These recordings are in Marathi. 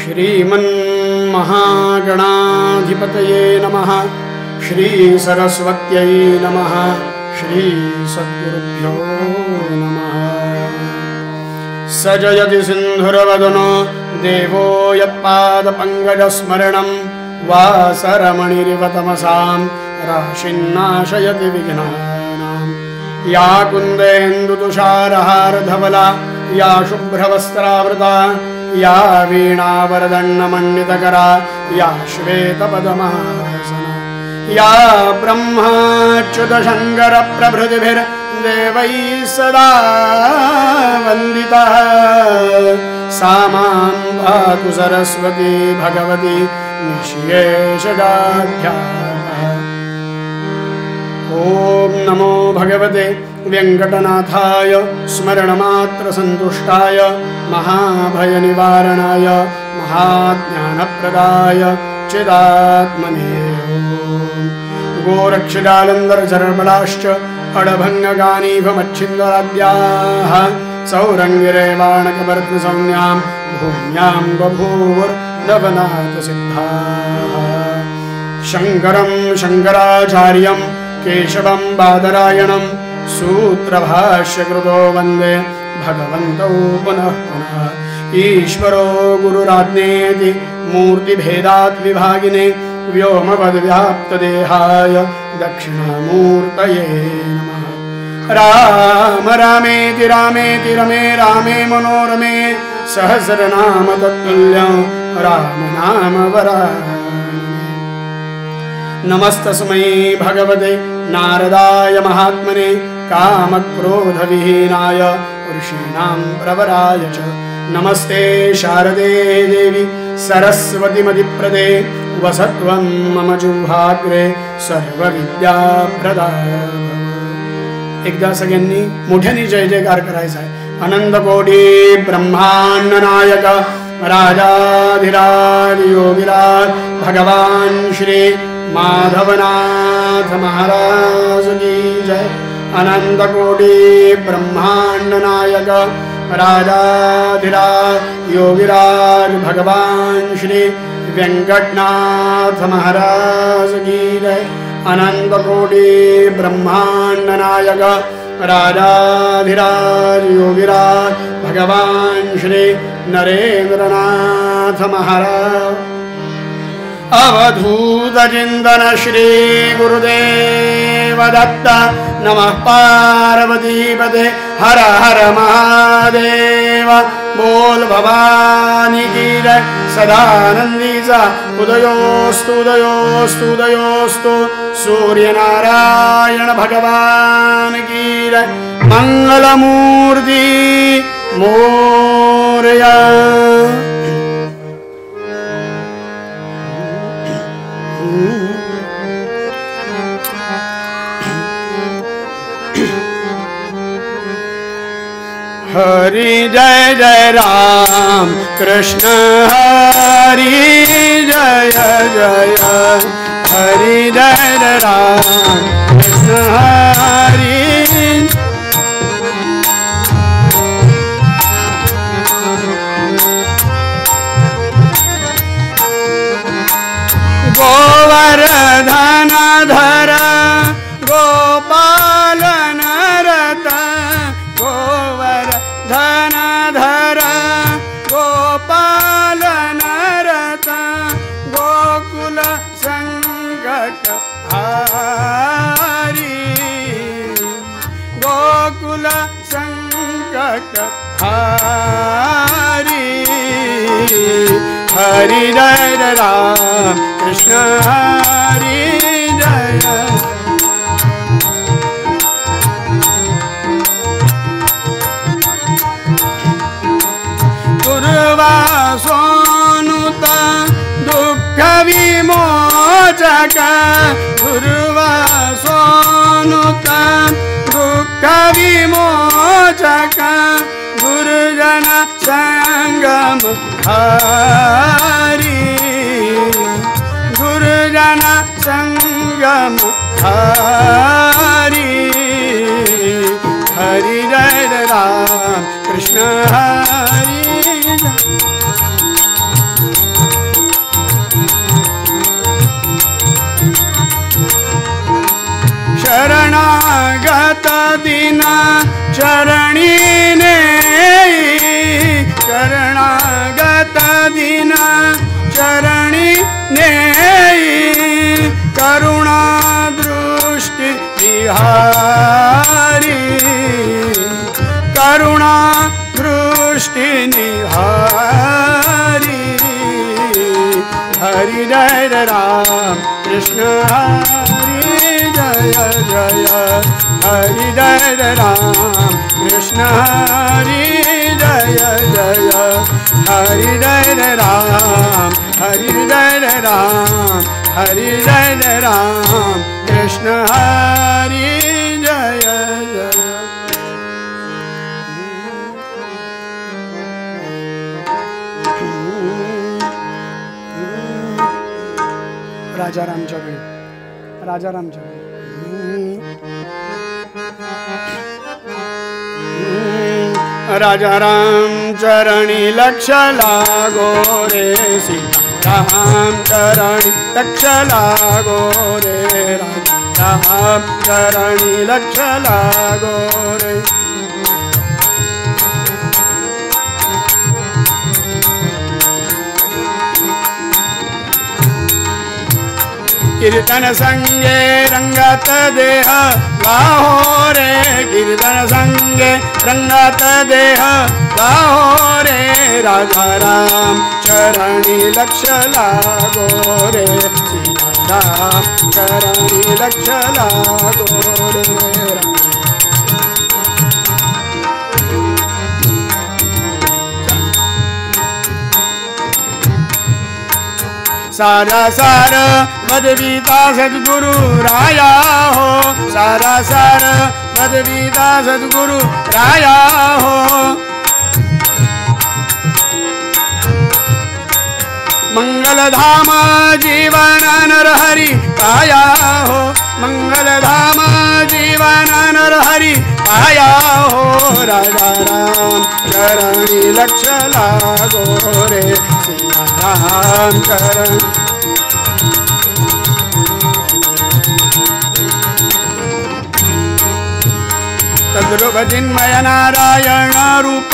श्रीमन्महागणाधिपतये नमः। श्री सरस्वत्यै नमः। श्री सद्गुरुभ्यो नमः। सजयति सिन्धुरवदनो देवो यत्पादपङ्कजस्मरणं वासरमणिरिव तमसां राशिन्नाशयति विघ्नानां। या कुन्देन्दुतुषारहारधवला या शुभ्रवस्त्रावृता या वीणावरदण्डमण्डितकरा या श्वेतपदमासना या ब्रह्माच्युतशङ्करप्रभृतिभिर्देवैः सदा वन्दिता सा मां पातु सरस्वती भगवती निःशेषजाढ्याः। ॐ नमो भगवते वेङ्कटनाथाय स्मरणमात्रसन्तुष्टाय महाभयनिवारणाय महाज्ञानप्रदाय चिदात्मने। गोरक्षजालन्धरजर्बलाश्च अडभङ्गगानीभमच्छिन्दराद्याः सौरङ्गिरेवाणकवर्तसंज्ञां भूम्यां बभूवुर्नवनाथसिद्धाः। शङ्करं शङ्कराचार्यं केशवं बादरायणं सूत्रभाष्यकृतो वन्दे भगवन्तौ पुनः पुनः। ईश्वरो गुरुराज्ञेति मूर्तिभेदात् विभागिने व्योमवद्व्याप्तदेहाय दक्षिणामूर्तये नमः। राम रामेति रामेति रमे रामे मनोरमे सहस्रनाम तत्तुल्यं रामनाम वरानने। नमस्तस्मै भगवते नारदाय महात्मने कामक्रोधविहीनाय ऋषीणां प्रवराय च। नमस्ते शारदे देवी सरस्वतीमतिप्रदे वसत्वं मम जिह्वाग्रे सर्वविद्याप्रदाय भव। एकदा सगळ्यांनी मोठ्याने जय जयकार करायचा आहे। अनंतकोटी ब्रह्मांड नायक राजाधिराज योगिराज भगवान श्री माधवनाथ महाराज की जय। अनंतकोटी ब्रह्मांड नायक राजाधिराज योगिराज भगवान श्री वेंकटनाथ महाराज की जय। अनंतकोटी ब्रह्मांड नायक राजाधिराज योगिराज भगवान श्री नरेंद्रनाथ महाराज। अवधूत चिंतन श्री गुरुदेव दत्त। नमः पार्वतीपते हर हर महादेव। बोल भवानी की जय। सदानंदीचा उदयोस्तु उदयोस्तु उदयोस्तु सूर्यनारायण भगवान की जय। मंगलमूर्ति मोरया। हरि जय जय राम कृष्ण हरि जय जय। हरि जय जय राम कृष्ण हरि। गोवर्धन धर गोपाल नरत। गोवर्धन धर गोपाल नरत। गोकुल संकट हारी। गोकुल संकट हारी। हरि जय जय राम कृष्ण हरि जय। दुर्वासोनुत दुःख विमोचक। दुर्वासोनुत दुःख विमोचक। गुरुजन संगम हरि। गुरुजन संगम हरि। हरि जय राम कृष्ण हरि। दीना चरणी नेई शरणागत दीना चरणी नेई करुणा दृष्टि निहारी करुणा दृष्टि निहारी हरि जय राम कृष्ण हरि जय जय हरि जय राम कृष्ण हरि जय जय हरि जय राम हरि जय राम हरि जय राम कृष्ण हरि जय जय। राजा रामच्या वेळी राजा रामच्या वेळी राजा राम चरणी लक्ष लागो रे सीता राम चरणी लक्ष लागो रे राजा राम चरणी लक्ष लागो रे कीर्तन संगे रंगत देह गाहो रे कीर्तन संगे रंगत देह गाहो रे राजा राम चरणी लक्ष लागो रे सीता राम चरणी लक्ष लागो रे सारा सार मदवीता सद्गुरु राया हो सारा सार मदवीता सद्गुरु राया हो मंगल धाम जीवन नर हरि पाया हो मंगल धाम जीवन नर हरि पाया हो राजा राम चरणी लक्ष लागो रे सीता राम चरण तद्रूप चिन्मय नारायण रूप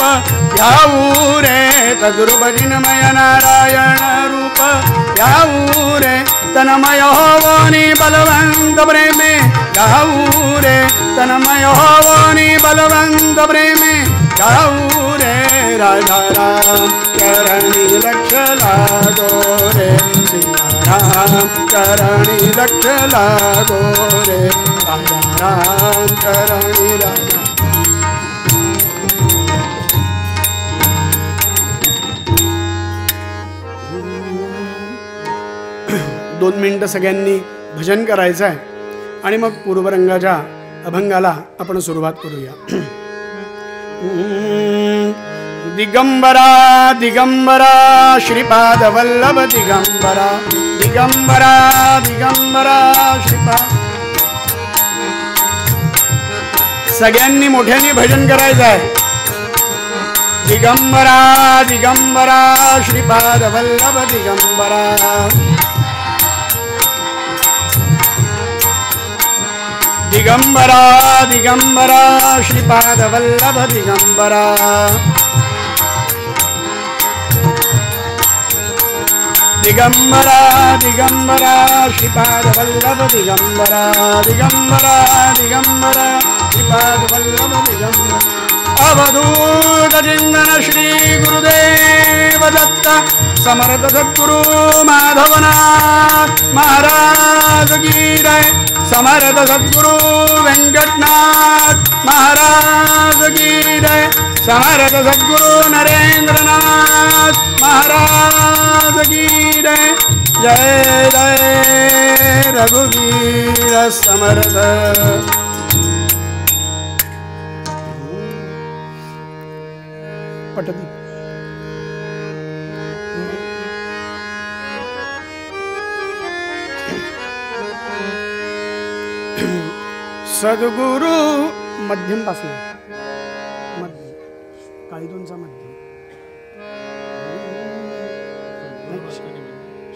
ध्याऊ रे तद्रूप चिन्मय नारायण रूप ध्याऊ रे तन्मय होवोनी बलवंत प्रेमे गाऊ रे तन्मय होवोनी बलवंत प्रेमे गाऊ रे राजा राम चरणी लक्ष लागो रे सीता राम चरणी लक्ष लागो रे राजा राम चरणी राजा 2 मिनिटं सगळ्यांनी भजन करायचं आहे आणि मग पूर्वरंगाच्या अभंगाला आपण सुरुवात करूया. दिगंबरा दिगंबरा श्रीपाद वल्लभ दिगंबरा दिगंबरा दिगंबरा श्रीपाद. सगळ्यांनी मोठ्याने भजन करायचं आहे. दिगंबरा दिगंबरा श्रीपाद वल्लभ दिगंबरा दिगंबरा दिगंबरा श्रीपाद वल्लभ दिगंबरा दिगंबरा दिगंबरा श्रीपाद वल्लभ दिगंबरा दिगंबरा दिगंबरा श्रीपाद वल्लभ दिगंबरा. अवधूत चिंतन श्री गुरुदेव दत्त समर्थ सद्गुरु माधवनाथ महाराज की जय. समर्थ सद्गुरु वेंकटनाथ महाराज की जय. समर्थ सद्गुरु नरेंद्रनाथ महाराज की जय. जय जय रघुवीर समर्थ. पटदी सद्गुरु मध्यम पासून मध्यम काळी दोनचा मध्यम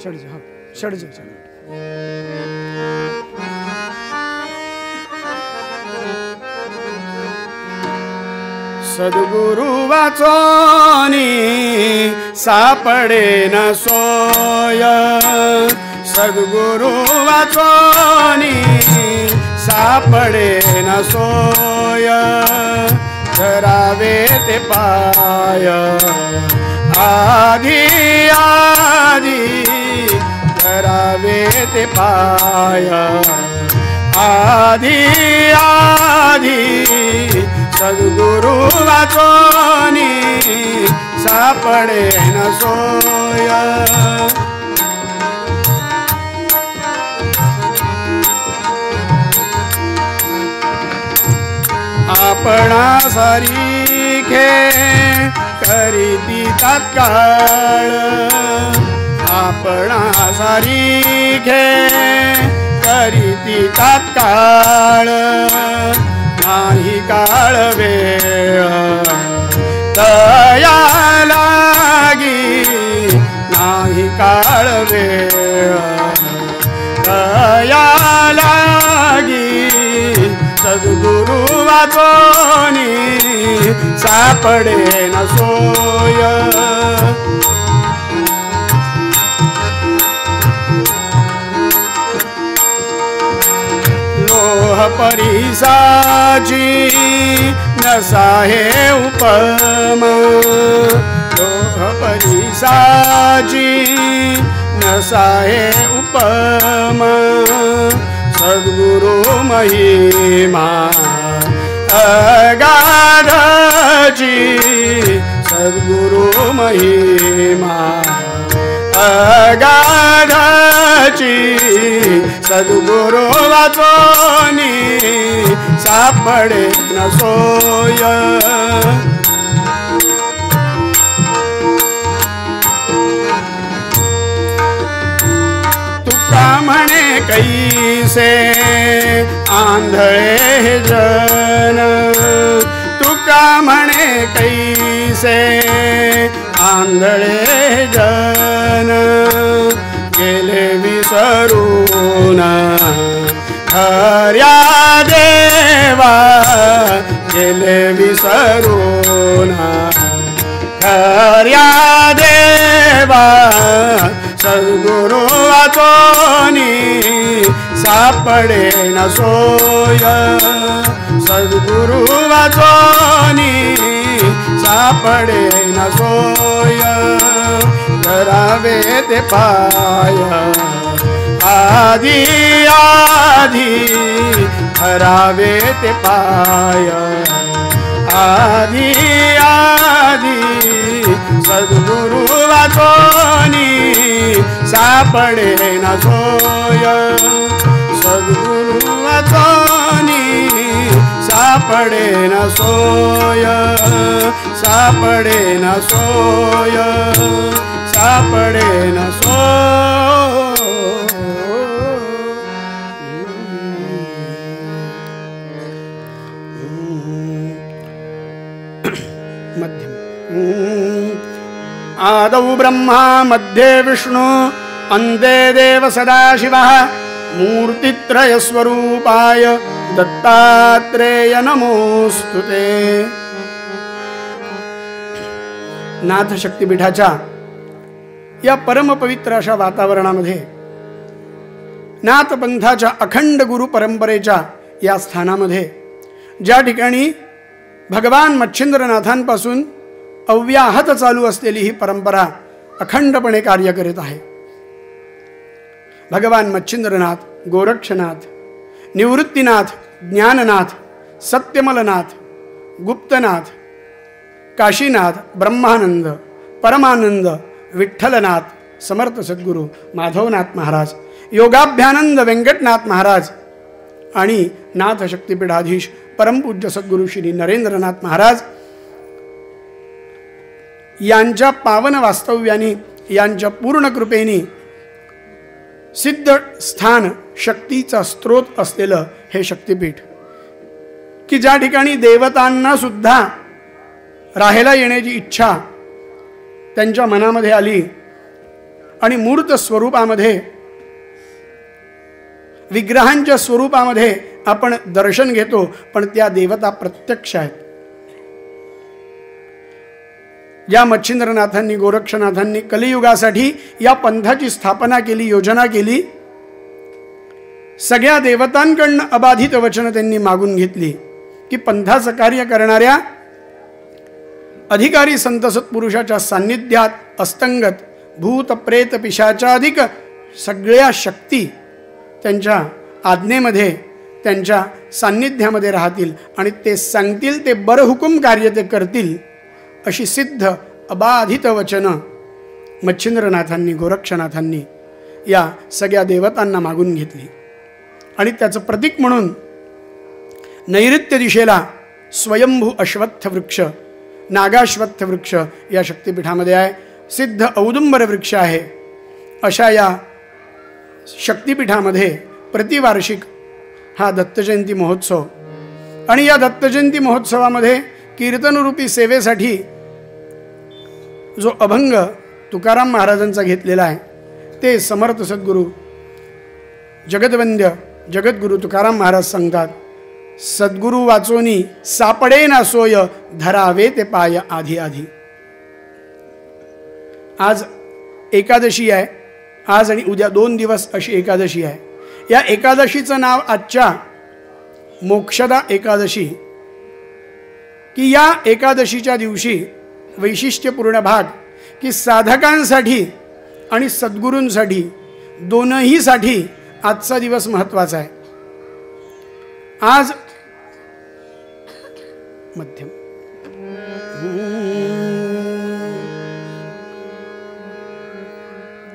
षडज हा षडज सद्गुरु वाचोनी सापडे न सोय, सद्गुरु वाचोनी सापडे न सोय, धरावे ते पाय आधी आधी, धरावे ते पाय आधी आधी, सद्गुरु वाचोनी सापडे न सोय, आपणा सारीखे करीती तात्काळ, आपणा सारीखे करीती तात्काळ, नाही काळ वेळ दया लागी, नाही काळ वेळ दया लागी, सद्गुरु वाचोनी सापडे न सोय, लोह परिसाची नसा हे उपमा, लोह परिसाची नसा हे उपमा, सद्गुरु महिमा अगाधाची, सद्गुरु महिमा अगाधाची, सद्गुरु वाचोनी सापडे न सोय, तुका म्हणे कैसे आंधळे जन, तुका म्हणे कैसे आंधळे जन, गेले विसरून खऱ्या देवा, गेले विसरून खऱ्या देवा, सद्गुरु वाचोनी सापडे न सोय, सद्गुरु वाचोनी सापडे न सोय, धरावे ते पाय आधी आधी, धरावे ते पाय आधी आधी, सद्गुरु वाचोनी सापडे न सोय, सद्गुरु वाचोनी सापडे न सोय, सापडे न सोय, सापडे न सोय. आदौ ब्रह्मा मध्ये विष्णु अन्ते देव सदाशिवः, मूर्तित्रयस्वरूपाय दत्तात्रेय नमोस्तुते. नाथ शक्तिपीठाच्या या परमपवित्र अशा वातावरणामध्ये, नाथ पंथाच्या अखंड गुरु परंपरेच्या या स्थानामध्ये, ज्या ठिकाणी भगवान मच्छिंद्रनाथांपासून अव्याहत चालू असलेली ही परंपरा अखंडपणे कार्य करीत आहे. भगवान मच्छिंद्रनाथ, गोरक्षनाथ, निवृत्तीनाथ, ज्ञाननाथ, सत्यमलनाथ, गुप्तनाथ, काशीनाथ, ब्रह्मानंद, परमानंद, विठ्ठलनाथ, समर्थ सद्गुरू माधवनाथ महाराज, योगाभ्यानंद व्यंकटनाथ महाराज आणि नाथ शक्तिपीठाधीश परमपूज्य सद्गुरू श्री नरेंद्रनाथ महाराज यांच्या पावन वास्तव्याने, यांच्या पूर्ण कृपेने सिद्ध स्थान, शक्तीचा स्रोत असलेलं हे शक्तिपीठ, की ज्या ठिकाणी देवतांना सुद्धा राहायला येण्याची इच्छा त्यांच्या मनामध्ये आली आणि मूर्त स्वरूपामध्ये, विग्रहांच्या स्वरूपामध्ये आपण दर्शन घेतो, पण त्या देवता प्रत्यक्ष आहेत. ज्या मच्छिंद्रनाथांनी गोरक्षनाथांनी कलियुगासाठी या पंथाची स्थापना केली, योजना केली, सगळ्या देवतांकडनं अबाधित वचन त्यांनी मागून घेतली की पंथाचं कार्य करणाऱ्या अधिकारी संत सत्पुरुषाच्या सान्निध्यात अस्तंगत भूत प्रेत पिशाचाधिक सगळ्या शक्ती त्यांच्या आज्ञेमध्ये, त्यांच्या सान्निध्यामध्ये राहतील आणि ते सांगतील ते बरहुकूम कार्य ते करतील, अशी सिद्ध अबाधित वचनं मच्छिंद्रनाथांनी गोरक्षनाथांनी या सगळ्या देवतांना मागून घेतली. आणि त्याचं प्रतीक म्हणून नैऋत्य दिशेला स्वयंभू अश्वत्थ वृक्ष, नागाश्वत्थ वृक्ष या शक्तिपीठामध्ये आहे. सिद्ध औदुंबर वृक्ष आहे. अशा या शक्तिपीठामध्ये प्रतिवार्षिक हा दत्तजयंती महोत्सव, आणि या दत्तजयंती महोत्सवामध्ये कीर्तनरूपी सेवेसाठी जो अभंग तुकाराम महाराजांचा घेतलेला आहे ते समर्थ सद्गुरू जगद्वंद्य जगद्गुरू तुकाराम महाराज सांगतात, सद्गुरू वाचोनी सापडे ना सोय, धरावे ते पाय आधी आधी. आज एकादशी आहे. आज आणि उद्या 2 दिवस अशी एकादशी आहे. या एकादशीचं नाव आजच्या मोक्षदा एकादशी, की या एकादशीच्या दिवशी वैशिष्ट्यपूर्ण भाग की साधकांसाठी आणि सद्गुरूंसाठी दोनहीसाठी आजचा दिवस महत्त्वाचा आहे. आज मध्यम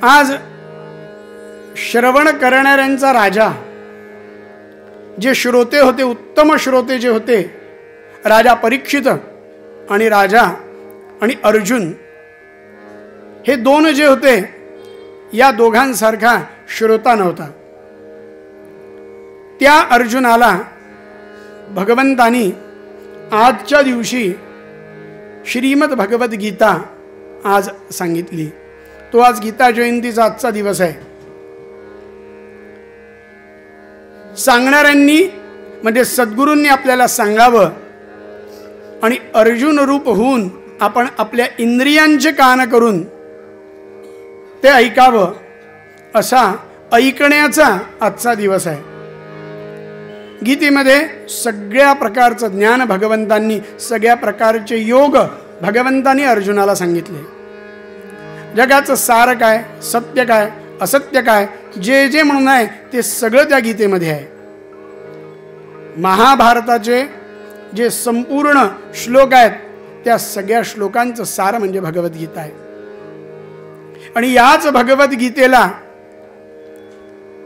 आज श्रवण करणाऱ्यांचा राजा, जे श्रोते होते, उत्तम श्रोते जे होते, राजा परीक्षित आणि राजा आणि अर्जुन, हे 2 जे होते, या दोघांसारखा श्रोता नव्हता. त्या अर्जुनाला भगवंतानी आजच्या दिवशी श्रीमद भगवद्गीता आज सांगितली. तो आज गीता जयंतीचा आजचा दिवस आहे. सांगणाऱ्यांनी म्हणजे सद्गुरूंनी आपल्याला सांगावं आणि अर्जुन रूप होऊन आपण आपल्या इंद्रियांचे कान करून ते ऐकावं, असा ऐकण्याचा आजचा दिवस आहे. गीतेमध्ये सगळ्या प्रकारचं ज्ञान भगवंतांनी, सगळ्या प्रकारचे योग भगवंतांनी अर्जुनाला सांगितले. जगाचं सार काय, सत्य काय, असत्य काय, जे जे म्हणून आहे ते सगळं त्या गीतेमध्ये आहे. महाभारताचे जे संपूर्ण श्लोक आहेत त्या सगळ्या श्लोकांचं सार म्हणजे भगवद्गीता आहे. आणि याच भगवद्गीतेला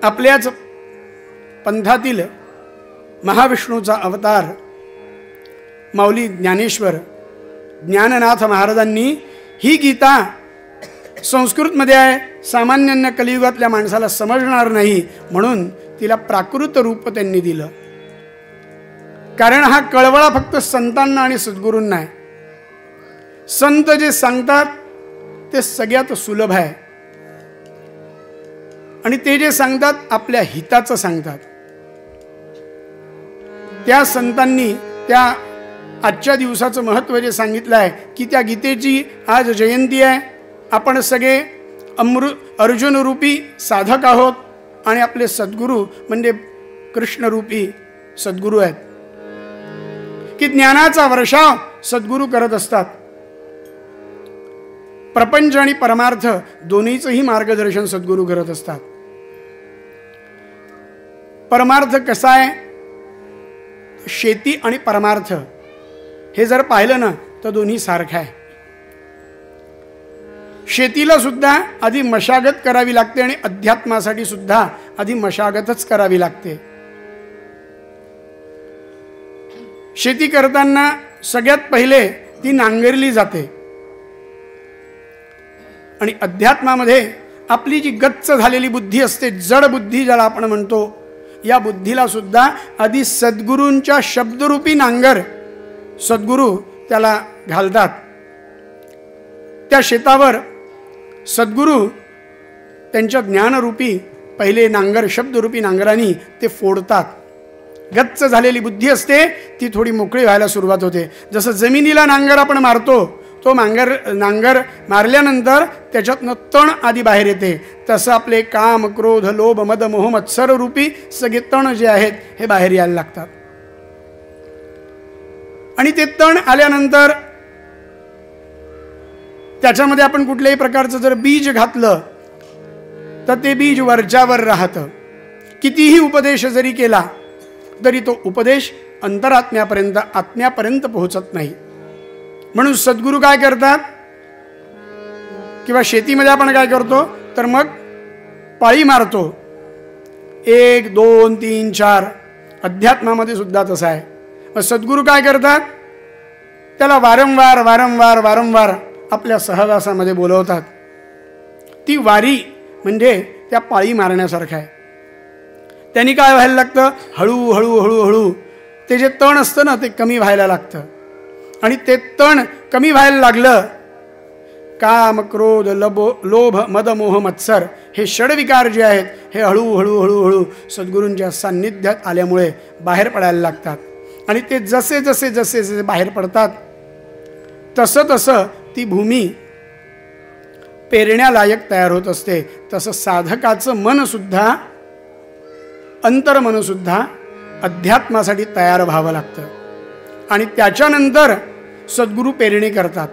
आपल्याच पंथातील महाविष्णूचा अवतार माऊली ज्ञानेश्वर ज्ञाननाथ महाराजांनी ही गीता संस्कृतमध्ये आहे, सामान्यांना कलियुगातल्या माणसाला समजणार नाही म्हणून तिला प्राकृत रूप त्यांनी दिलं. कारण हा कळवळा फक्त संतांना आणि सद्गुरूंना आहे. संत जे सांगतात ते सगळ्यात सुलभ आहे आणि ते जे सांगतात आपल्या हिताचं सांगतात. त्या संतांनी त्या आजच्या दिवसाचं महत्त्व जे सांगितलं आहे की त्या गीतेची आज जयंती आहे. आपण सगळे अर्जुन रूपी साधक आहोत आणि आपले सद्गुरू म्हणजे कृष्णरूपी सद्गुरू आहेत की ज्ञानाचा वर्षाव सद्गुरू करत असतात. प्रपंच आणि परमार्थ दोन्हीचंही मार्गदर्शन सद्गुरू करत असतात. परमार्थ कसा आहे, शेती आणि परमार्थ हे जर पाहिलं ना तर दोन्ही सारखं आहे. शेतीला सुद्धा आधी मशागत करावी लागते आणि अध्यात्मासाठी सुद्धा आधी मशागतच करावी लागते. शेती करताना सगळ्यात पहिले ती नांगरली जाते आणि अध्यात्मामध्ये आपली जी गच्च झालेली बुद्धी असते, जड बुद्धी ज्याला आपण म्हणतो, या बुद्धीला सुद्धा आधी सद्गुरूंच्या शब्दरूपी नांगर सद्गुरू त्याला घालतात. त्या शेतावर सद्गुरू त्यांच्या ज्ञानरूपी पहिले नांगर शब्दरूपी नांगरानी ते फोडतात. गच्च झालेली बुद्धी असते ती थोडी मोकळी व्हायला सुरुवात होते. जसं जमिनीला नांगर आपण मारतो, तो नांगर मारल्यानंतर त्याच्यातनं तण आधी बाहेर येते, तसं आपले काम, क्रोध, लोभ, मद, मोह, मत्सर रूपी सगळे तण जे आहेत हे बाहेर यायला लागतात. आणि ते तण आल्यानंतर त्याच्यामध्ये आपण कुठल्याही प्रकारचं जर बीज घातलं तर ते बीज वरच्यावर राहतं. कितीही उपदेश जरी केला तरी तो उपदेश अंतरात्म्यापर्यंत, आत्म्यापर्यंत पोहोचत नाही. म्हणून सद्गुरू काय करतात, किंवा शेतीमध्ये आपण काय करतो तर मग पाळी मारतो, 1, 2, 3, 4. अध्यात्मामध्ये सुद्धा तसं आहे. मग सद्गुरू काय करतात, त्याला वारंवार वारंवार वारंवार आपल्या सहवासामध्ये बोलवतात. ती वारी म्हणजे त्या पाळी मारण्यासारखं आहे. त्यांनी काय व्हायला लागतं, हळूहळू हळूहळू ते जे तण असतं ना ते कमी व्हायला लागतं. आणि ते तण कमी व्हायला लागलं, काम, क्रोध, लोभ, मद, मोह, मत्सर हे षडविकार जे आहेत हे हळूहळू हळूहळू सद्गुरूंच्या सान्निध्यात आल्यामुळे बाहेर पडायला लागतात. आणि ते जसे जसे जसे जसे बाहेर पडतात तसं तसं ती भूमी पेरण्यालायक तयार होत असते. तसं साधकाचं मनसुद्धा, अंतर्मनसुद्धा अध्यात्मासाठी तयार व्हावं लागतं. आणि त्याच्यानंतर सद्गुरू पेरणी करतात.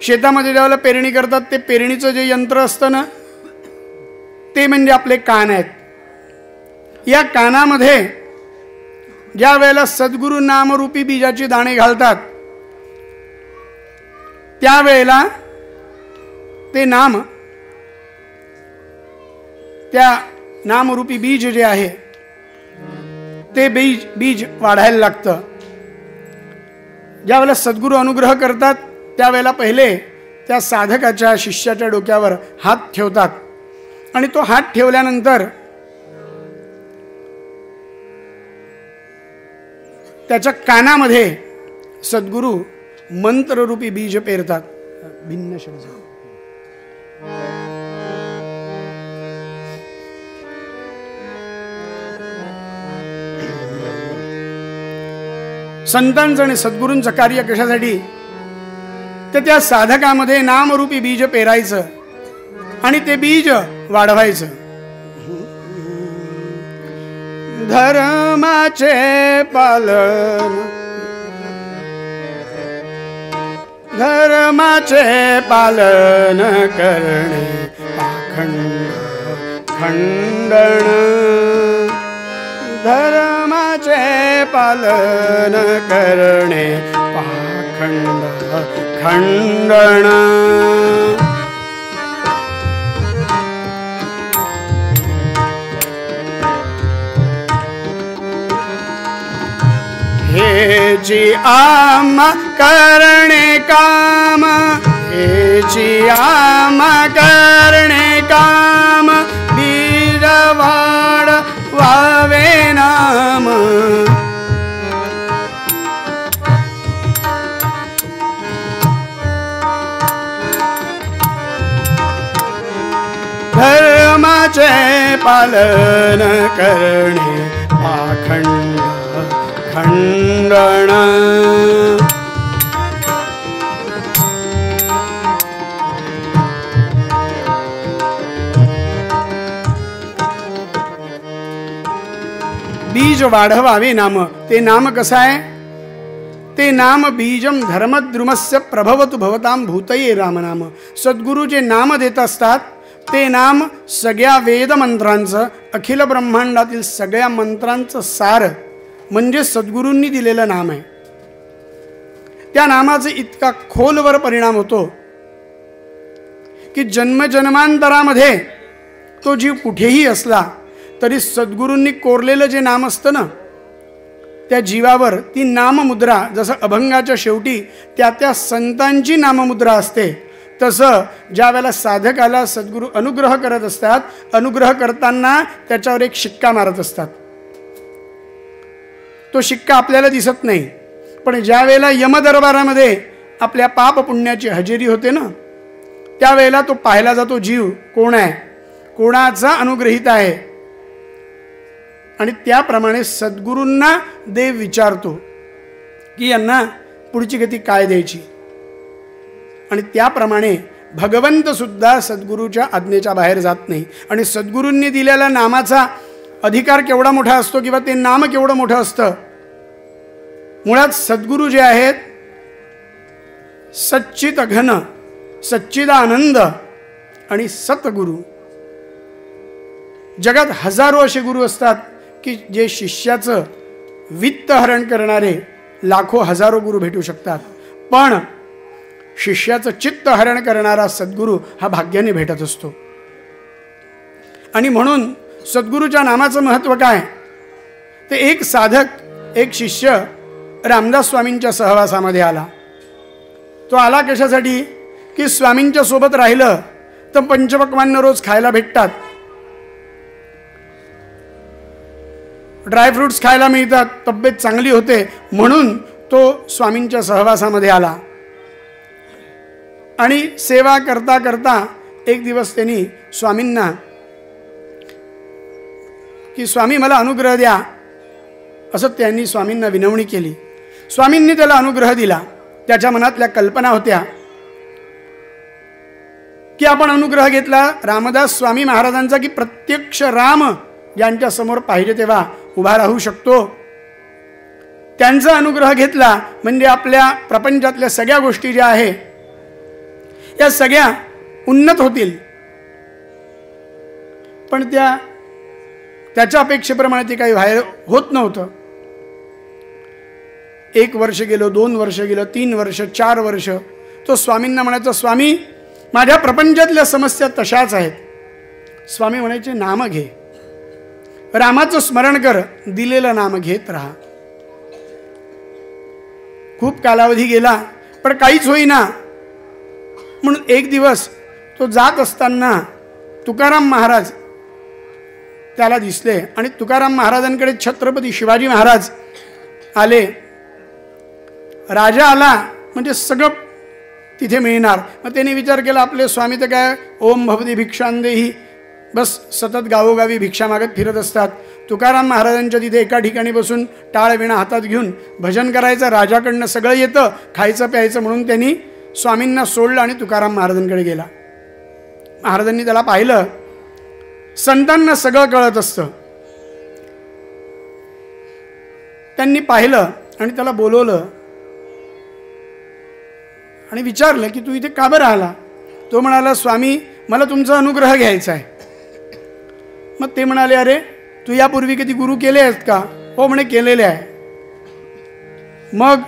शेतामध्ये ज्यावेळेला पेरणी करतात ते पेरणीचं जे यंत्र असतं ना ते म्हणजे आपले कान आहेत. या कानामध्ये ज्या वेळेला सद्गुरू नामरूपी बीजाचे दाणे घालतात त्यावेळेला ते नाम, त्या नामरूपी बीज जे आहे ते बीज वाढायला लागतं. ज्यावेळेला सद्गुरू अनुग्रह करतात त्यावेळेला पहिले त्या साधकाच्या, शिष्याच्या डोक्यावर हात ठेवतात. आणि तो हात ठेवल्यानंतर त्याच्या कानामध्ये सद्गुरू मंत्ररूपी बीज पेरतात. भिन्न शब्द संतांचं आणि सद्गुरूंचं कार्य कशासाठी, तर त्या साधकामध्ये नामरूपी बीज पेरायचं आणि ते बीज वाढवायचं. धर्माचे पालन, धर्माचे पालन करणे पाखंड खंडन, धर्माचे पालन करणे पाखंड खंडन. हेची आम्हा करणे काम, हेची आम्हा करणे काम, बीज वाढ वावे नाम. धर्माचे पालन करणे पाखंड खंडन. बीज वाढवावे नाम. ते नाम कसं आहे, ते नाम बीजम धर्मद्रुमस्य प्रभवतु भवताम भूतये रामनाम. सद्गुरू जे नाम देत असतात ते नाम सगळ्या वेदमंत्रांचं, अखिल ब्रह्मांडातील सगळ्या मंत्रांचं सार म्हणजे सद्गुरूंनी दिलेलं नाम आहे. त्या नामाचा इतका खोलवर परिणाम होतो की जन्मजन्मांतरामध्ये तो जीव कुठेही असला तरी सद्गुरूंनी कोरलेलं जे नाम असतं ना त्या जीवावर ती नाममुद्रा, जसं अभंगाच्या शेवटी त्या त्या संतांची नाममुद्रा असते तसं ज्या वेळेला साधकाला सद्गुरू अनुग्रह करत असतात, अनुग्रह करताना त्याच्यावर एक शिक्का मारत असतात. तो शिक्का आपल्याला दिसत नाही, पण ज्या वेळेला यमदरबारामध्ये आपल्या पाप पुण्याची हजेरी होते ना त्यावेळेला तो पाहिला जातो जीव कोण आहे, कोणाचा अनुग्रहित आहे. आणि त्याप्रमाणे सद्गुरूंना देव विचारतो की यांना पुढची गती काय द्यायची. आणि त्याप्रमाणे भगवंत सुद्धा सद्गुरूच्या आज्ञेच्या बाहेर जात नाही. आणि सद्गुरूंनी दिलेला नामाचा अधिकार केवढा मोठा असतो किंवा ते नाम केवढं मोठं असतं. मुळात सद्गुरू जे आहेत सच्चित घन, सच्चिदानंद आणि सतगुरू. जगात हजारो असे गुरु असतात की जे शिष्याचं वित्त हरण करणारे लाखो हजारो गुरु भेटू शकतात, पण शिष्याचं चित्त हरण करणारा सद्गुरू हा भाग्याने भेटत असतो. आणि म्हणून सद्गुरूच्या नामाचं महत्त्व काय. ते एक साधक, एक शिष्य रामदास स्वामींच्या सहवासामध्ये आला. तो आला कशासाठी की स्वामींच्या सोबत राहिलं तर पंचपक्वान्न रोज खायला भेटतात, ड्रायफ्रुट्स खायला मिळतात, तब्येत चांगली होते, म्हणून तो स्वामींच्या सहवासामध्ये आला. आणि सेवा करता करता एक दिवस त्यांनी स्वामींना की स्वामी मला अनुग्रह द्या असं त्यांनी स्वामींना विनवणी केली. स्वामींनी त्याला अनुग्रह दिला. त्याच्या मनातल्या कल्पना होत्या की आपण अनुग्रह घेतला रामदास स्वामी महाराजांचा की प्रत्यक्ष राम ज्यांच्या समोर पाहिजे तेव्हा उभा राहू शकतो. त्यांचा अनुग्रह घेतला म्हणजे आपल्या प्रपंचातल्या सगळ्या गोष्टी ज्या आहे या सगळ्या उन्नत होतील. पण त्याच्या अपेक्षेप्रमाणे ते काही बाहेर होत नव्हतं. 1 वर्ष गेलं, 2 वर्ष गेलं, 3 वर्ष, 4 वर्ष. तो स्वामींना म्हणायचा स्वामी माझ्या प्रपंचातल्या समस्या तशाच आहेत. स्वामी म्हणायचे नाम घे, रामाचं स्मरण कर, दिलेलं नाम घेत राहा. खूप कालावधी गेला पण काहीच होईना. म्हणून एक दिवस तो जात असताना तुकाराम महाराज त्याला दिसले आणि तुकाराम महाराजांकडे छत्रपती शिवाजी महाराज आले. राजा आला म्हणजे सगळं तिथे मिळणार. मग त्याने विचार केला आपले स्वामी तर काय ओम भवती भिक्षांदेही बस सतत गावोगावी भिक्षा मागत फिरत असतात. तुकाराम महाराजांच्या तिथे एका ठिकाणी बसून टाळ विणा हातात घेऊन भजन करायचं, राजाकडनं सगळं येतं, खायचं प्यायचं. म्हणून त्यांनी स्वामींना सोडलं आणि तुकाराम महाराजांकडे गेला. महाराजांनी त्याला पाहिलं. संतांना सगळं कळत असतं. त्यांनी पाहिलं आणि त्याला बोलवलं आणि विचारलं की तू इथे का बरं आला. तो म्हणाला स्वामी मला तुमचा अनुग्रह घ्यायचा आहे. मग ते म्हणाले अरे तू यापूर्वी कधी गुरु केले आहेत का. हो म्हणे केलेले आहे. मग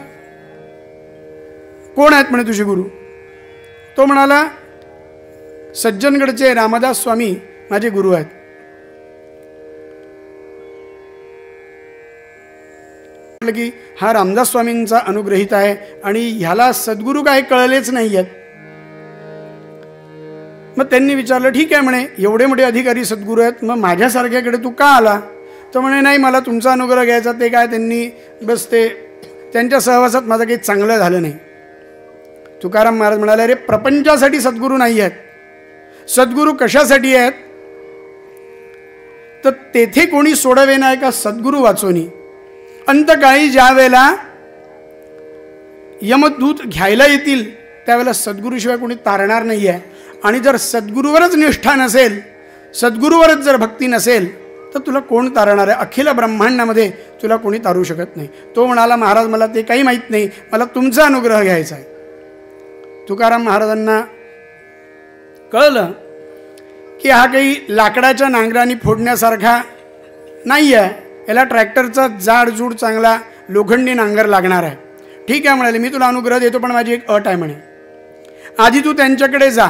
कोण आहेत म्हणे तुझे गुरु. तो म्हणाला सज्जनगडचे रामदास स्वामी माझे गुरु आहेत. म्हटलं की हा रामदास स्वामींचा अनुग्रहित आहे आणि ह्याला सद्गुरू काय कळलेच नाही आहेत. मग त्यांनी विचारलं ठीक आहे म्हणे एवढे मोठे अधिकारी सद्गुरू आहेत मग माझ्यासारख्याकडे तू का आला. तो म्हणे नाही मला तुमचा अनुग्रह घ्यायचा. ते काय त्यांनी बस ते त्यांच्या सहवासात माझं काही चांगलं झालं नाही. तुकाराम महाराज म्हणाले अरे प्रपंचासाठी सद्गुरू नाही आहेत. सद्गुरू कशासाठी आहेत तर तेथे कोणी सोडवे नाही का सद्गुरू वाचोनी. अंतकाळी ज्या वेळेला यमदूत घ्यायला येतील त्यावेळेला सद्गुरूशिवाय कोणी तारणार नाही आहे. आणि जर सद्गुरूवरच निष्ठा नसेल, सद्गुरूवरच जर भक्ती नसेल तर तुला कोण तारणार आहे. अखिल ब्रह्मांडामध्ये तुला कोणी तारू शकत नाही. तो म्हणाला महाराज मला ते काही माहीत नाही, मला तुमचा अनुग्रह घ्यायचा आहे. तुकाराम महाराजांना कळलं की हा काही लाकडाच्या नांगराने फोडण्यासारखा नाही आहे. याला ट्रॅक्टरचा जाडजूड चांगला लोखंडी नांगर लागणार आहे. ठीक आहे म्हणाले मी तुला अनुग्रह देतो पण माझी एक अट आहे म्हणे. आधी तू त्यांच्याकडे जा,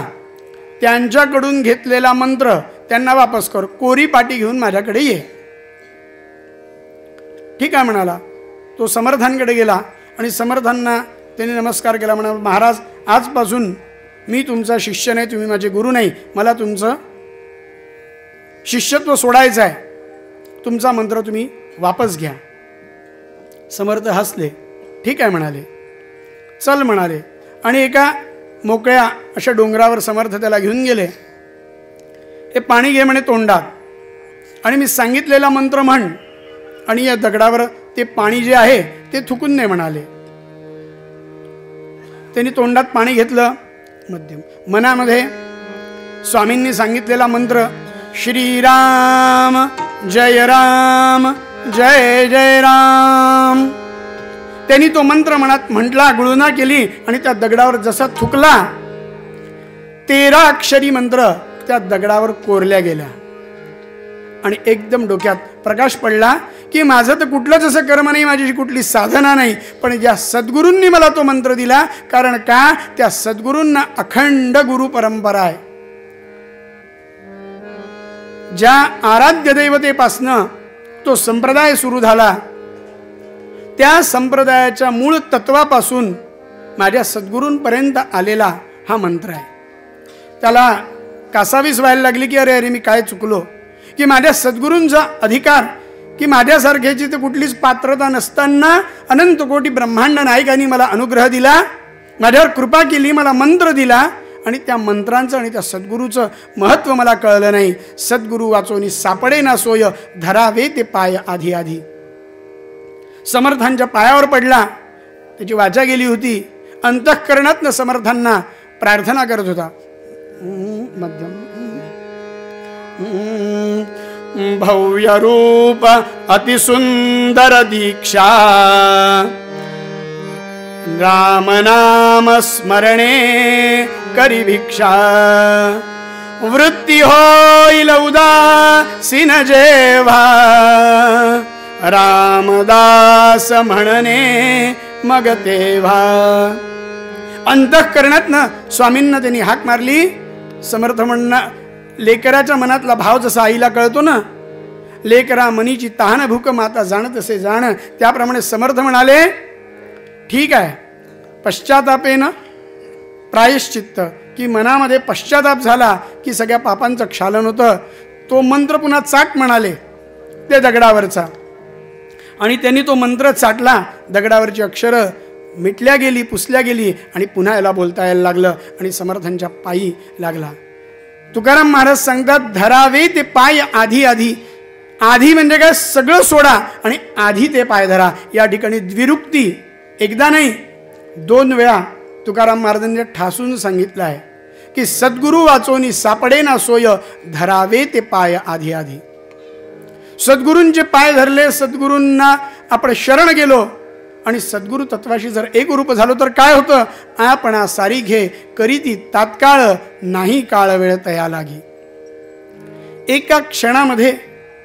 त्यांच्याकडून घेतलेला मंत्र त्यांना वापस कर, कोरी पाटी घेऊन माझ्याकडे ये. ठीक आहे म्हणाला. तो समर्थांकडे गेला आणि समर्थांना त्यांनी नमस्कार केला. म्हणाला महाराज आजपासून मी तुमचा शिष्य नाही, तुम्ही माझे गुरु नाही, मला तुमचं शिष्यत्व सोडायचं आहे, तुमचा मंत्र तुम्ही वापस घ्या. समर्थ हसले. ठीक आहे म्हणाले, चल म्हणाले. आणि एका मोकळ्या अशा डोंगरावर समर्थ त्याला घेऊन गेले. हे पाणी घे म्हणे तोंडात आणि मी सांगितलेला मंत्र म्हण, आणि या दगडावर ते पाणी जे आहे ते थुकून नाही म्हणाले. त्यांनी तोंडात पाणी घेतलं, मध्यम मनामध्ये स्वामींनी सांगितलेला मंत्र श्रीराम जय राम जय जय राम, त्यांनी तो मंत्र मनात म्हटला, गुळणा केली आणि त्या दगडावर जसा थुकला 13 अक्षरी मंत्र त्या दगडावर कोरल्या गेल्या. आणि एकदम डोक्यात प्रकाश पडला की माझं तर कुठलंच असं कर्म नाही, माझी कुठली साधना नाही, पण ज्या सद्गुरूंनी मला तो मंत्र दिला, कारण का त्या सद्गुरूंना अखंड गुरु परंपरा आहे. ज्या आराध्य दैवतेपासनं तो संप्रदाय सुरू झाला त्या संप्रदायाच्या मूळ तत्वापासून माझ्या सद्गुरूंपर्यंत आलेला हा मंत्र आहे. त्याला कासावीस व्हायला लागली की अरे अरे मी काय चुकलो, की माझ्या सद्गुरूंचा अधिकार, की माझ्यासारख्याची तर कुठलीच पात्रता नसताना अनंत कोटी ब्रह्मांड नायकांनी मला अनुग्रह दिला, माझ्यावर कृपा केली, मला मंत्र दिला आणि त्या मंत्रांचं आणि त्या सद्गुरूचं महत्त्व मला कळलं नाही. सद्गुरू वाचोनी सापडे ना सोय, धरावे ते पाय आधी आधी. समर्थांच्या पायावर पडला, त्याची वाचा गेली होती, अंतःकरणातनं समर्थांना प्रार्थना करत होता. मध्यम भव्य रूप अतिसुंदर दीक्षा, राम नाम स्मरणे करी भिक्षा, वृत्ती होईल उदासीन जेव्हा, रामदास म्हणणे मग तेव्हा. अंतःकरणातनं स्वामींना त्यांनी हाक मारली. समर्थ म्हणणं लेकराच्या मनातला भाव जसा आईला कळतो ना, लेकरा मनीची तहान भूक माता जाणत असे जाण, त्याप्रमाणे समर्थ म्हणाले ठीक आहे, पश्चातापेनं प्रायश्चित्त, की मनामध्ये पश्चाताप झाला की सगळ्या पापांचं क्षालन होतं. तो मंत्र पुन्हा चाट म्हणाले ते दगडावरचा, आणि त्यांनी तो मंत्र चाटला. दगडावरची अक्षरं मिटल्या गेली, पुसल्या गेली आणि पुन्हा याला बोलता यायला लागलं आणि समर्थांच्या पायी लागला. तुकाराम महाराज सांगतात धरावे ते पाय आधी आधी. आधी म्हणजे काय, सगळं सोडा आणि आधी ते पाय धरा. या ठिकाणी द्विरुक्ती एकदा नाही 2 वेळा तुकाराम महाराजांनी ठासून सांगितलं आहे की सद्गुरू वाचोनी सापडे ना सोय, धरावे ते पाय आधी आधी. सद्गुरूंचे पाय धरले, सद्गुरूंना आपण शरण गेलो आणि सद्गुरू तत्वाशी जर एक रूप झालो तर काय होतं, आपणा सारी घे करीती तात्काळ, नाही काळ वेळ तया लागी. एका क्षणामध्ये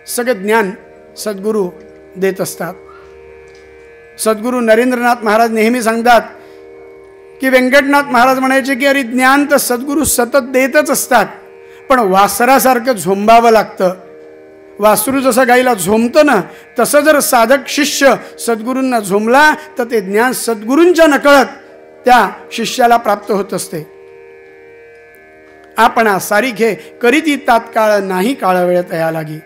सगळं ज्ञान सद्गुरू देत असतात. सद्गुरू नरेंद्रनाथ महाराज नेहमी सांगतात की व्यंकटनाथ महाराज म्हणायचे की अरे ज्ञान तर सद्गुरू सतत देतच असतात, पण वासरासारखं झोंबावं लागतं. वासरू जसं गाईला झोंबतं ना, तसं जर साधक शिष्य सद्गुरूंना झोंबला तर ते ज्ञान सद्गुरूंच्या नकळत त्या शिष्याला प्राप्त होत असते. आपणा सारी घे करीती तात्काळ, नाही काळ वेळ तया लागी.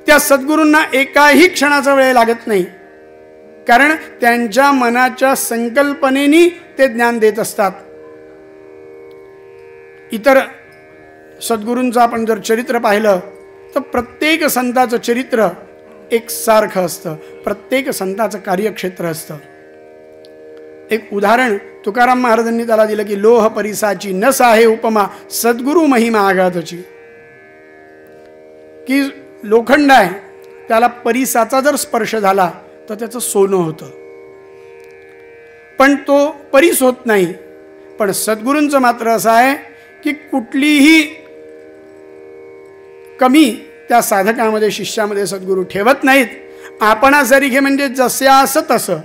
त्या सद्गुरूंना एकाही क्षणाचा वेळ लागत नाही, कारण त्यांच्या मनाच्या संकल्पनेनी ते ज्ञान देत असतात. इतर सद्गुरूंचं आपण जर चरित्र पाहिलं तर प्रत्येक संताचं चरित्र एकसारखं असतं, प्रत्येक संताचं कार्यक्षेत्र असतं. एक उदाहरण तुकाराम महाराजांनी त्याला दिलं की लोह परिसाची नस आहे उपमा, सद्गुरू महिमा आघातची. की लोखंड आहे, त्याला परिसाचा जर स्पर्श झाला तर त्याचं सोनं होतं, पण तो परीस होत नाही. पण सद्गुरूंचं मात्र असं आहे की कुठलीही कमी त्या साधकामध्ये शिष्यामध्ये सद्गुरू ठेवत नाहीत. आपणासारी घे म्हणजे जसे असं तसं.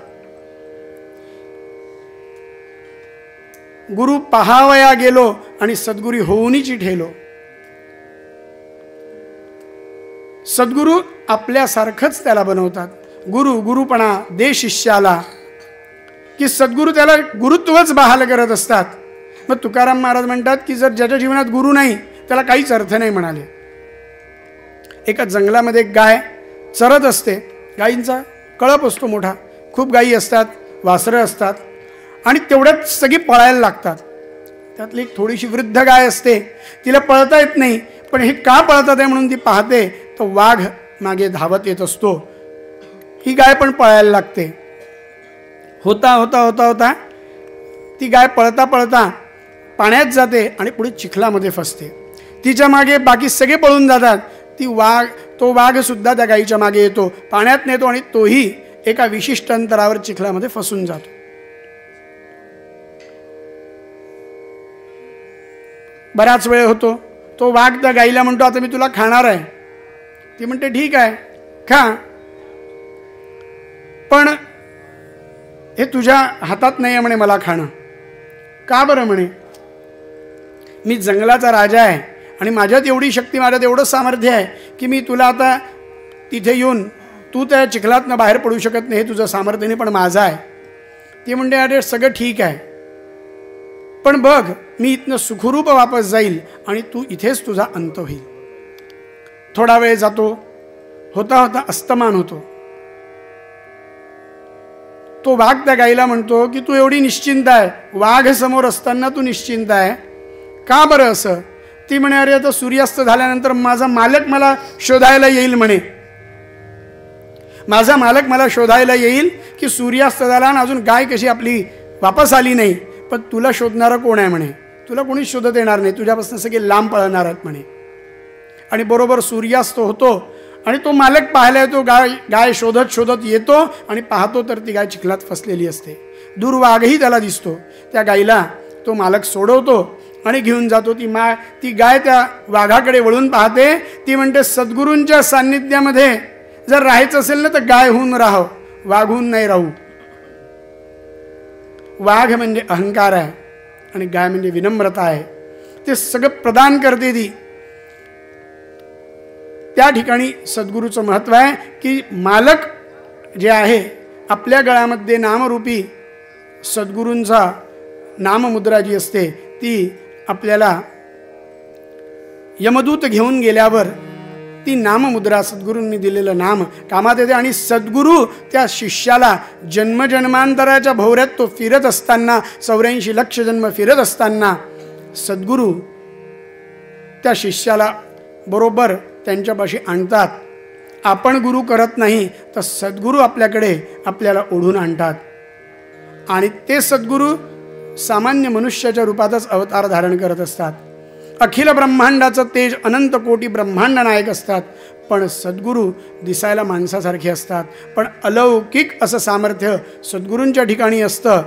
गुरु पहावया गेलो आणि सद्गुरू होऊनीची ठेलो. सद्गुरू आपल्यासारखंच त्याला बनवतात. गुरु गुरुपणा दे शिष्याला, की सद्गुरू त्याला गुरुत्वच बहाल करत असतात. मग तुकाराम महाराज म्हणतात की जर ज्याच्या जीवनात गुरु नाही त्याला काहीच अर्थ नाही म्हणाले. एका जंगलामध्ये एक गाय चरत असते. गायींचा कळप असतो मोठा, खूप गायी असतात, वासरं असतात आणि तेवढ्यात सगळी पळायला लागतात. त्यातली एक थोडीशी वृद्ध गाय असते, तिला पळता येत नाही, पण हे का पळतात आहे म्हणून ती पाहते तर वाघ मागे धावत येत असतो. ही गाय पण पळायला लागते. होता होता होता होता ती गाय पळता पळता पाण्यात जाते आणि पुढे चिखलामध्ये फसते. तिच्या मागे बाकी सगळे पळून जातात. तो वाघ सुद्धा त्या गायीच्या मागे येतो, पाण्यात नेतो आणि तोही एका विशिष्ट अंतरावर चिखलामध्ये फसून जातो. बराच वेळ होतो. तो वाघ त्या गाईला म्हणतो, आता मी तुला खाणार आहे. ती म्हणते, ठीक आहे खा, पण हे तुझ्या हातात नाही आहे म्हणे मला खाणं. का बरं म्हणे, मी जंगलाचा राजा आहे आणि माझ्यात एवढी शक्ती, माझ्यात एवढं सामर्थ्य आहे की मी तुला आता तिथे येऊन तू त्या चिखलातनं बाहेर पडू शकत नाही, हे तुझं सामर्थ्य नाही पण माझं आहे. ती म्हणते, अरे सगळं ठीक आहे, पण बघ मी इथनं सुखरूप वापस जाईल आणि तू इथेच तुझा अंत होईल. थोडा वेळ जातो. होता होता अस्तमान होतो. तो वाघ त्या गाईला म्हणतो की तू एवढी निश्चिंत आहे, वाघ समोर असताना तू निश्चिंत आहे का बरं असं. ती म्हणे, अरे आता सूर्यास्त झाल्यानंतर माझा मालक मला शोधायला येईल म्हणे. माझा मालक मला शोधायला येईल की सूर्यास्त झाला आणि अजून गाय कशी आपली वापस आली नाही, पण तुला शोधणारं कोण आहे म्हणे, तुला कोणीच शोधत येणार नाही, तुझ्यापासून सगळे लांब पळणार आहेत म्हणे. आणि बरोबर सूर्यास्त होतो आणि तो मालक पाहायला येतो. गाय शोधत शोधत येतो आणि पाहतो तर ती गाय चिखलात फसलेली असते. दूर वाघही त्याला दिसतो. त्या गायीला तो मालक सोडवतो आणि घेऊन जातो. ती गाय त्या वाघाकडे वळून पाहते. ती म्हणते, सद्गुरूंच्या सान्निध्यामध्ये जर राहायचं असेल ना तर गाय होऊन राहो, वाघ होऊन नाही राहू. वाघ म्हणजे अहंकार आहे आणि गाय म्हणजे विनम्रता आहे. ते सगळं प्रदान करते ती. त्या ठिकाणी सद्गुरूचं महत्त्व आहे की मालक जे आहे आपल्या गळ्यामध्ये नामरूपी सद्गुरूंचा नाममुद्रा जी असते ती आपल्याला यमदूत घेऊन गेल्यावर ती नाममुद्रा, सद्गुरूंनी दिलेलं नाम कामात येते. आणि सद्गुरू त्या शिष्याला जन्मजन्मांतराच्या भोवऱ्यात तो फिरत असताना, 84 लक्ष जन्म फिरत असताना सद्गुरू त्या शिष्याला बरोबर त्यांच्यापाशी आणतात. आपण गुरु करत नाही तर सद्गुरू आपल्याकडे आपल्याला ओढून आणतात. आणि ते सद्गुरू सामान्य मनुष्याच्या रूपातच अवतार धारण करत असतात. अखिल ब्रह्मांडाचं तेज अनंत कोटी ब्रह्मांड नायक असतात, पण सद्गुरू दिसायला माणसासारखे असतात, पण अलौकिक असं सामर्थ्य सद्गुरूंच्या ठिकाणी असतं.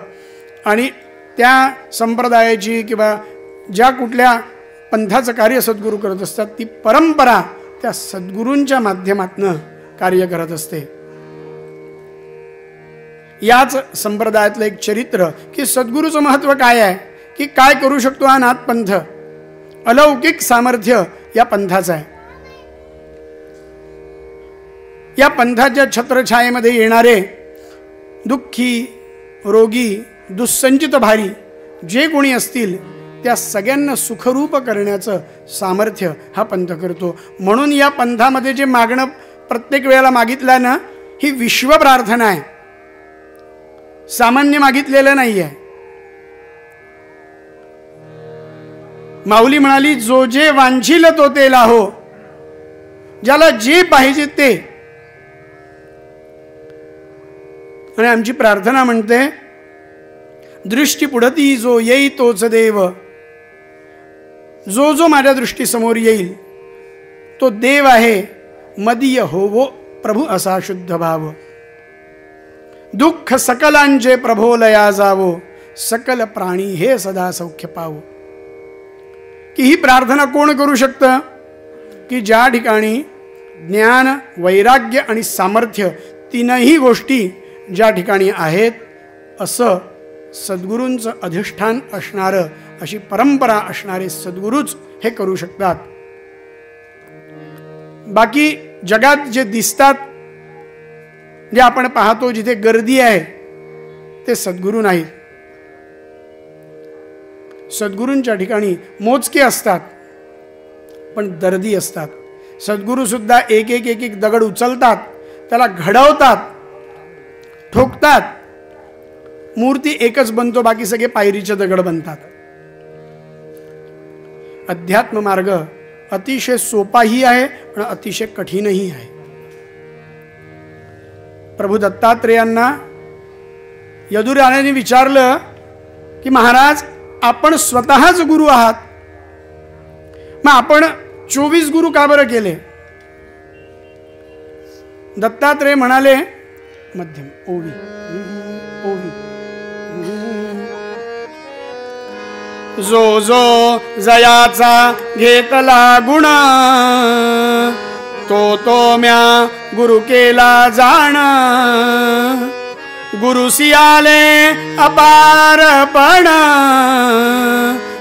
आणि त्या संप्रदायाची किंवा ज्या कुठल्या पंथाचं कार्य सद्गुरू करत असतात ती परंपरा त्या सद्गुरूंच्या माध्यमातून कार्य करत असते. याच संप्रदायातलं एक चरित्र की सद्गुरूचं महत्त्व काय आहे, की काय करू शकतो हा नाथपंथ. अलौकिक सामर्थ्य या पंथाचं आहे. या पंथाच्या छत्रछायेमध्ये येणारे दुःखी, रोगी, दुःसंचित भारी जे कोणी असतील त्या सगळ्यांना सुखरूप करण्याचं सामर्थ्य हा पंथ करतो. म्हणून या पंथामध्ये जे मागणं प्रत्येक वेळेला मागितलं ना, ही विश्व प्रार्थना आहे, सामान्य मागितलेलं नाही आहे. माऊली म्हणाली, जो जे वांछील तो ते लाहो, ज्याला जे पाहिजे ते. आणि आमची प्रार्थना म्हणते, दृष्टी पुढती जो येई तोच देव. जो जो माझ्या दृष्टीसमोर येईल तो देव आहे. मदीय होवो प्रभू असा शुद्ध भाव. दुःख सकलांचे प्रभोलया जावो, सकल प्राणी हे सदा सौख्य पावो. की ही प्रार्थना कोण करू शकतं, की ज्या ठिकाणी ज्ञान, वैराग्य आणि सामर्थ्य तीनही गोष्टी ज्या ठिकाणी आहेत, असं सद्गुरूंचं अधिष्ठान असणारं, अशी परंपरा असणारे सद्गुरूच हे करू शकतात. बाकी जगात जे दिसतात, जे आपण पाहतो, जिथे गर्दी आहे ते सद्गुरू नाहीत. सद्गुरूंच्या ठिकाणी मोजके असतात पण दर्दी असतात. सद्गुरू सुद्धा एक एक एक एक दगड उचलतात, त्याला घडवतात, ठोकतात, मूर्ती एकच बनतो, बाकी सगळे पायरीचे दगड बनतात. अध्यात्म मार्ग अतिशय सोपाही आहे आणि अतिशय कठीणही आहे. प्रभू दत्तात्रेयांना यदुराजाने विचारलं की महाराज, आपण स्वतःच गुरु आहात, मग आपण 24 गुरु का बरं केले? दत्तात्रेय म्हणाले, मध्यम ओवी ओवी, जो जो जयाचा घेतला गुण, तो तो म्या गुरु केला जाण, गुरु सियाले अपारपण,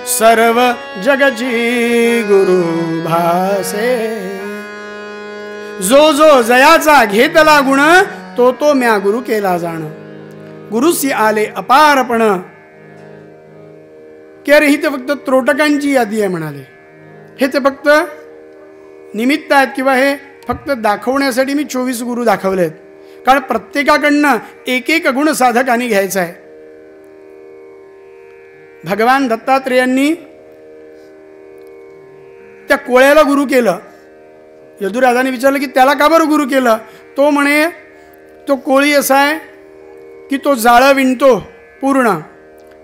सर्व जगची गुरु भासे. जो जो जयाचा घेतला गुण, तो तो म्या गुरु केला जाण, गुरुसी आले अपारपण. की अरे ही ते फक्त त्रोटकांची यादी आहे म्हणाले, हे ते फक्त निमित्त आहेत किंवा हे फक्त दाखवण्यासाठी मी 24 गुरु दाखवलेत. कारण प्रत्येकाकडनं एक एक गुण साधकांनी घ्यायचा आहे. भगवान दत्तात्रेयांनी त्या कोळ्याला गुरु केलं. यदुराजाने विचारलं की त्याला का बरं गुरु केलं? तो म्हणे, तो कोळी असा आहे की तो जाळं विणतो पूर्ण,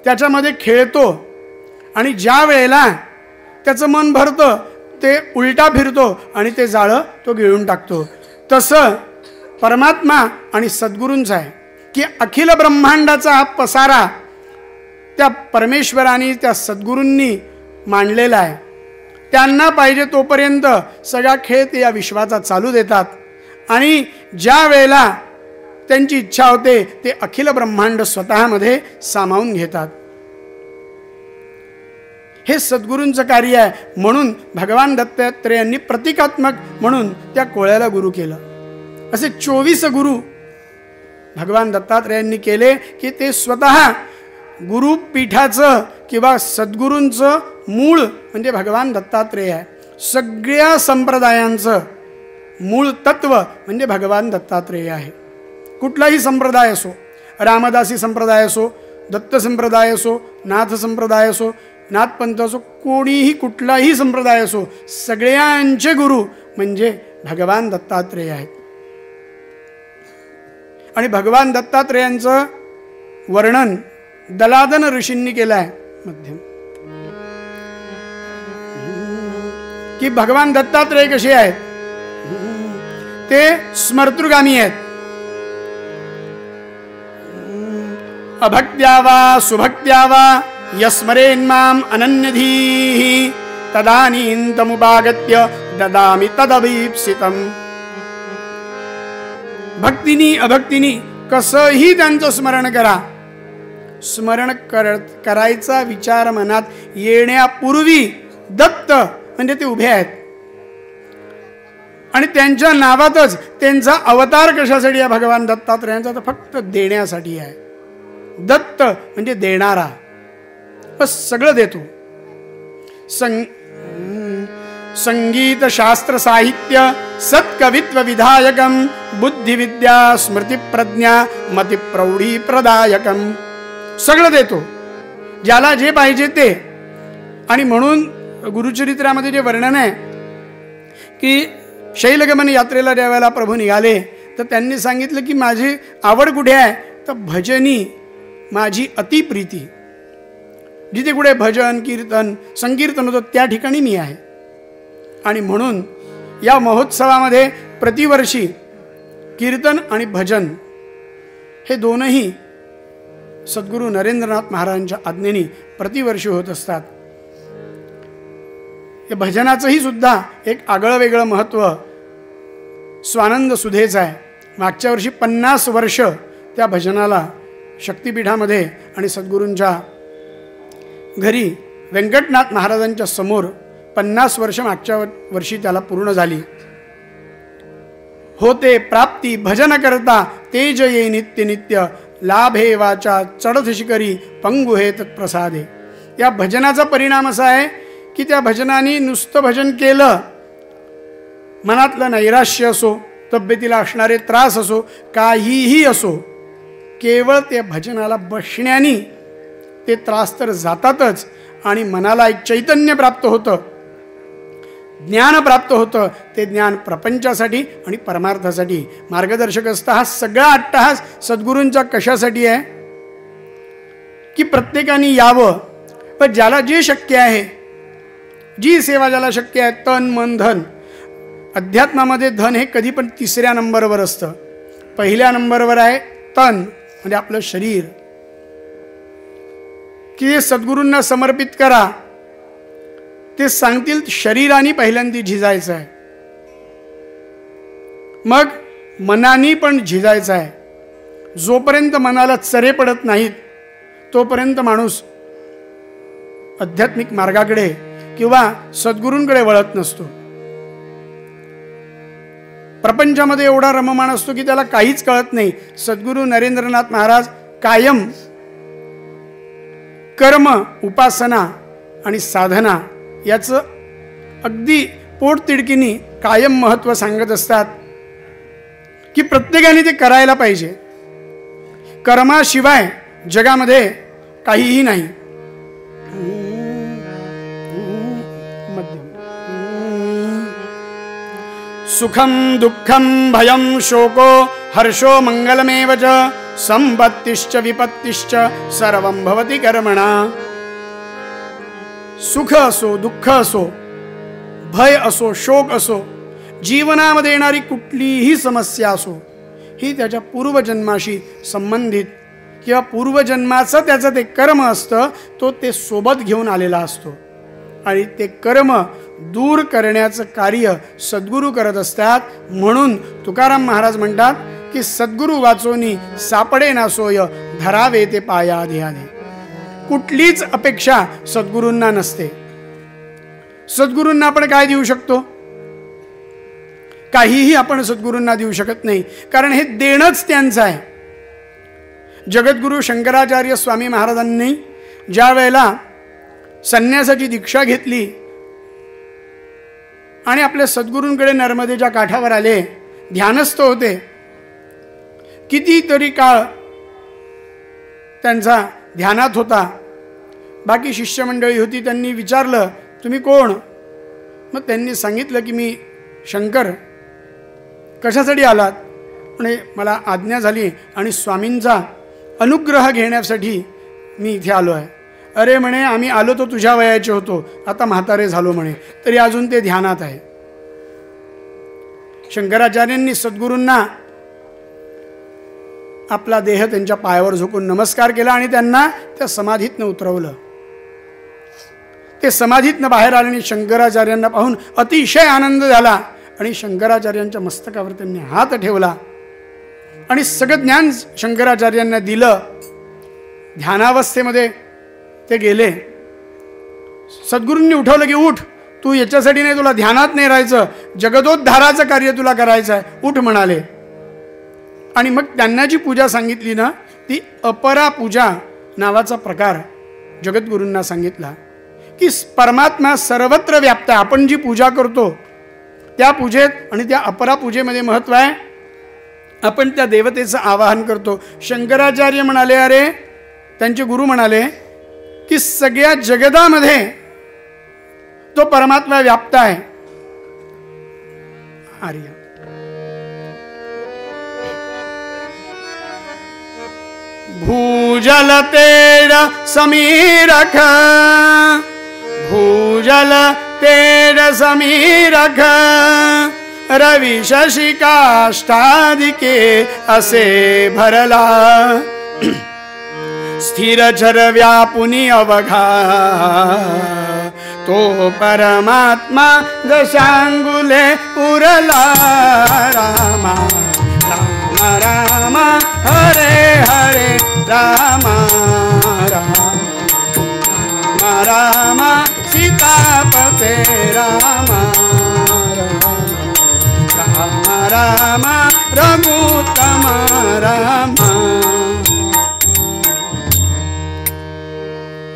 त्याच्यामध्ये खेळतो, आणि ज्या वेळेला त्याचं मन भरतं ते उलटा फिरतो आणि ते जाळं तो गिळून टाकतो. तसं परमात्मा आणि सद्गुरूंचा आहे की अखिल ब्रह्मांडाचा हा पसारा त्या परमेश्वराने, त्या सद्गुरूंनी मांडलेला आहे. त्यांना पाहिजे तोपर्यंत सगळा खेळ ते या विश्वाचा चालू देतात, आणि ज्या वेळेला त्यांची इच्छा होते ते अखिल ब्रह्मांड स्वतःमध्ये सामावून घेतात. हे सद्गुरूंचं कार्य आहे. म्हणून भगवान दत्तात्रेयांनी प्रतिकात्मक म्हणून त्या कोळ्याला गुरु केलं. असे 24 गुरु भगवान दत्तात्रेयांनी केले की ते स्वतः गुरुपीठाचं किंवा सद्गुरूंचं मूळ म्हणजे भगवान दत्तात्रेय आहे. सगळ्या संप्रदायांचं मूळ तत्व म्हणजे भगवान दत्तात्रेय आहे. कुठलाही संप्रदाय असो, रामदासी संप्रदाय असो, दत्त संप्रदाय असो, नाथ संप्रदाय असो, नाथपंथ असो, कोणीही कुठलाही संप्रदाय असो, सगळ्यांचे गुरु म्हणजे भगवान दत्तात्रेय आहेत. आणि भगवान दत्तात्रेयांचं वर्णन दलादन ऋषींनी केलं आहे मध्यम, की भगवान दत्तात्रेय कसे आहेत? ते स्मर्तृगामी आहेत. अभक्त्या वा सुभक्त्या वा यस्मरेन्माम अनन्यधीः तदानीं तमुपागत्य ददामि तदभीप्सितम्. भक्तिनी अभक्तिनी कसंही त्यांचं स्मरण करा. स्मरण करायचा विचार मनात येण्यापूर्वी दत्त म्हणजे ते उभे आहेत, आणि त्यांच्या नावातच त्यांचा अवतार कशासाठी आहे भगवान दत्तात्रेयांचा? तर फक्त देण्यासाठी आहे. दत्त म्हणजे देणारा, बस सगळं देतो. संगीत शास्त्र साहित्य सत्कवित्व विधायकम बुद्धिविद्या स्मृती प्रज्ञा मती प्रौढी प्रदायकम. सगळं देतो, ज्याला जे पाहिजे ते. आणि म्हणून गुरुचरित्रामध्ये जे वर्णन आहे की शैलगमन यात्रेला ज्यावेळेला प्रभू निघाले तर त्यांनी सांगितलं की माझी आवड कुठे आहे? तर भजनी माझी अतिप्रीती. जिथे कुठे भजन कीर्तन संकीर्तन होतं त्या ठिकाणी मी आहे. आणि म्हणून या महोत्सवामध्ये प्रतिवर्षी कीर्तन आणि भजन हे दोनही सद्गुरू नरेंद्रनाथ महाराजांच्या आज्ञेने प्रतिवर्षी होत असतात. हे भजनाचंही सुद्धा एक आगळं वेगळं महत्त्व स्वानंद सुधेचं आहे. मागच्या वर्षी 50 वर्ष त्या भजनाला शक्तिपीठामध्ये आणि सद्गुरूंच्या घरी व्यंकटनाथ महाराजांच्या समोर 50 वर्ष मागच्या वर्षी त्याला पूर्ण झाली. होते प्राप्ती भजन करता तेज ये नित्य नित्य लाभे वाचा चढत शिकरी पंगु हे तत्प्रसादे. या भजनाचा परिणाम असा आहे की त्या भजनाने नुसतं भजन केलं, मनातलं नैराश्य असो, तब्येतीला असणारे त्रास असो, काहीही असो, केवळ त्या भजनाला बसण्याने ते त्रास तर जातातच आणि मनाला एक चैतन्य प्राप्त होतं. ज्ञान प्राप्त होतं ते ज्ञान प्रपंचासाठी आणि परमार्थासाठी. मार्गदर्शक असता हा सगळा अट्टहास सद्गुरूंचा कशासाठी आहे की प्रत्येकाने यावं, पण ज्याला जे शक्य आहे, जी सेवा ज्याला शक्य आहे, तन मन धन. अध्यात्मामध्ये धन हे कधी पण 3ऱ्या नंबरवर असतं. पहिल्या नंबरवर आहे तन म्हणजे आपलं शरीर, की सद्गुरूंना समर्पित करा. ते सांगतील शरीराने पहिल्यांदा झिजायचं आहे, मग मनाने पण झिजायचं आहे. जोपर्यंत मनाला चरे पडत नाहीत तोपर्यंत माणूस आध्यात्मिक मार्गाकडे किंवा सद्गुरूंकडे वळत नसतो. प्रपंचामध्ये एवढा रममाण असतो की त्याला काहीच कळत नाही. सद्गुरू नरेंद्रनाथ महाराज कायम कर्म, उपासना आणि साधना याचं अगदी पोटतिडकीनी कायम महत्त्व सांगत असतात की प्रत्येकाने ते करायला पाहिजे. कर्माशिवाय जगामध्ये काहीही नाही. सुखम दुःखम भयम शोको हर्षो मंगलमेव च संपत्तिश्च विपत्तिश्च सर्वं भवति कर्मणा. सुख असो, दुःख असो, भय असो, शोक असो, जीवनामध्ये येणारी कुठलीही समस्या असो, ही त्याच्या पूर्वजन्माशी संबंधित किंवा पूर्वजन्माचं त्याचं ते कर्म असतं, तो ते सोबत घेऊन आलेला असतो. आणि ते कर्म दूर करण्याचं कार्य सद्गुरू करत असतात. म्हणून तुकाराम महाराज म्हणतात की सद्गुरू वाचोनी सापडे ना सोय, धरावे ते पाया ध्याने. कुठलीच अपेक्षा सद्गुरूंना नसते. सद्गुरूंना आपण काय देऊ शकतो? काहीही आपण सद्गुरूंना देऊ शकत नाही, कारण हे देणंच त्यांचं आहे. जगद्गुरू शंकराचार्य स्वामी महाराजांनी ज्या वेळेला संन्यासाची दीक्षा घेतली आणि आपल्या सद्गुरूंकडे नर्मदेच्या काठावर आले, ध्यानस्थ होते, कितीतरी काळ त्यांचा ध्यानात होता. बाकी शिष्यमंडळी होती, त्यांनी विचारलं तुम्ही कोण? मग त्यांनी सांगितलं की मी शंकर. कशासाठी आलात? म्हणे मला आज्ञा झाली आणि स्वामींचा अनुग्रह घेण्यासाठी मी इथे आलो आहे. अरे म्हणे आम्ही आलो तो तुझ्या वयाचे होतो, आता म्हातारे झालो म्हणे, तरी अजून ते ध्यानात आहे. शंकराचार्यांनी सद्गुरूंना आपला देह त्यांच्या पायावर झोकून नमस्कार केला आणि त्यांना त्या समाधीतनं उतरवलं. ते समाधीतनं बाहेर आले आणि शंकराचार्यांना पाहून अतिशय आनंद झाला आणि शंकराचार्यांच्या मस्तकावर त्यांनी हात ठेवला आणि सगळं ज्ञान शंकराचार्यांना दिलं. ध्यानावस्थेमध्ये ते गेले. सद्गुरूंनी उठवलं की उठ, तू याच्यासाठी नाही, तुला ध्यानात नाही राहायचं, जगदोद्धाराचं कार्य तुला करायचं आहे, उठ म्हणाले. आणि मग त्यांना जी पूजा सांगितली ना, ती अपरा पूजा नावाचा प्रकार जगद्गुरूंना सांगितला की परमात्मा सर्वत्र व्याप्त आहे. आपण जी पूजा करतो त्या पूजेत आणि त्या अपरा पूजेमध्ये महत्त्व आहे. आपण त्या देवतेचं आवाहन करतो. शंकराचार्य म्हणाले, अरे त्यांचे गुरु म्हणाले की सगळ्या जगदामध्ये तो परमात्मा व्याप्त आहे. आर्य भूजल तेज समीरख, भूजल तेज समीरख, रवि शशि काष्ठादिके असे भरला. स्थिरचर व्यापुनी अवघा, तो परमात्मा दशांगुले उरला. रामा राम राम हरे हरे, राम राम राम राम सीतापते, राम राम राम रघुत्तम राम.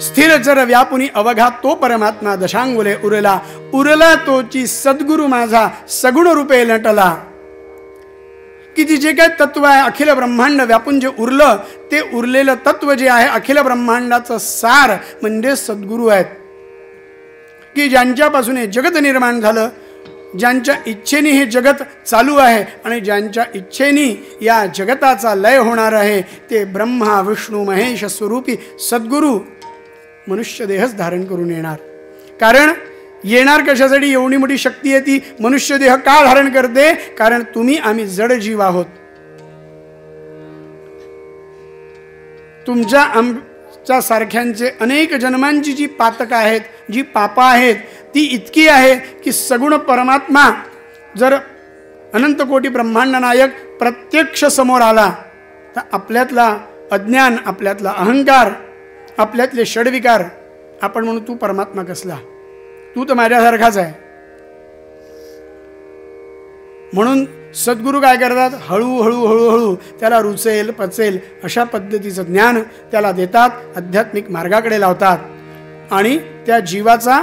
स्थिरचर व्यापुनी अवघा, तो परमात्मा दशांगुले उरला. उरला तोची सद्गुरु माझा सगुण रूपे नटला. की ती जे काय तत्व आहे अखिल ब्रह्मांड व्यापून जे उरलं, ते उरलेलं तत्व जे आहे अखिल ब्रह्मांडाचं सार म्हणजे सद्गुरू आहेत. की ज्यांच्यापासून हे जगत निर्माण झालं, ज्यांच्या इच्छेने हे जगत चालू आहे आणि ज्यांच्या इच्छेने या जगताचा लय होणार आहे, ते ब्रह्मा विष्णू महेश स्वरूपी सद्गुरू मनुष्य देहच धारण करून येणार. कारण येणार कशासाठी? एवढी मोठी शक्ती आहे ती मनुष्य देह का धारण करते? कारण तुम्ही आम्ही जड जीव आहोत. तुमच्या आमच्या सारख्यांचे अनेक जन्मांची जी पातकं आहेत, जी पापं आहेत, ती इतकी आहे की सगुण परमात्मा जर अनंत कोटी ब्रह्मांड नायक प्रत्यक्ष समोर आला तर आपल्यातला अज्ञान, आपल्यातला अहंकार, आपल्यातले षडविकार, आपण म्हणू तू परमात्मा कसला, तू तर माझ्यासारखाच आहे. म्हणून सद्गुरू काय करतात? हळूहळू हळूहळू त्याला रुचेल पचेल अशा पद्धतीचं ज्ञान त्याला देतात, आध्यात्मिक मार्गाकडे लावतात आणि त्या जीवाचा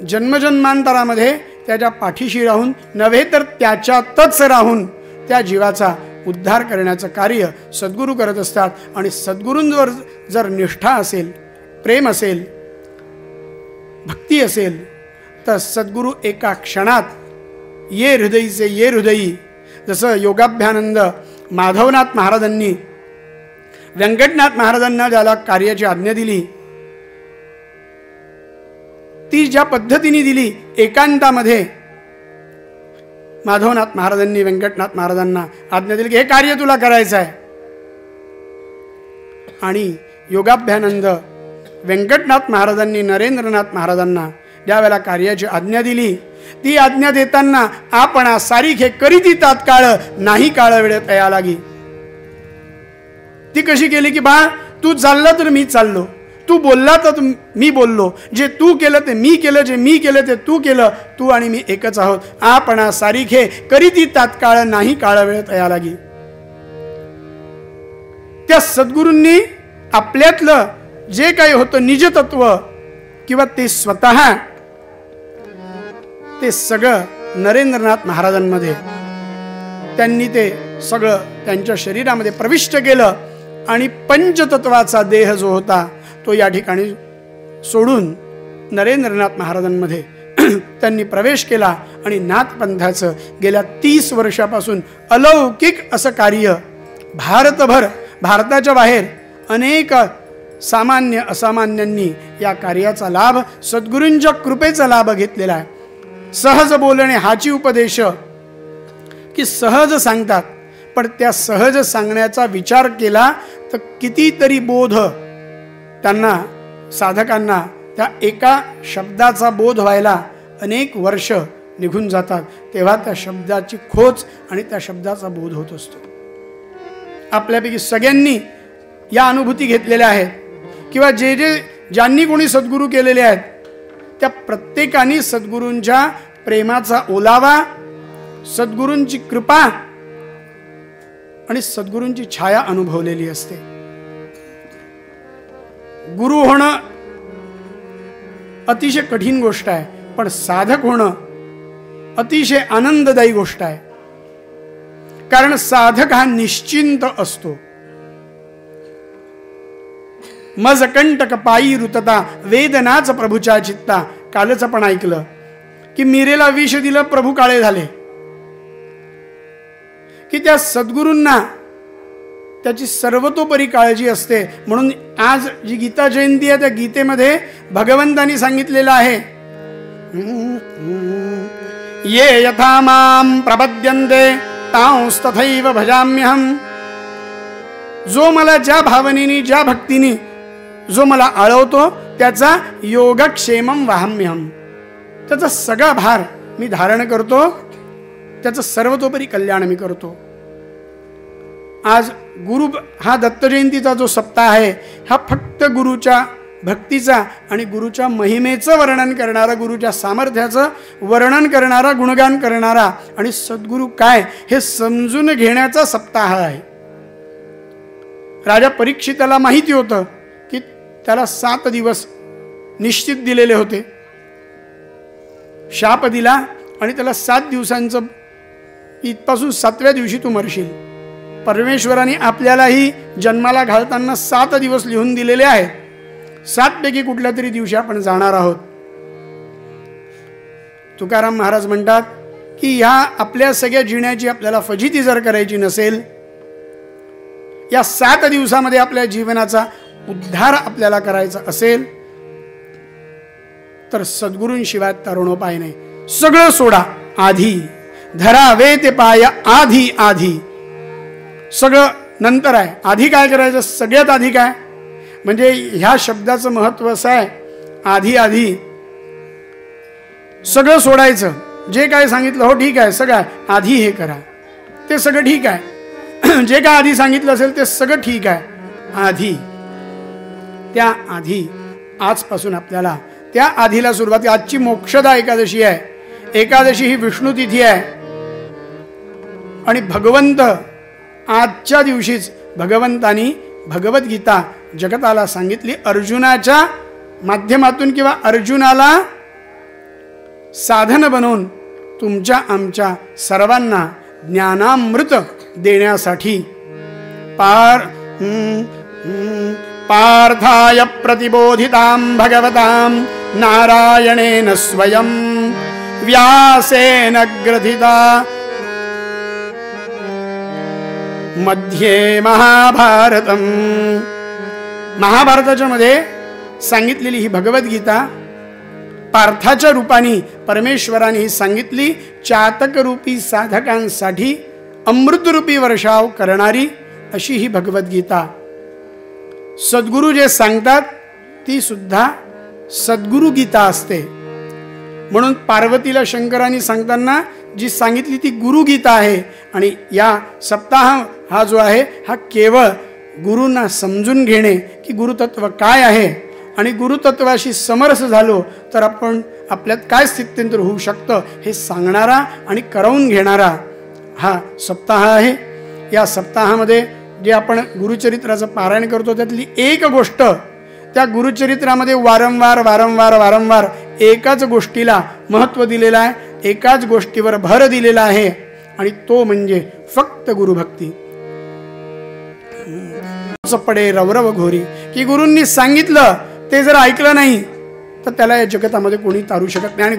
जन्मजन्मांतरामध्ये त्याच्या पाठीशी राहून नव्हे तर त्याच्यातच राहून त्या जीवाचा उद्धार करण्याचं कार्य सद्गुरू करत असतात. आणि सद्गुरूंवर जर निष्ठा असेल, प्रेम असेल, भक्ती असेल तर सद्गुरू एका क्षणात ये हृदयीचे ये हृदयी, जसं योगाभ्यानंद माधवनाथ महाराजांनी व्यंकटनाथ महाराजांना ज्याला कार्याची आज्ञा दिली, ती ज्या पद्धतीने दिली, एकांतामध्ये माधवनाथ महाराजांनी व्यंकटनाथ महाराजांना आज्ञा दिली की हे कार्य तुला करायचं आहे. आणि योगाभ्यानंद व्यंकटनाथ महाराजांनी नरेंद्रनाथ महाराजांना ज्या वेळेला कार्याची आज्ञा दिली, ती आज्ञा देताना आपणा सारीखे करीती तात्काळ, नाही काळ वेळ तया लागी. ती कशी केली की बा तू चालला तर मी चाललो, तू बोलला तर मी बोललो, जे तू केलं ते मी केलं, जे मी केलं ते तू केलं, तू आणि मी एकच आहोत. आपणा सारीखे करीती तात्काळ, नाही काळ वेळ तया लागी. त्या सद्गुरूंनी आपल्यातलं जे काही होतं निजतत्व किंवा ते स्वतः, ते सगळं नरेंद्रनाथ महाराजांमध्ये त्यांनी ते सगळं त्यांच्या शरीरामध्ये प्रविष्ट केलं आणि पंचतत्वाचा देह जो होता तो या ठिकाणी सोडून नरेंद्रनाथ महाराजांमध्ये त्यांनी प्रवेश केला. आणि नाथपंथाचं गेल्या 30 वर्षापासून अलौकिक असं कार्य भारतभर, भारताच्या बाहेर अनेक सामान्य असामान्यांनी या कार्याचा लाभ, सद्गुरूंच्या कृपेचा लाभ घेतलेला आहे. सहज बोलणे हाची उपदेश की सहज सांगतात, पण त्या सहज सांगण्याचा विचार केला तर कितीतरी बोध त्यांना, साधकांना त्या एका शब्दाचा बोध व्हायला अनेक वर्ष निघून जातात. तेव्हा त्या शब्दाची खोच आणि त्या शब्दाचा बोध होत असतो. आपल्यापैकी सगळ्यांनी या अनुभूती घेतलेल्या आहेत किंवा ज्यांनी कोणी सद्गुरू केलेले आहेत त्या प्रत्येकाने सद्गुरूंच्या प्रेमाचा ओलावा, सद्गुरूंची कृपा आणि सद्गुरूंची छाया अनुभवलेली असते. गुरु होणं अतिशय कठीण गोष्ट आहे, पण साधक होणं अतिशय आनंददायी गोष्ट आहे. कारण साधक हा निश्चिंत असतो. मज कंटक पायी रुतता, वेदनाच प्रभूच्या चित्ता. कालच आपण ऐकलं की मीरेला विष दिलं, प्रभू काळे झाले. की त्या सद्गुरूंना त्याची सर्वतोपरी काळजी असते. म्हणून आज जी गीता जयंती आहे त्या गीतेमध्ये भगवंतांनी सांगितलेलं आहे, ये यथा माम प्रपद्यन्ते तांस्तथैव भजाम्यहम. जो मला ज्या भावनेनी, ज्या भक्तीनी जो मला आळवतो त्याचा योगक्षेमम वाहम्यहम. त्याचा सगळा भार मी धारण करतो, त्याचं सर्वतोपरी कल्याण मी करतो. आज गुरु हा दत्त जयंतीचा जो सप्ताह आहे हा फक्त गुरुच्या भक्तीचा आणि गुरुच्या महिमेचं वर्णन करणारा, गुरुच्या सामर्थ्याचं वर्णन करणारा, गुणगान करणारा आणि सद्गुरू काय हे समजून घेण्याचा सप्ताह आहे. राजा परीक्षिताला माहिती होतं की त्याला 7 दिवस निश्चित दिलेले होते. शाप दिला आणि त्याला 7 दिवसांचं, इथपासून 7व्या दिवशी तू मरशील. परमेश्वराने आपल्यालाही जन्माला घालताना 7 दिवस लिहून दिलेले आहेत. 7 पैकी कुठल्या तरी दिवशी आपण जाणार आहोत. तुकाराम महाराज म्हणतात की ह्या आपल्या सगळ्या जिण्याची आपल्याला फजिती जर करायची नसेल, या 7 दिवसामध्ये आपल्या जीवनाचा उद्धार आपल्याला करायचा असेल, तर सद्गुरूंशिवाय तरुणोपाय नाही. सगळं सोडा, आधी धरावे ते पाय, आधी आधी सगळं नंतर आहे. आधी काय करायचं? सगळ्यात आधी काय म्हणजे ह्या शब्दाचं महत्व असं आहे, आधी आधी सगळं सोडायचं. जे काय सांगितलं हो ठीक आहे सगळं आधी हे करा, ते सगळं ठीक आहे. जे काय आधी सांगितलं असेल ते सगळं ठीक आहे. आधी, त्या आधी आजपासून आपल्याला त्या आधीला सुरुवात. आजची मोक्षदा एकादशी आहे. एकादशी ही विष्णू तिथी आहे आणि भगवंत आजच्या दिवशीच भगवंतानी भगवद्गीता जगताला सांगितली. अर्जुनाच्या माध्यमातून किंवा अर्जुनाला साधन बनवून तुमच्या आमच्या सर्वांना ज्ञानामृत देण्यासाठी पार्थाय प्रतिबोधितां भगवतां नारायणेन स्वयं व्यासेन ग्रथिता मध्ये महाभारतम. महाभारताच्या मध्ये सांगितलेली ही भगवद्गीता पार्थाच्या रूपाने परमेश्वराने ही सांगितली. चातक रूपी साधकांसाठी अमृतरूपी वर्षाव करणारी अशी ही भगवद्गीता. सद्गुरू जे सांगतात ती सुद्धा सद्गुरू गीता असते. म्हणून पार्वतीला शंकरांनी सांगताना जी सांगितली ती गुरुगीता आहे. आणि या सप्ताह हा जो आहे हा केवळ गुरूंना समजून घेणे की गुरुतत्व काय आहे आणि गुरुतत्वाशी समरस झालो तर आपण आपल्यात काय स्थित्यंतर होऊ शकतं हे सांगणारा आणि करवून घेणारा हा सप्ताह आहे. या सप्ताहामध्ये जे आपण गुरुचरित्राचं पारायण करतो त्यातली एक गोष्ट, त्या गुरुचरित्रामध्ये वारंवार वारंवार वारंवार एकाच गोष्टीला महत्त्व दिलेलं आहे, एकाच गोष्टीवर भर दिलेला आहे आणि तो म्हणजे फक्त गुरुभक्ती. पडे रवरव घोरी की गुरूंनी सांगितलं ते जर ऐकलं नाही तर त्याला या जगतामध्ये कोणी तारू शकत नाही. आणि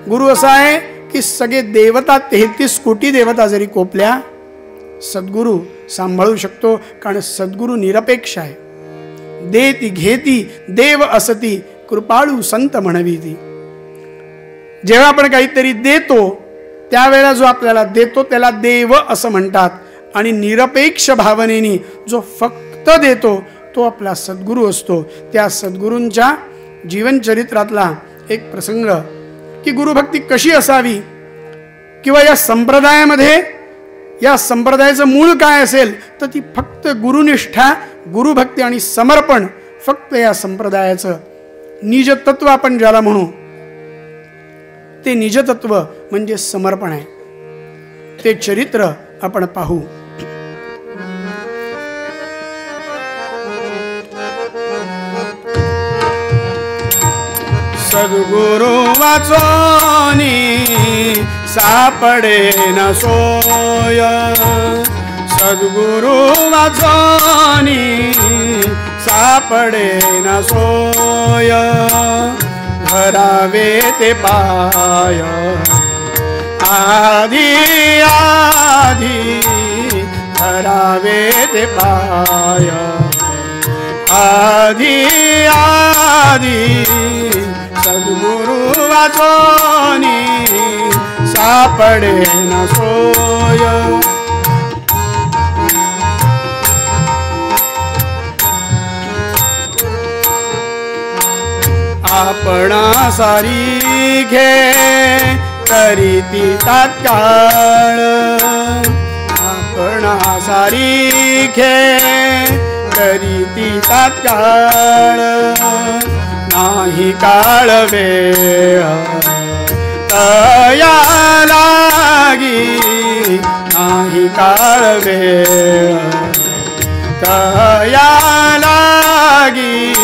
गुरु असा आहे की सगळे देवता 33 कोटी देवता जरी कोपल्या सद्गुरू सांभाळू शकतो. कारण सद्गुरू निरपेक्ष आहे. देती घेती देव असती कृपाळू संत म्हणवी ती. जेव्हा आपण काहीतरी देतो त्यावेळेला जो आपल्याला देतो त्याला देव असं म्हणतात. आणि निरपेक्ष भावनेने जो फक्त देतो तो आपला सद्गुरू असतो. त्या सद्गुरूंच्या जीवनचरित्रातला एक प्रसंग की गुरुभक्ती कशी असावी किंवा या संप्रदायामध्ये या संप्रदायाचं मूळ काय असेल तर ती फक्त गुरुनिष्ठा, गुरुभक्ती आणि समर्पण. फक्त या संप्रदायाचं निजतत्व आपण ज्याला म्हणू ते निजतत्व म्हणजे समर्पण आहे. ते चरित्र आपण पाहू. सद्गुरु वाचोनी सापडे न सोय. सद्गुरु वाचोनी सापडे न सोय. धरावे ते पाय आधी आधी. धरावे ते पाय आधी आधी. सद्गुरु वाचोनी सापडे न सोय. आपणा सारी घे करीती तात्काळ. आपणा सारी घे करीती तात्काळ. नाही काळ वेळ तया लागी. नाही काळ वेळ तया लागी.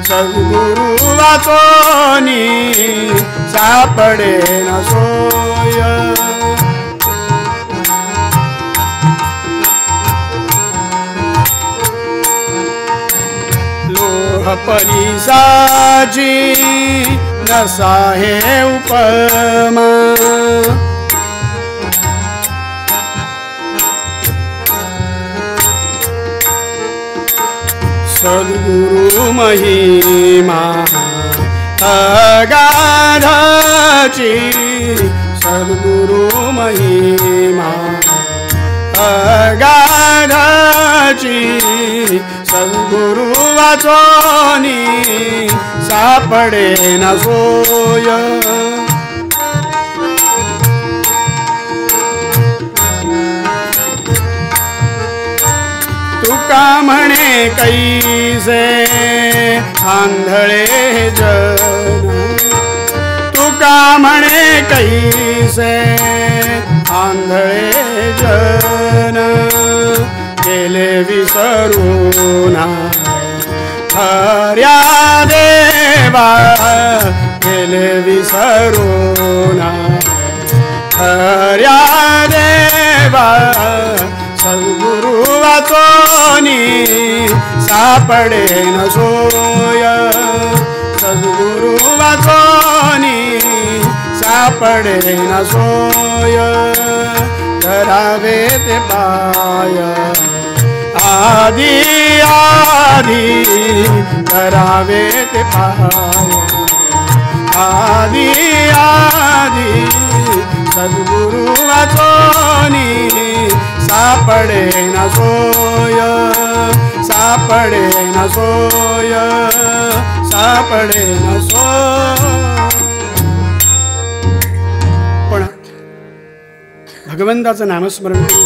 सद्गुरु वाचोनी सापडे न सोय. परीसाची नसा हे उपमा सद्गुरु महिमा अगाधाची सद्गुरु महिमा अगाधाची सद्गुरु वाचोनी सापडे न सोय तुका म्हणे कैसे आंधळे जन तुका म्हणे कैसे आंधळे जन गेले विसरून खऱ्या देवा गेले विसरून खऱ्या देवा सद्गुरु वाचोनी सापडे न सोय सद्गुरु वाचोनी सापडे न सोय धरावे ते पाय आदि आदि धरावे ते पाय आदि आदि सद्गुरु वाचोनी सापडे न सोय सापडे न सोय सापडे न सोय. पण भगवंताचं नामस्मरण करू.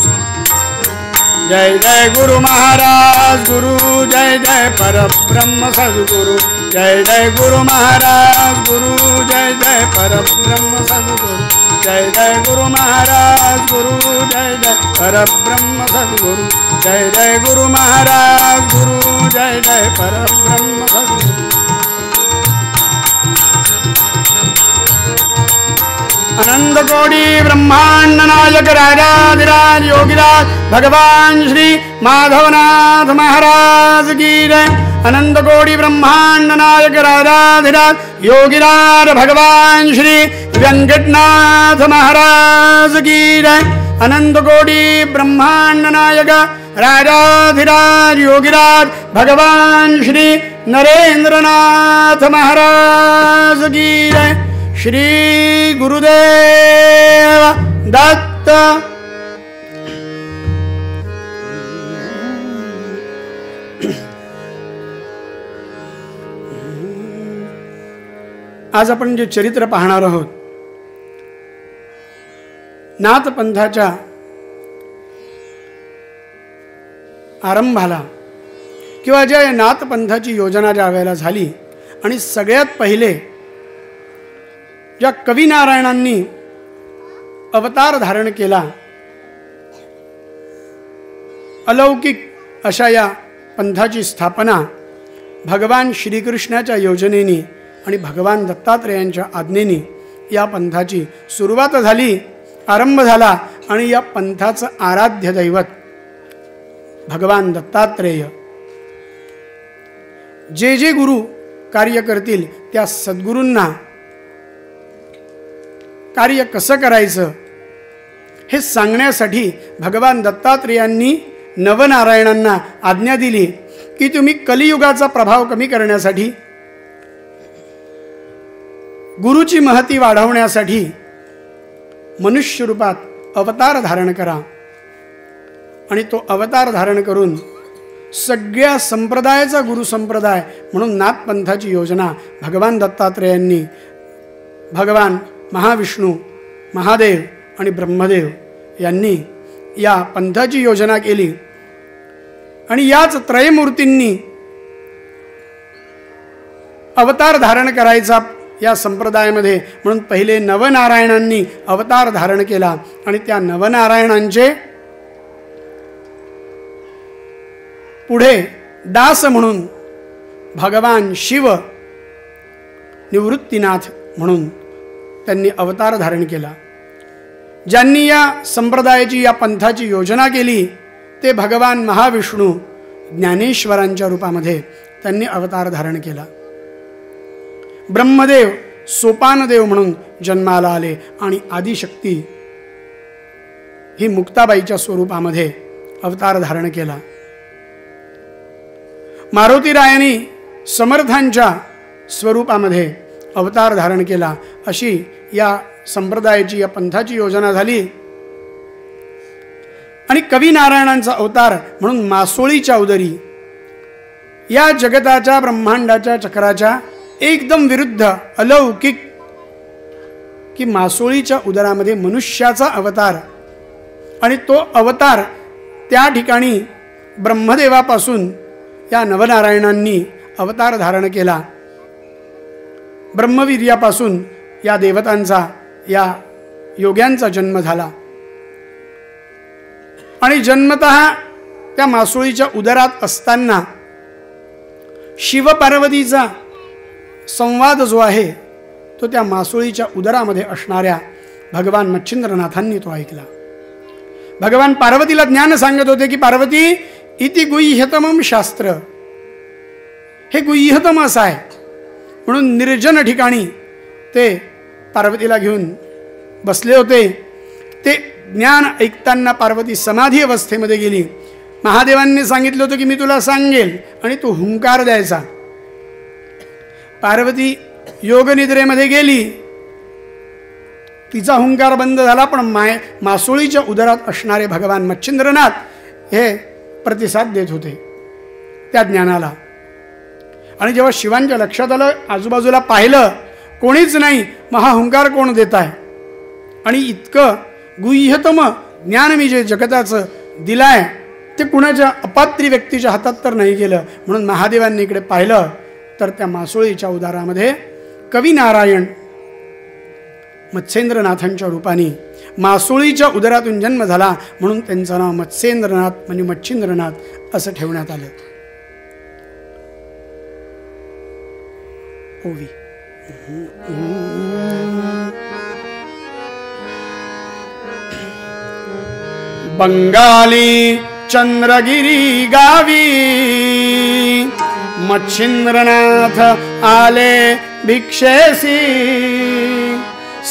जय जय गुरु महाराज गुरु जय जय परब्रह्म सद्गुरु जय जय गुरु महाराज गुरु जय जय परब्रह्म सद्गुरु जय जय गुरु महाराज गुरु जय जय परब्रह्म सद्गुरु जय जय गुरु महाराज गुरु जय जय परब्रह्म सद्गुरु. अनंत कोटि ब्रह्मांड नायक राजाधिराज योगिराज भगवान श्री माधवनाथ महाराज की जय. अनंत कोटि ब्रह्मांड नायक राजाधिराज योगिराज भगवान श्री वेंकटनाथ महाराज की जय. अनंत कोटि ब्रह्मांड नायक राजाधिराज योगिराज भगवान श्री नरेंद्रनाथ महाराज की जय. श्री गुरुदेव दत्त. आज आपण जे चरित्र पाहणार आहोत नाथ पंथाच्या आरंभाला किंवा ज्या नाथ पंथाची योजना ज्या वेळेला झाली आणि सगळ्यात पहिले ज्या कवी नारायणांनी अवतार धारण केला अलौकिक अशा या पंथाची स्थापना भगवान श्रीकृष्णाच्या योजनेने आणि भगवान दत्तात्रेयांच्या आज्ञेने या पंथाची सुरुवात झाली आरंभ झाला. आणि या पंथाचं आराध्य दैवत भगवान दत्तात्रेय जे जे गुरु कार्य करतील त्या सद्गुरूंना कार्य कसं करायचं हे सांगण्यासाठी भगवान दत्तात्रेयांनी नवनारायणांना आज्ञा दिली की तुम्ही कलियुगाचा प्रभाव कमी करण्यासाठी गुरुची महती वाढवण्यासाठी मनुष्य रूपात अवतार धारण करा. आणि तो अवतार धारण करून सगळ्या संप्रदायाचा गुरु संप्रदाय म्हणून नाथ पंथाची योजना भगवान दत्तात्रेयांनी भगवान महाविष्णू महादेव आणि ब्रह्मदेव यांनी या पंथाची योजना केली. आणि याच त्रयमूर्तींनी अवतार धारण करायचा या संप्रदायामध्ये म्हणून पहिले नवनारायणांनी अवतार धारण केला. आणि त्या नवनारायणांचे पुढे दास म्हणून भगवान शिव निवृत्तीनाथ म्हणून त्यांनी अवतार धारण केला. ज्यांनी या संप्रदायाची या पंथाची योजना केली ते भगवान महाविष्णू ज्ञानेश्वरांच्या रूपामध्ये त्यांनी अवतार धारण केला. ब्रह्मदेव सोपानदेव म्हणून जन्माला आले आणि आदिशक्ती ही मुक्ताबाईच्या स्वरूपामध्ये अवतार धारण केला. मारुतीरायांनी समर्थांच्या स्वरूपामध्ये अवतार धारण केला. अशी या संप्रदायाची, या पंथाची योजना झाली. आणि कवी नारायणांचा अवतार म्हणून मासोळीच्या उदरी, या जगताच्या ब्रह्मांडाच्या चक्राच्या एकदम विरुद्ध अलौकिक की मासोळीच्या उदरामध्ये मनुष्याचा अवतार. आणि तो अवतार त्या ठिकाणी ब्रह्मदेवापासून या नवनारायणांनी अवतार धारण केला. ब्रह्मवीर्यापासून या देवतांचा, या योग्यांचा जन्म झाला. आणि जन्मतः त्या मासोळीच्या उदरात असताना शिवपार्वतीचा संवाद जो आहे तो त्या मासोळीच्या उदरामध्ये असणाऱ्या भगवान मच्छिंद्रनाथांनी तो ऐकला. भगवान पार्वतीला ज्ञान सांगत होते की पार्वती, इति गुह्यतमं शास्त्र, हे गुह्यतम असं आहे. म्हणून निर्जन ठिकाणी ते पार्वतीला घेऊन बसले होते. ते ज्ञान ऐकताना पार्वती समाधी अवस्थेमध्ये गेली. महादेवांनी सांगितलं होतं की मी तुला सांगेल आणि तू हुंकार द्यायचा. पार्वती योगनिद्रेमध्ये गेली. तिचा हुंकार बंद झाला. पण मासोळीच्या उदरात असणारे भगवान मच्छिंद्रनाथ हे प्रतिसाद देत होते त्या ज्ञानाला. आणि जेव्हा शिवांच्या लक्षात आलं, आजूबाजूला पाहिलं, कोणीच नाही, मग हा हुंकार कोण देत आहे. आणि इतकं गुह्यतम ज्ञान मी जे जगताचं दिलाय ते कुणाच्या अपात्री व्यक्तीच्या हातात तर नाही गेलं. म्हणून महादेवांनी इकडे पाहिलं तर त्या मासोळीच्या उदरामध्ये कवी नारायण मत्स्येंद्रनाथांच्या रूपाने मासोळीच्या उदरातून जन्म झाला. म्हणून त्यांचं नाव मत्स्येंद्रनाथ म्हणजे मच्छिंद्रनाथ असं ठेवण्यात आलं. ओवी बंगाली चंद्रगिरी गावी मच्छिंद्रनाथ आले भिक्षेसी.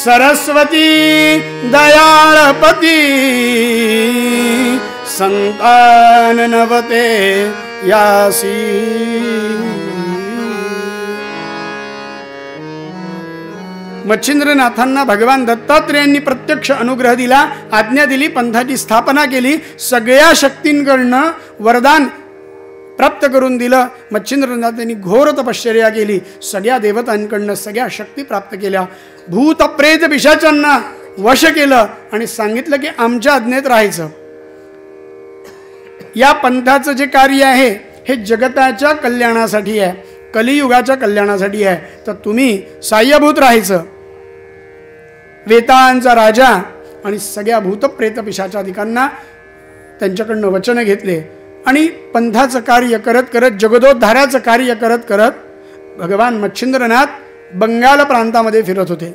सरस्वती दयाळपती संतान नवते यासी. मच्छिंद्रनाथांना भगवान दत्तात्रेयांनी प्रत्यक्ष अनुग्रह दिला, आज्ञा दिली, पंथाची स्थापना केली, सगळ्या शक्तींकडनं वरदान प्राप्त करून दिलं. मच्छिंद्रनाथांनी घोर तपश्चर्या केली, सगळ्या देवतांकडनं सगळ्या शक्ती प्राप्त केल्या, भूत प्रेत पिशाचांना वश केलं आणि सांगितलं की आमच्या आज्ञेत राहायचं. या पंथाचं जे कार्य आहे हे जगताच्या कल्याणासाठी आहे, कलियुगाच्या कल्याणासाठी आहे. तर तुम्ही साह्यभूत राहायचं. वेताळांचा राजा आणि सगळ्या भूतप्रेत पिशाचाधिकांना त्यांच्याकडनं वचन घेतले आणि पंथाचं कार्य करत करत, जगदोद्धाराचं कार्य करत करत भगवान मच्छिंद्रनाथ बंगाल प्रांतामध्ये फिरत होते.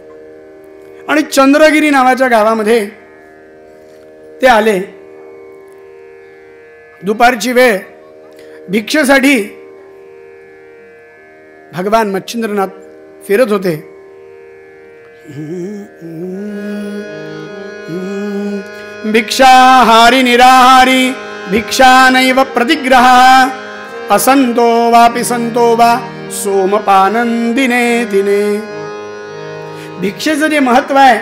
आणि चंद्रगिरी नावाच्या गावामध्ये ते आले. दुपारची वेळ, भिक्षेसाठी भगवान मच्छिंद्रनाथ फिरत होते. भिक्षाहारी निराहारी भिक्षा नैव प्रतिग्रह असंतो वापि संतो वा सोमपानंदिने दिने. भिक्षेचं जे महत्व आहे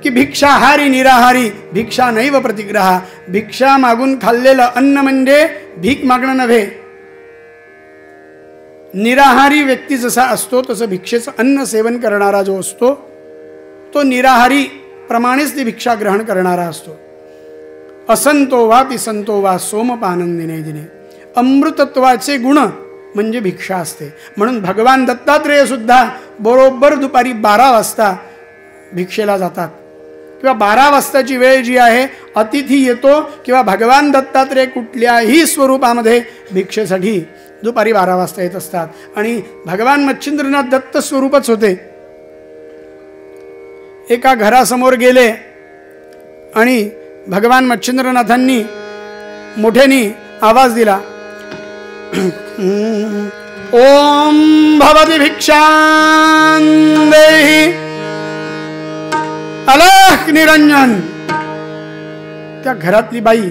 की भिक्षाहारी निराहारी भिक्षा नैव प्रतिग्रह, भिक्षा मागून खाल्लेलं अन्न म्हणजे भीक मागणं नव्हे. निराहारी व्यक्ती जसा असतो तसं भिक्षेचं अन्न सेवन करणारा जो असतो तो निराहारी प्रमाणेच ती भिक्षा ग्रहण करणारा असतो. असंतो वा पिसंतो वा सोमपानंदिने दिने. अमृतत्वाचे गुण म्हणजे भिक्षा असते. म्हणून भगवान दत्तात्रेय सुद्धा बरोबर दुपारी 12 वाजता भिक्षेला जातात. किंवा 12 वाजताची वेळ जी आहे, अतिथी येतो किंवा भगवान दत्तात्रेय कुठल्याही स्वरूपामध्ये भिक्षेसाठी दुपारी 12 वाजता येत असतात. आणि भगवान मच्छिंद्रनाथ दत्त स्वरूपच होते. एका घरासमोर गेले आणि भगवान मच्छिंद्रनाथांनी मोठ्याने आवाज दिला, ओम भवति भिक्षां देहि अलख निरंजन. त्या घरातली बाई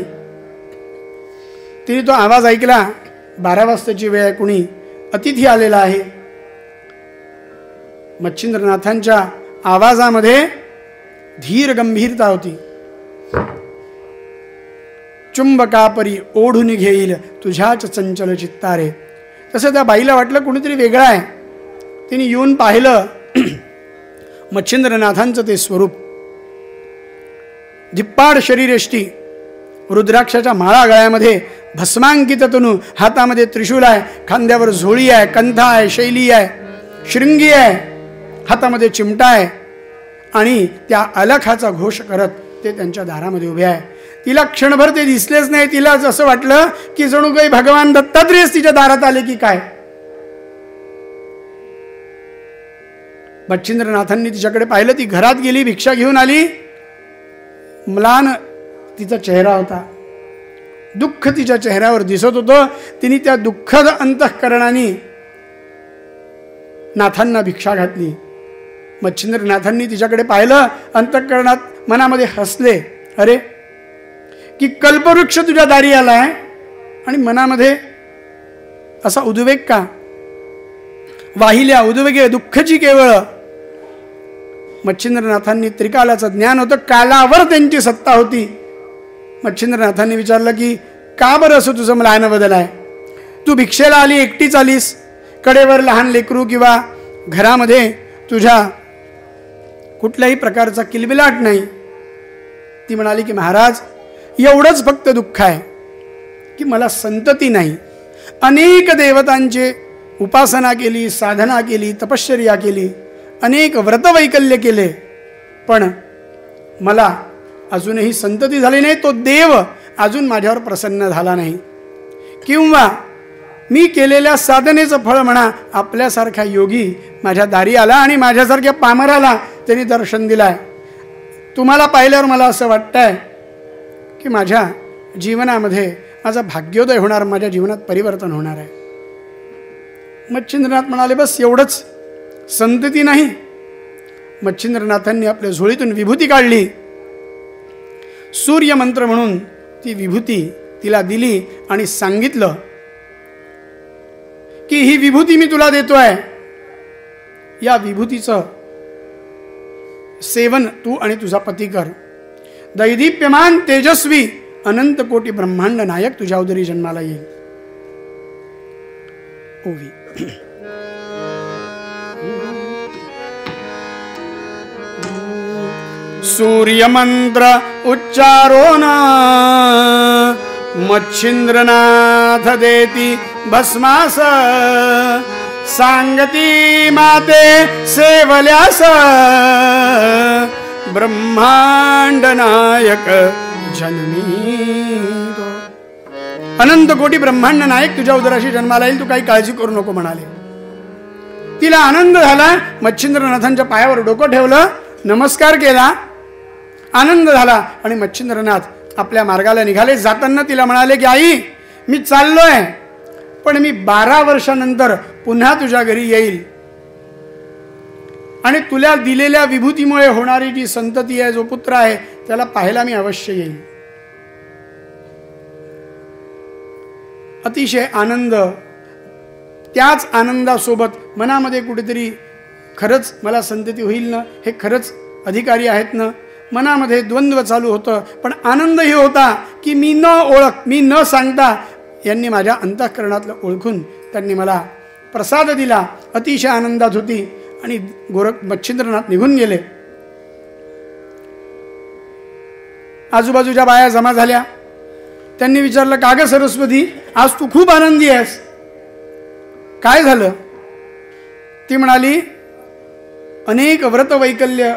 तिने तो आवाज ऐकला. 12 वाजताची वेळ आहे, कुणी अतिथी आलेला आहे. मच्छिंद्रनाथांच्या आवाजामध्ये धीर गंभीरता होती. चुंबकापरी ओढून घेईल तुझ्याच चंचल चित्तारे. तसं त्या बाईला वाटलं कुणीतरी वेगळं आहे. तिने येऊन पाहिलं मच्छिंद्रनाथांचं ते स्वरूप. धिप्पाड शरीरेष्टी, रुद्राक्षाच्या माळा गळ्यामध्ये, भस्मांकित तनू, हातामध्ये त्रिशूल आहे, खांद्यावर झोळी आहे, कंथा आहे, शैली आहे, शृंगी आहे, हातामध्ये चिमटा आहे आणि त्या अलखाचा घोष करत ते त्यांच्या दारामध्ये उभे आहे. तिला क्षणभर ते दिसलेच नाही. तिला असं वाटलं की जणू काही भगवान दत्तात्रेयच तिच्या दारात आले की काय. मच्छिंद्रनाथांनी तिच्याकडे पाहिलं. ती घरात गेली, भिक्षा घेऊन आली. म्लान तिचा चेहरा होता, दुःख तिच्या चेहऱ्यावर दिसत होतं. तिने त्या दुःखद अंतःकरणाने नाथांना भिक्षा घातली. मच्छिंद्रनाथांनी तिच्याकडे पाहिलं, अंतःकरणात मनामध्ये हसले. अरे की कल्पवृक्ष तुझ्या दारी आलाय आणि मनामध्ये असा उद्वेग का. वाहिल्या उद्वेगे दुःखची केवळ. मच्छिंद्रनाथांनी त्रिकालाचं ज्ञान होतं, कालावर त्यांची सत्ता होती. मच्छिंद्रनाथांनी विचारलं की का बरं असं तुझं म्लान बदल आहे. तू भिक्षेला आली, एकटीच आलीस, कडेवर लहान लेकरू किंवा घरामध्ये तुझ्या कुठल्याही प्रकारचा किलबिलाट नाही. ती म्हणाली की महाराज, एवढंच फक्त दुःख आहे की मला संतती नाही. अनेक देवतांचे उपासना केली, साधना केली, तपश्चर्या केली, अनेक व्रतवैकल्य केले, पण मला अजूनही संतती झाली नाही. तो देव अजून माझ्यावर प्रसन्न झाला नाही. किंवा मी केलेल्या साधनेचं फळ म्हणा, आपल्यासारखा योगी माझ्या दारी आला आणि माझ्यासारख्या पामराला त्यांनी दर्शन दिलं आहे. तुम्हाला पाहिल्यावर मला असं वाटतंय की माझ्या जीवनामध्ये माझा भाग्योदय होणार, माझ्या जीवनात परिवर्तन होणार आहे. मच्छिंद्रनाथ म्हणाले, बस एवढंच, संतती नाही. मच्छिंद्रनाथांनी आपल्या झोळीतून विभूती काढली. सूर्यमंत्र म्हणून ती विभूती तिला दिली आणि सांगितलं की ही विभूती मी तुला देतोय. या विभूतीचं सेवन तू आणि तुझा पती कर. दैदीप्यमान तेजस्वी अनंत कोटी ब्रह्मांड नायक तुझ्या उदरी जन्माला येईल. ओवी. सूर्यमंत्र उच्चारोन मच्छिंद्रनाथ देती भस्मास. सांगती माते सेवल्यास ब्रह्मांड नायक जन्मी. अनंत कोटी ब्रह्मांड नायक तुझ्या उदराशी जन्माला येईल, तू काही काळजी करू नको म्हणाले. तिला आनंद झाला. मच्छिंद्रनाथांच्या पायावर डोकं ठेवलं, नमस्कार केला, आनंद झाला आणि मच्छिंद्रनाथ आपल्या मार्गाला निघाले. जाताना तिला म्हणाले की आई, मी चाललोय, पण मी 12 वर्षानंतर पुन्हा तुझ्या घरी येईल आणि तुला दिलेल्या विभूतीमुळे होणारी जी संतती आहे, जो पुत्र आहे, त्याला पाहायला मी अवश्य येईल. अतिशय आनंद. त्याच आनंदासोबत मनामध्ये कुठेतरी खरंच मला संतती होईल ना, हे खरंच अधिकारी आहेत ना, मनामध्ये द्वंद्व चालू होतं. पण आनंदही होता की मी न सांगता यांनी माझ्या अंतःकरणातलं ओळखून त्यांनी मला प्रसाद दिला. अतिशय आनंदात होती आणि मच्छिंद्रनाथ निघून गेले. आजूबाजूच्या बाया जमा झाल्या. त्यांनी विचारलं, का ग सरस्वती, आज तू खूप आनंदी आहेस, काय झालं. ती म्हणाली, अनेक व्रतवैकल्य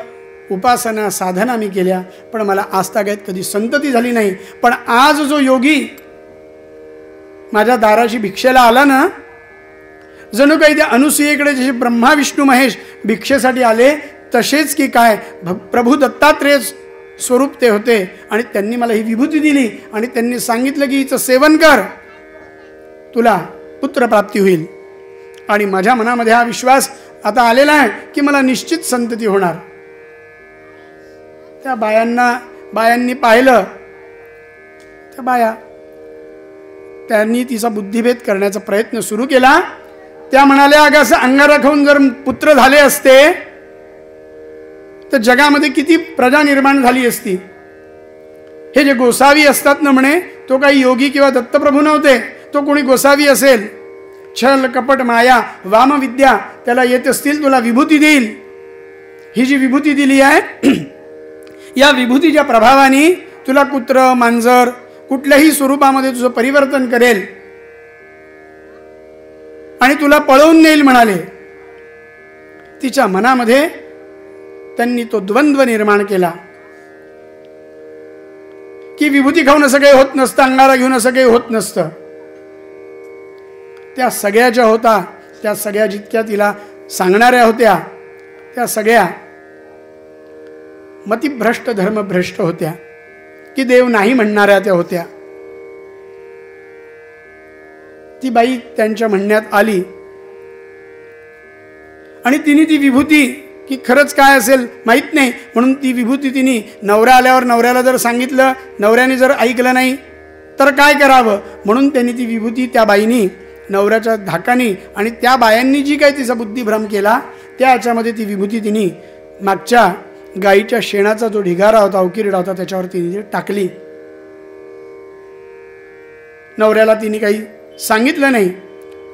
उपासना साधना मी केल्या, पण मला आजतागायत कधी संतती झाली नाही. पण आज जो योगी माझ्या दाराशी भिक्षेला आला ना, जणू काही त्या अनुसूयेकडे जसे ब्रह्मा विष्णू महेश भिक्षेसाठी आले तसेच की काय प्रभू दत्तात्रेय स्वरूप ते होते. आणि त्यांनी मला ही विभूती दिली आणि त्यांनी सांगितलं की हिचं सेवन कर, तुला पुत्रप्राप्ती होईल. आणि माझ्या मनामध्ये हा विश्वास आता आलेला आहे की मला निश्चित संतती होणार. त्या बायांनी पाहिलं, त्या बाया त्यांनी तिचा बुद्धिभेद करण्याचा प्रयत्न सुरू केला. त्या म्हणाल्या, अगं असं अंगारा खाऊन जर पुत्र झाले असते तर जगामध्ये किती प्रजा निर्माण झाली असती. हे जे गोसावी असतात ना म्हणे, तो काही योगी किंवा दत्तप्रभू नव्हते, तो कोणी गोसावी असेल. छल कपट माया वामविद्या त्याला येत असतील, तुला विभूती देईल. ही जी विभूती दिली आहे, या विभूतीच्या प्रभावाने तुला कुत्र मांजर कुठल्याही स्वरूपामध्ये तुझं परिवर्तन करेल आणि तुला पळवून नेईल म्हणाले. तिच्या मनामध्ये त्यांनी तो द्वंद्व निर्माण केला की विभूती खाऊन असं काही होत नसतं, अंगारा घेऊन असं काही होत नसतं. त्या सगळ्या ज्या होता, त्या सगळ्या जितक्या तिला सांगणाऱ्या होत्या, त्या सगळ्या मतिभ्रष्ट धर्मभ्रष्ट होत्या की देव नाही म्हणणाऱ्या त्या होत्या. ती बाई त्यांच्या म्हणण्यात आली आणि तिने ती विभूती, की खरंच काय असेल माहीत नाही, म्हणून ती विभूती तिने नवरा आल्यावर नवऱ्याला जर सांगितलं, नवऱ्याने जर ऐकलं नाही तर काय करावं, म्हणून त्यांनी ती विभूती त्या बाईनी नवऱ्याच्या धाकानी आणि त्या बायांनी जी काही तिचा बुद्धिभ्रम केला त्या याच्यामध्ये ती विभूती तिने मागच्या गाईच्या शेणाचा जो ढिगारा होता, उकिरडा होता, त्याच्यावर तिने टाकली. नवऱ्याला तिने काही सांगितलं नाही,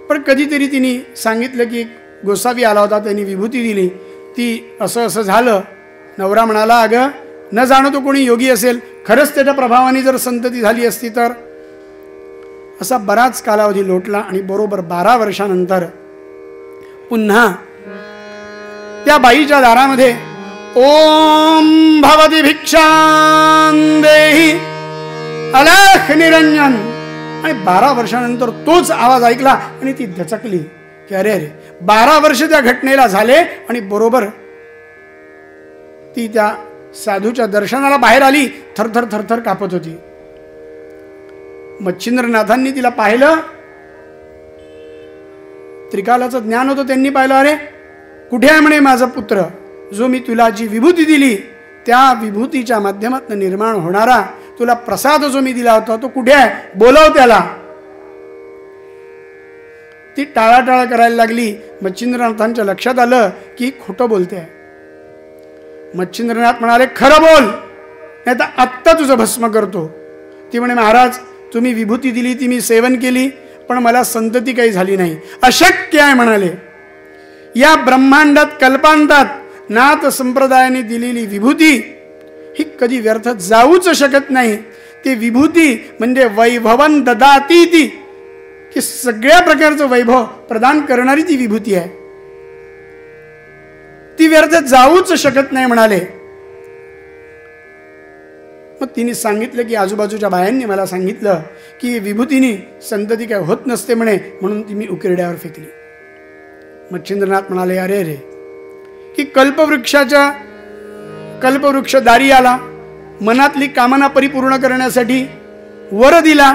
पण कधीतरी तिने सांगितलं की गोसावी आला होता, त्यांनी विभूती दिली, ती असं असं झालं. नवरा म्हणाला, अगं न जाणो तो कोणी योगी असेल, खरंच त्याच्या प्रभावाने जर संतती झाली असती तर. असा बराच कालावधी लोटला आणि बरोबर 12 वर्षानंतर पुन्हा त्या बाईच्या दारामध्ये ओम भवती भिक्षां देहि अलख निरंजन, आणि 12 वर्षानंतर तोच आवाज ऐकला आणि ती दचकली की अरे अरे, 12 वर्ष त्या घटनेला झाले आणि बरोबर ती त्या साधूच्या दर्शनाला बाहेर आली, थरथर थरथर कापत होती. मच्छिंद्रनाथांनी तिला पाहिलं, त्रिकालाचं ज्ञान होतं, त्यांनी पाहिलं, अरे कुठे आहे म्हणे माझा पुत्र, जो मी तुला जी विभूती दिली त्या विभूतीच्या माध्यमातून निर्माण होणारा तुला प्रसाद जो मी दिला होता तो कुठे आहे, बोलव त्याला. ती टाळाटाळ करायला लागली. मच्छिंद्रनाथांच्या लक्षात आलं की खोटं बोलते आहे. मच्छिंद्रनाथ म्हणाले, खरं बोल, नाही तर आत्ता तुझं भस्म करतो. ती म्हणे, महाराज तुम्ही विभूती दिली, ती मी सेवन केली, पण मला संतती काही झाली नाही. अशक्य आहे म्हणाले. या ब्रह्मांडात कल्पांतात नाथ संप्रदायाने दिलेली विभूती ही कधी व्यर्थ जाऊच शकत नाही. ती विभूती म्हणजे वैभवन ददाती, ती की सगळ्या प्रकारचं वैभव प्रदान करणारी ती विभूती आहे, ती व्यर्थ जाऊच शकत नाही म्हणाले. मग तिने सांगितलं की आजूबाजूच्या बायांनी मला सांगितलं की विभूतीने संतती काय होत नसते म्हणे, म्हणून ती मी उकिरड्यावर फेकली. मच्छिंद्रनाथ म्हणाले, अरे रे, की कल्पवृक्ष दारी आला, मनातली कामना परिपूर्ण करण्यासाठी वर दिला,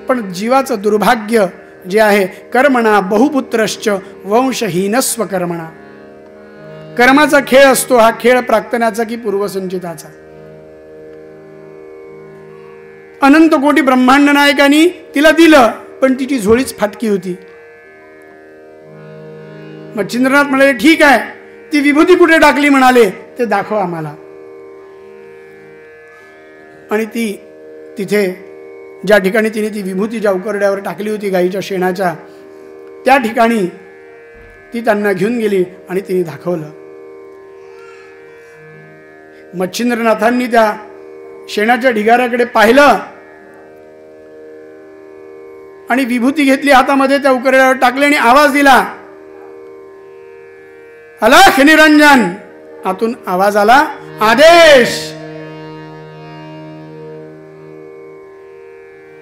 पण जीवाचं दुर्भाग्य जे आहे, कर्मणा बहुपुत्रश्च वंशहीनस्व कर्मणा. कर्माचा खेळ असतो हा, खेळ प्राक्तनाचा की पूर्वसंचिताचा. अनंत कोटी ब्रह्मांड नायकांनी तिला दिलं, पण तिची झोळीच फाटकी होती. मच्छिंद्रनाथ म्हणाले, ठीक आहे, ती विभूती कुठे टाकली म्हणाले, ते दाखव आम्हाला. आणि ती तिथे ज्या ठिकाणी तिने ती विभूती ज्या उकरड्यावर टाकली होती गाईच्या शेणाच्या, त्या ठिकाणी ती त्यांना घेऊन गेली आणि तिने दाखवलं. मच्छिंद्रनाथांनी त्या शेणाच्या ढिगाऱ्याकडे पाहिलं आणि विभूती घेतली हातामध्ये, त्या उकरड्यावर टाकली आणि आवाज दिला, अलख निरंजन. आतून आवाज आला, आदेश.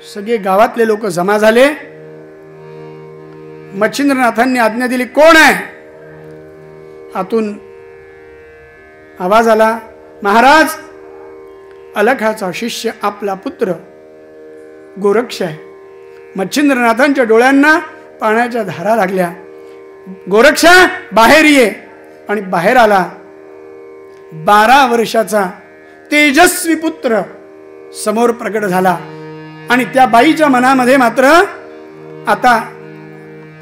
सगळे गावातले लोक जमा झाले. मच्छिंद्रनाथांनी आज्ञा दिली, कोण आहे. आतून आवाज आला, महाराज अलखाचा शिष्य आपला पुत्र गोरक्ष आहे, मच्छिंद्रनाथांच्या डोळ्यांना पाण्याच्या धारा लागल्या. गोरक्षा बाहेर ये. आणि बाहेर आला. 12 वर्षाचा तेजस्वी पुत्र समोर प्रकट झाला. आणि त्या बाईच्या मनामध्ये मात्र आता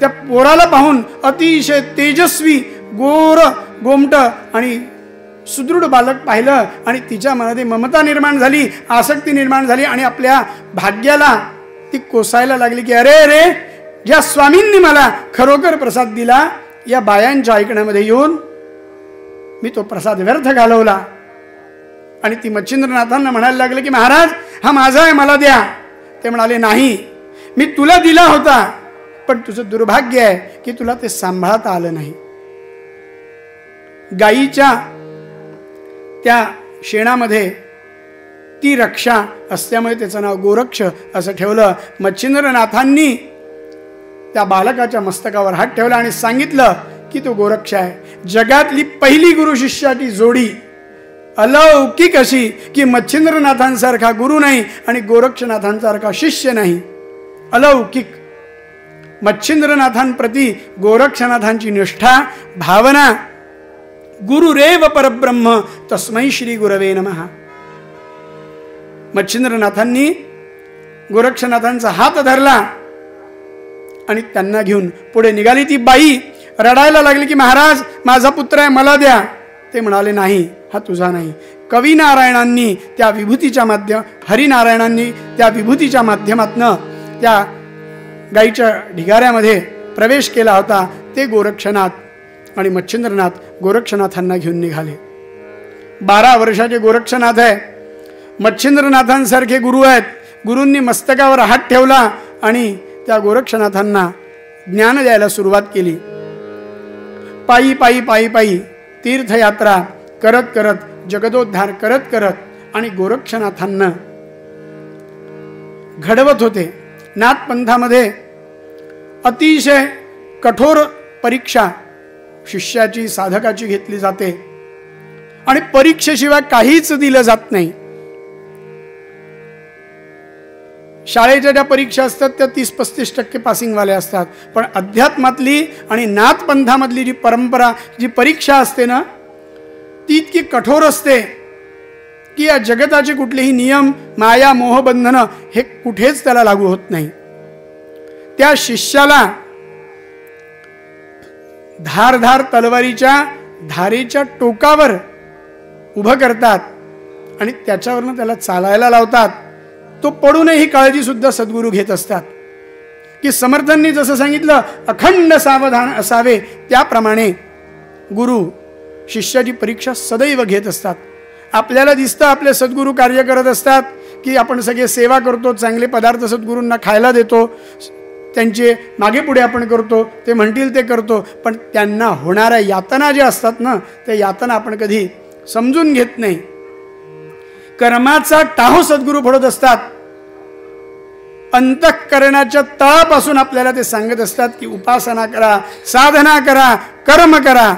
त्या पोराला पाहून अतिशय तेजस्वी गोर गोमट आणि सुदृढ बालक पाहिलं आणि तिच्या मनामध्ये ममता निर्माण झाली, आसक्ती निर्माण झाली आणि आपल्या भाग्याला ती कोसायला लागली की अरे रे, ज्या स्वामींनी मला खरोखर प्रसाद दिला, या बायांच्या ऐकण्यामध्ये येऊन मी तो प्रसाद व्यर्थ घालवला. आणि ती मच्छिंद्रनाथांना म्हणायला लागले की महाराज हा माझा आहे, मला द्या. ते म्हणाले नाही, मी तुला दिला होता, पण तुझं दुर्भाग्य आहे की तुला ते सांभाळता आलं नाही. गायीच्या त्या शेणामध्ये ती रक्षा असल्यामुळे त्याचं नाव गोरक्ष असं ठेवलं. मच्छिंद्रनाथांनी त्या बालकाच्या मस्तकावर हात ठेवला आणि सांगितलं की तो गोरक्ष आहे. जगातली पहिली गुरु शिष्याची जोडी अलौकिक अशी की मच्छिंद्रनाथांसारखा गुरु नाही आणि गोरक्षनाथांसारखा शिष्य नाही. अलौकिक. मच्छिंद्रनाथांप्रती गोरक्षनाथांची निष्ठा, भावना. गुरुरेव परब्रह्म तस्मै श्री गुरवे नमः. मच्छिंद्रनाथांनी गोरक्षनाथांचा हात धरला आणि त्यांना घेऊन पुढे निघाली. ती बाई रडायला लागली की महाराज माझा पुत्र आहे, मला द्या. ते म्हणाले नाही, हा तुझा नाही. कवी नारायणांनी त्या विभूतीच्या हरिनारायणांनी त्या विभूतीच्या माध्यमातनं त्या गाईच्या ढिगाऱ्यामध्ये प्रवेश केला होता. ते गोरक्षनाथ आणि मच्छिंद्रनाथ गोरक्षनाथांना घेऊन निघाले. 12 वर्षाचे गोरक्षनाथ आहे. मच्छिंद्रनाथांसारखे गुरु आहेत. गुरूंनी मस्तकावर हात ठेवला आणि त्या गोरक्षनाथांना ज्ञान द्यायला सुरुवात केली. पायी पायी पायी पायी तीर्थयात्रा करत करत, जगदोद्धार करत करत आणि गोरक्षनाथांना घडवत होते. नाथपंथामध्ये अतिशय कठोर परीक्षा शिष्याची, साधकाची घेतली जाते आणि परीक्षेशिवाय काहीच दिलं जात नाही. शाळेच्या ज्या परीक्षा असतात त्या 30-35% पासिंगवाले असतात, पण अध्यात्मातली आणि नाथपंथामधली जी परंपरा, जी परीक्षा असते ना, ती इतकी कठोर असते की या जगताचे कुठलेही नियम, माया, मोहबंधनं हे कुठेच त्याला लागू होत नाही. त्या शिष्याला धारधार तलवारीच्या धारेच्या टोकावर उभं करतात आणि त्याच्यावरनं त्याला चालायला लावतात. तो पडू नये ही काळजी सुद्धा सद्गुरू घेत असतात की समर्थांनी जसं सांगितलं अखंड सावधान असावे, त्याप्रमाणे गुरु शिष्याची परीक्षा सदैव घेत असतात. आपल्याला दिसतं आपले सद्गुरू कार्य करत असतात की आपण सगळे सेवा करतो, चांगले पदार्थ सद्गुरूंना खायला देतो, त्यांचे मागे पुढे आपण करतो, ते म्हणतील ते करतो, पण त्यांना होणाऱ्या यातना ज्या असतात ना, त्या यातना आपण कधी समजून घेत नाही. कर्माचा टाहो सद्गुरू फोडत असतात. अंतःकरणाच्या तळापासून आपल्याला ते सांगत असतात की उपासना करा, साधना करा, कर्म करा.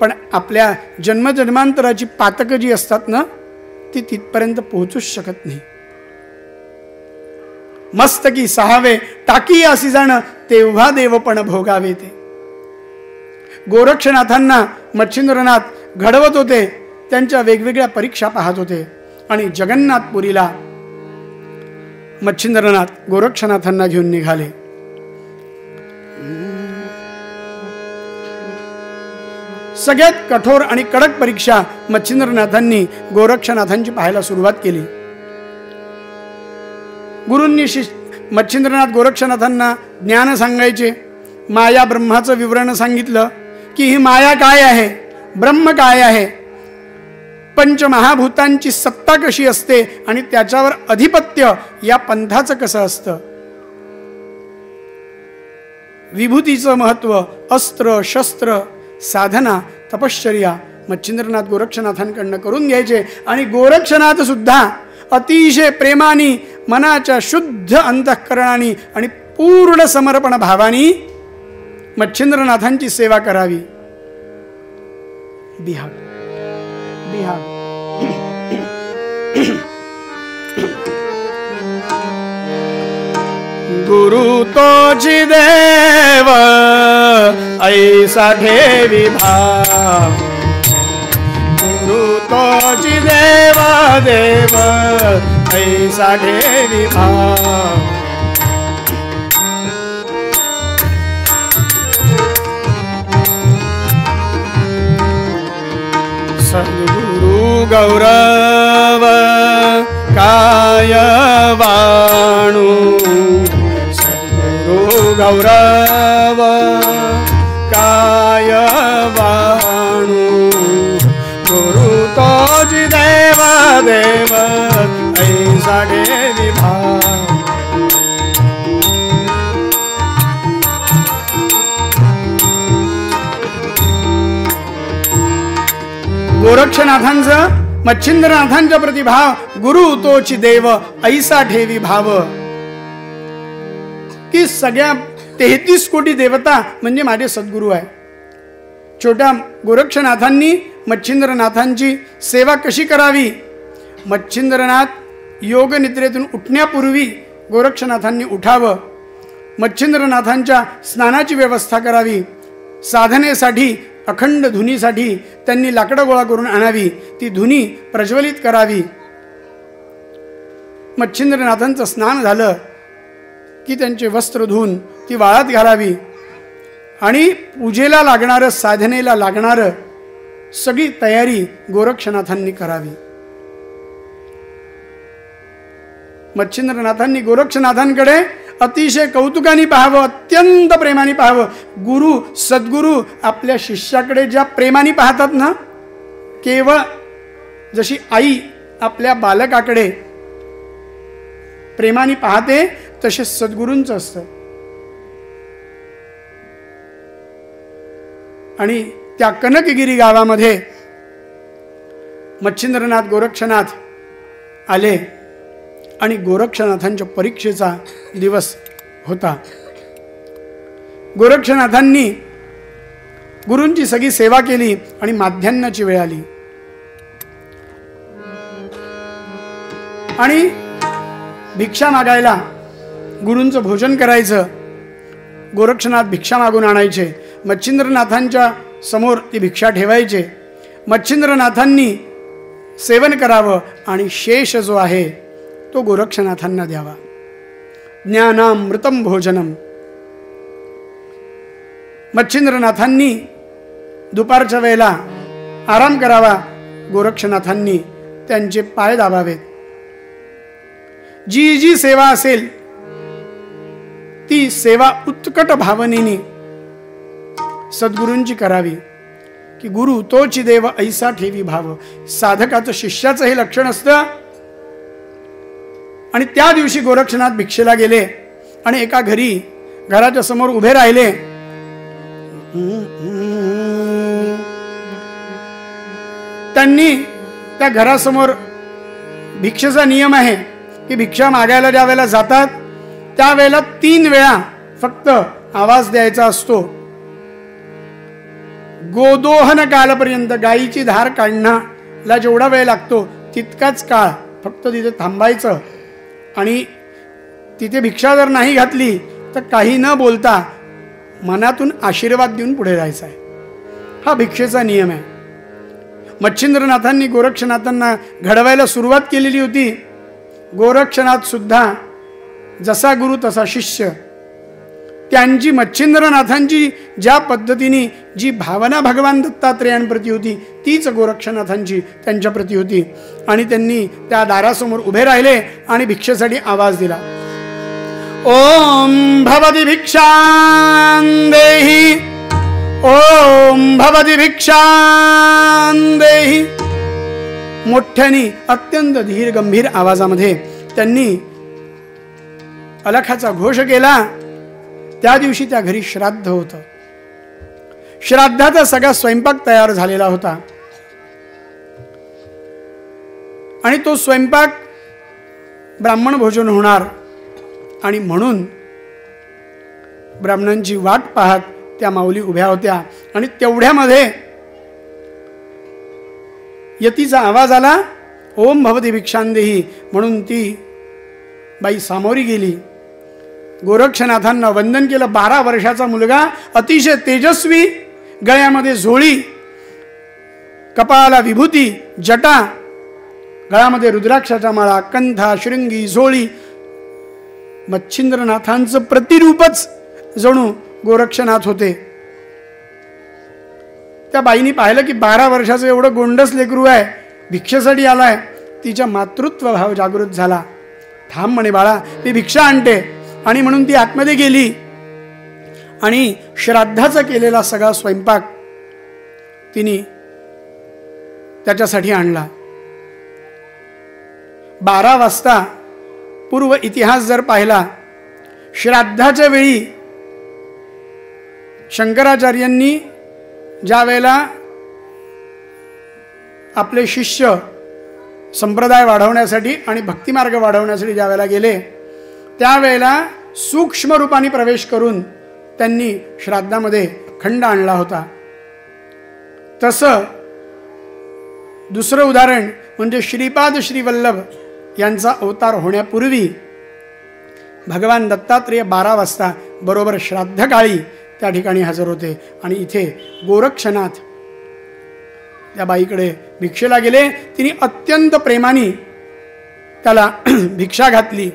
पण आपल्या जन्मजन्मांतराची पातकं जी असतात ना, ती तिथपर्यंत पोहोचूच शकत नाही. मस्तकी सहावे टाकी असी जाणं, तेव्हा देवपण भोगावे ते. गोरक्षनाथांना मच्छिंद्रनाथ घडवत होते, त्यांच्या वेगवेगळ्या परीक्षा पाहत होते आणि जगन्नाथपुरीला मच्छिंद्रनाथ गोरक्षनाथांना घेऊन निघाले. सगळ्यात कठोर आणि कडक परीक्षा मच्छिंद्रनाथांनी गोरक्षनाथांची पाहायला सुरुवात केली. गुरूंनी मच्छिंद्रनाथ गोरक्षनाथांना ज्ञान सांगायचे. माया ब्रह्माचं विवरण सांगितलं की ही माया काय आहे, ब्रह्म काय आहे, पंचमहाभूतांची सत्ता कशी असते आणि त्याच्यावर अधिपत्य या पंथाचं कसं असतं. विभूतीचं महत्व, अस्त्र शस्त्र, साधना, तपश्चर्या मच्छिंद्रनाथ गोरक्षनाथांकडनं करून घ्यायचे. आणि गोरक्षनाथ सुद्धा अतिशय प्रेमाने, मनाच्या शुद्ध अंतःकरणाने आणि पूर्ण समर्पण भावाने मच्छिंद्रनाथांची सेवा करावी. बिहाग बिहाग गुरु तोची देव ऐसा ठेवी भाव, गुरु तोची देव देव ऐसा ठेवी भाव. सद्गुरु गौरव काय वाणू, सद्गुरु गौरव काय वाणू, गुरु तोच देव देव ऐसा ठेवी भाव. गोरक्षनाथांचं मच्छिंद्रनाथांच्या प्रतिभाव, गुरु तोची देव ऐसा ठेवी भाव, की सगळ्या 33 कोटी देवता म्हणजे माझे सद्गुरू आहे. छोट्या गोरक्षनाथांनी मच्छिंद्रनाथांची सेवा कशी करावी, मच्छिंद्रनाथ योग निद्रेतून उठण्यापूर्वी गोरक्षनाथांनी उठावं, मच्छिंद्रनाथांच्या स्नानाची व्यवस्था करावी, साधनेसाठी अखंड धुनीसाठी त्यांनी लाकडं गोळा करून आणावी, ती धुनी प्रज्वलित करावी. मच्छिंद्रनाथांचं स्नान झालं की त्यांचे वस्त्र धुवून ती वाळात घालावी आणि पूजेला लागणारं, साधनेला लागणारं सगळी तयारी गोरक्षनाथांनी करावी. मच्छिंद्रनाथांनी गोरक्षनाथांकडे अतिशय कौतुकाने पाहावं, अत्यंत प्रेमाने पाहावं. गुरु सद्गुरू आपल्या शिष्याकडे ज्या प्रेमाने पाहतात ना, केवळ जशी आई आपल्या बालकाकडे प्रेमाने पाहते तसे सद्गुरूंचं असतं. आणि त्या कनकगिरी गावामध्ये मच्छिंद्रनाथ गोरक्षनाथ आले आणि गोरक्षनाथांच्या परीक्षेचा दिवस होता. गोरक्षनाथांनी गुरूंची सगळी सेवा केली आणि माध्यान्नाची वेळ आली आणि भिक्षा मागायला, गुरूंचं भोजन करायचं. गोरक्षनाथ भिक्षा मागून आणायचे, मच्छिंद्रनाथांच्या समोर ती भिक्षा ठेवायचे. मच्छिंद्रनाथांनी सेवन करावं आणि शेष जो आहे तो गोरक्षनाथांना द्यावा. ज्ञानामृतम भोजनम. मच्छिंद्रनाथांनी दुपारच्या वेळेला आराम करावा, गोरक्षनाथांनी त्यांचे पाय दाबावेत. जी जी सेवा असेल ती सेवा उत्कट भावनेने सद्गुरूंची करावी, की गुरु तोची देव ऐसा ठेवी भाव. साधकाचं शिष्याचं हे लक्षण असतं. आणि त्या दिवशी गोरक्षनाथ भिक्षेला गेले आणि एका घराच्या समोर उभे राहिले. त्यांनी त्या घरासमोर भिक्षेचा नियम आहे की भिक्षा मागायला ज्या वेळेला जातात त्यावेळेला 3 वेळा फक्त आवाज द्यायचा असतो. गोदोहन कालपर्यंत, गायीची धार काढण्याला जेवढा वेळ लागतो तितकाच काळ फक्त तिथे थांबायचं आणि तिथे भिक्षा जर नाही घातली तर काही न बोलता मनातून आशीर्वाद देऊन पुढे जायचं आहे. हा भिक्षेचा नियम आहे. मच्छिंद्रनाथांनी गोरक्षनाथांना घडवायला सुरुवात केलेली होती. गोरक्षनाथ सुद्धा जसा गुरु तसा शिष्य. त्यांची मच्छिंद्रनाथांची ज्या पद्धतीने जी भावना भगवान दत्तात्रेयांप्रती होती तीच गोरक्षनाथांची त्यांच्याप्रती होती. आणि त्यांनी त्या दारासमोर उभे राहिले आणि भिक्षेसाठी आवाज दिला. ओम भवति भिक्षां देहि, ओम भवति भिक्षां देहि. मोठ्याने अत्यंत धीर गंभीर आवाजामध्ये त्यांनी अलखाचा घोष केला. त्या दिवशी त्या घरी श्राद्ध होतं. श्राद्धाचा सगळा स्वयंपाक तयार झालेला होता आणि तो स्वयंपाक ब्राह्मण भोजन होणार. आणि म्हणून ब्राह्मणांची वाट पाहत त्या माऊली उभ्या होत्या. आणि तेवढ्यामध्ये यतीचा आवाज आला, ओम भवति भिक्षां देहि. म्हणून ती बाई सामोरी गेली गोरक्षनाथांना वंदन केलं. 12 वर्षाचा मुलगा, अतिशय तेजस्वी, गळ्यामध्ये झोळी, कपाळाला विभूती, जटा, गळ्यामध्ये रुद्राक्षाचा माळा, कंथा, शृंगी, झोळी, मच्छिंद्रनाथांचं प्रतिरूपच जणू गोरक्षनाथ होते. त्या बाईनी पाहिलं की 12 वर्षाचं एवढं गोंडस लेकरू आहे, भिक्षेसाठी आलाय. तिच्या मातृत्व भाव जागृत झाला. थांब म्हणे बाळा, मी भिक्षा आणते. आणि म्हणून ती आतमध्ये गेली आणि श्राद्धाचा केलेला सगळा स्वयंपाक तिने त्याच्यासाठी आणला. 12 वाजता पूर्व इतिहास जर पाहिला, श्राद्धाच्या वेळी शंकराचार्यांनी ज्या वेळेला आपले शिष्य संप्रदाय वाढवण्यासाठी आणि भक्तिमार्ग वाढवण्यासाठी ज्या वेळेला गेले, त्यावेळेला सूक्ष्म रूपाने प्रवेश करून त्यांनी श्राद्धामध्ये खंड आणला होता. तसं दुसरं उदाहरण म्हणजे श्रीपाद श्रीवल्लभ यांचा अवतार होण्यापूर्वी भगवान दत्तात्रेय 12 वाजता बरोबर श्राद्धकाळी त्या ठिकाणी हजर होते. आणि इथे गोरक्षनाथ त्या बाईकडे भिक्षेला गेले. तिने अत्यंत प्रेमाने त्याला भिक्षा घातली.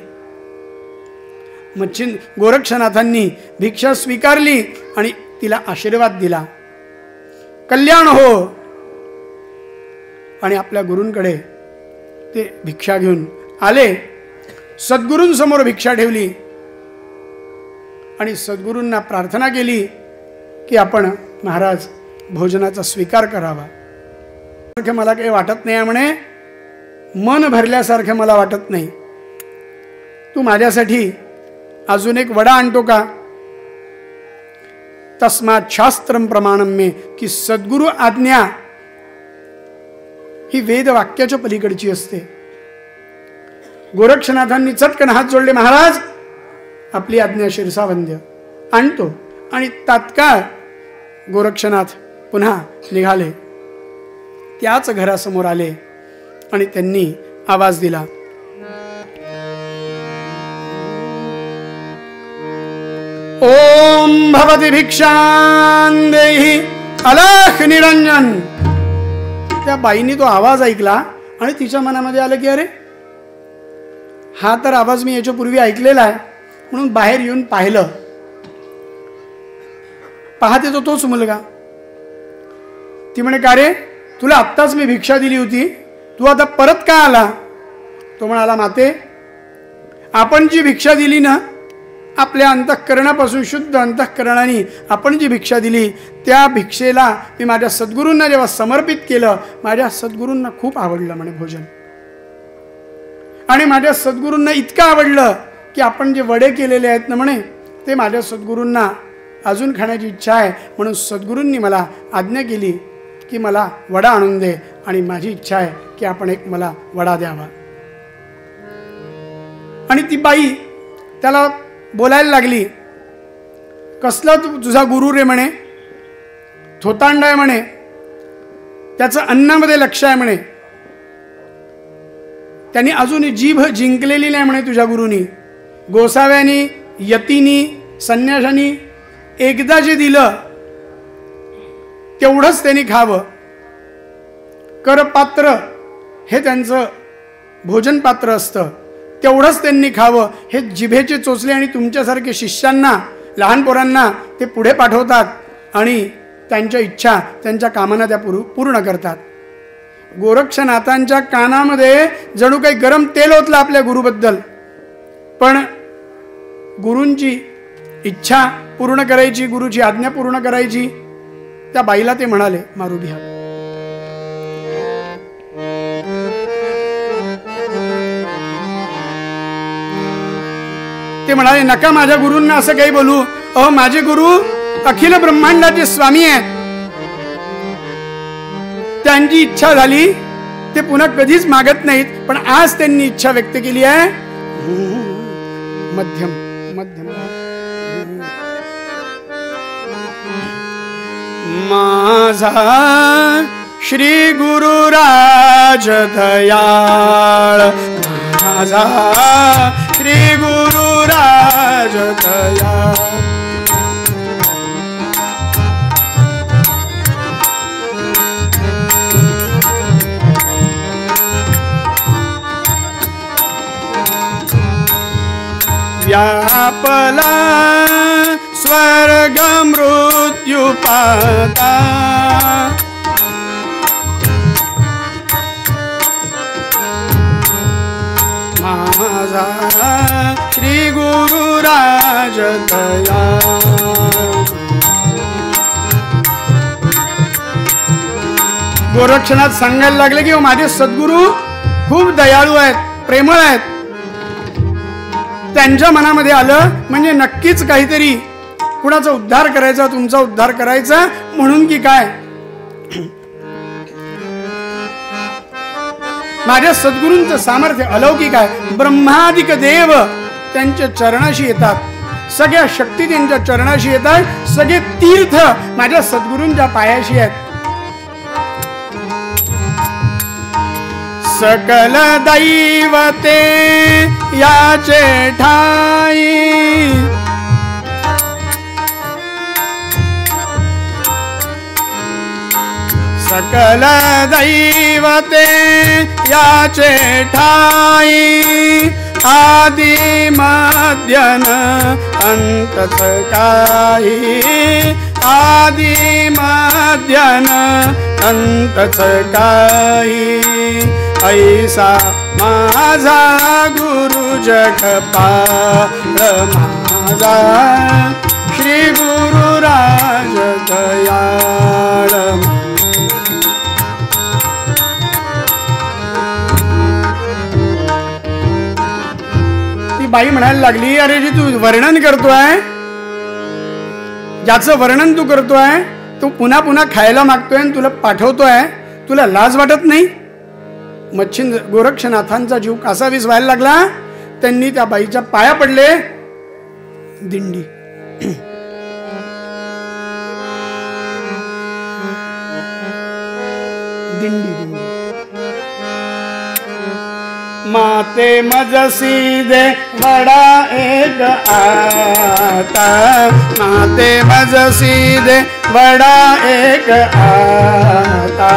गोरक्षनाथांनी भिक्षा स्वीकारली आणि तिला आशीर्वाद दिला, कल्याण हो. आणि आपल्या गुरूंकडे ते भिक्षा घेऊन आले. सद्गुरूंसमोर भिक्षा ठेवली आणि सद्गुरूंना प्रार्थना केली की आपण महाराज भोजनाचा स्वीकार करावा. मला काही वाटत नाही म्हणे, मन भरल्यासारखं मला वाटत नाही. तू माझ्यासाठी अजून एक वडा आणतो का? तस्मात् शास्त्रम प्रमाणम में, की सद्गुरु आज्ञा ही वेद वाक्याच्या पलीकडची असते. गोरक्षनाथांनी चटकन हात जोडले, महाराज आपली आज्ञा शिरसावंद्य. आणतो. आणि तात्काळ गोरक्षनाथ पुन्हा निघाले. त्याच घरासमोर आले आणि त्यांनी आवाज दिला, ओम भवती भिक्षां देहि अलख निरंजन. त्या बाईनी तो आवाज ऐकला आणि तिच्या मनामध्ये आलं की अरे हा तर आवाज मी याच्यापूर्वी ऐकलेला आहे. म्हणून बाहेर येऊन पाहिलं. पाहते तो तोच मुलगा. ती म्हणे, का रे, तुला आत्ताच मी भिक्षा दिली होती, तू आता परत का आला? तो म्हणाला, माते, आपण जी भिक्षा दिली ना, आपल्या अंतःकरणापासून शुद्ध अंतःकरणाने आपण जी भिक्षा दिली, त्या भिक्षेला मी माझ्या सद्गुरूंना जेव्हा समर्पित केलं, माझ्या सद्गुरूंना खूप आवडलं म्हणे भोजन. आणि माझ्या सद्गुरूंना इतकं आवडलं की आपण जे वडे केलेले आहेत ना म्हणे, ते माझ्या सद्गुरूंना अजून खाण्याची इच्छा आहे. म्हणून सद्गुरूंनी मला आज्ञा केली की मला वडा आणून दे, आणि माझी इच्छा आहे की आपण एक मला वडा द्यावा. आणि ती बाई त्याला बोलायला लागली, कसला तुझा गुरु रे म्हणे, थोतांड आहे म्हणे, त्याचं अन्नामध्ये लक्ष आहे म्हणे, त्यांनी अजून जीभ जिंकलेली नाही म्हणे तुझ्या गुरुनी. गोसाव्यानी, यतीनी, संन्याशानी एकदा जे दिलं तेवढंच त्यांनी खावं. करपात्र हे त्यांचं भोजन पात्र असतं, तेवढंच त्यांनी खावं. हे जिभेचे चोचले आणि तुमच्यासारखे शिष्यांना, लहान पोरांना ते पुढे पाठवतात आणि त्यांच्या इच्छा, त्यांच्या कामना त्या पूर्ण करतात. गोरक्षनाथांच्या कानामध्ये जणू काही गरम तेल ओतलं आपल्या गुरुबद्दल. पण गुरूंची इच्छा पूर्ण करायची, गुरुची आज्ञा पूर्ण करायची, त्या बाईला ते म्हणाले, मारू घ्या. ते म्हणाले, नका माझ्या गुरूंना असं काही बोलू. अहो, माझे गुरु अखिल ब्रह्मांडाचे स्वामी आहेत. त्यांची इच्छा झाली ते पुन्हा कधीच मागत नाहीत, पण आज त्यांनी इच्छा व्यक्त केली आहे. मध्यम मध्यम माझा श्री गुरुराज दयाळ, माझा श्री गुरु राज दया व्यापला स्वर्ग मृत्यू पाता माझा श्री गुरु राज दया गोरक्षनाथ सांगायला लागले की माझे सद्गुरू खूप दयाळू आहेत, प्रेमळ आहेत. त्यांच्या मनामध्ये आलं म्हणजे नक्कीच काहीतरी कुणाचा उद्धार करायचा, तुमचा उद्धार करायचा म्हणून की काय. माझ्या सद्गुरूंचं सामर्थ्य अलौकिक आहे. ब्रह्मादिक देव त्यांच्या चरणाशी येतात, सगळ्या शक्ती त्यांच्या चरणाशी येतात, सगळे तीर्थ माझ्या सद्गुरूंच्या पायाशी आहेत. सकल दैवते याचे ठाई सकल दैवते याचे ठाई आदि मध्यन अंतच काही आदि मध्यन अंतच काही ऐसा माझा गुरु जगपाल माझा श्री गुरु राज दयाळ. ती बाई म्हणायला लागली, अरे जी तू वर्णन करतोय, ज्याचं वर्णन तू करतोय, तू पुन्हा पुन्हा खायला मागतोय आणि तुला पाठवतोय, तुला लाज वाटत नाही. मच्छिंद्र गोरक्षनाथांचा जीव कासावीस व्हायला लागला. त्यांनी त्या बाईच्या पाया पडले. दिंडी दिंडी दिंडी माते मज सीधे बड़ा एक आता माते मज सीधे बड़ा एक आता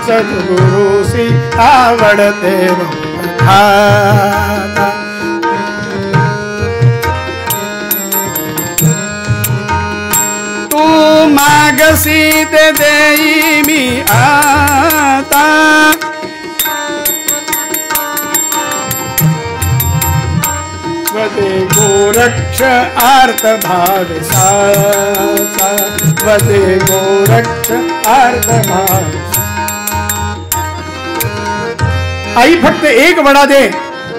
सद्गुरु सी आवड़ते खाता. तू मागसी ते देई मी आता वदे गोरक्ष आर्त भाव साचा वदे गोरक्ष आर्त भाव. आई फक्त एक वडा दे,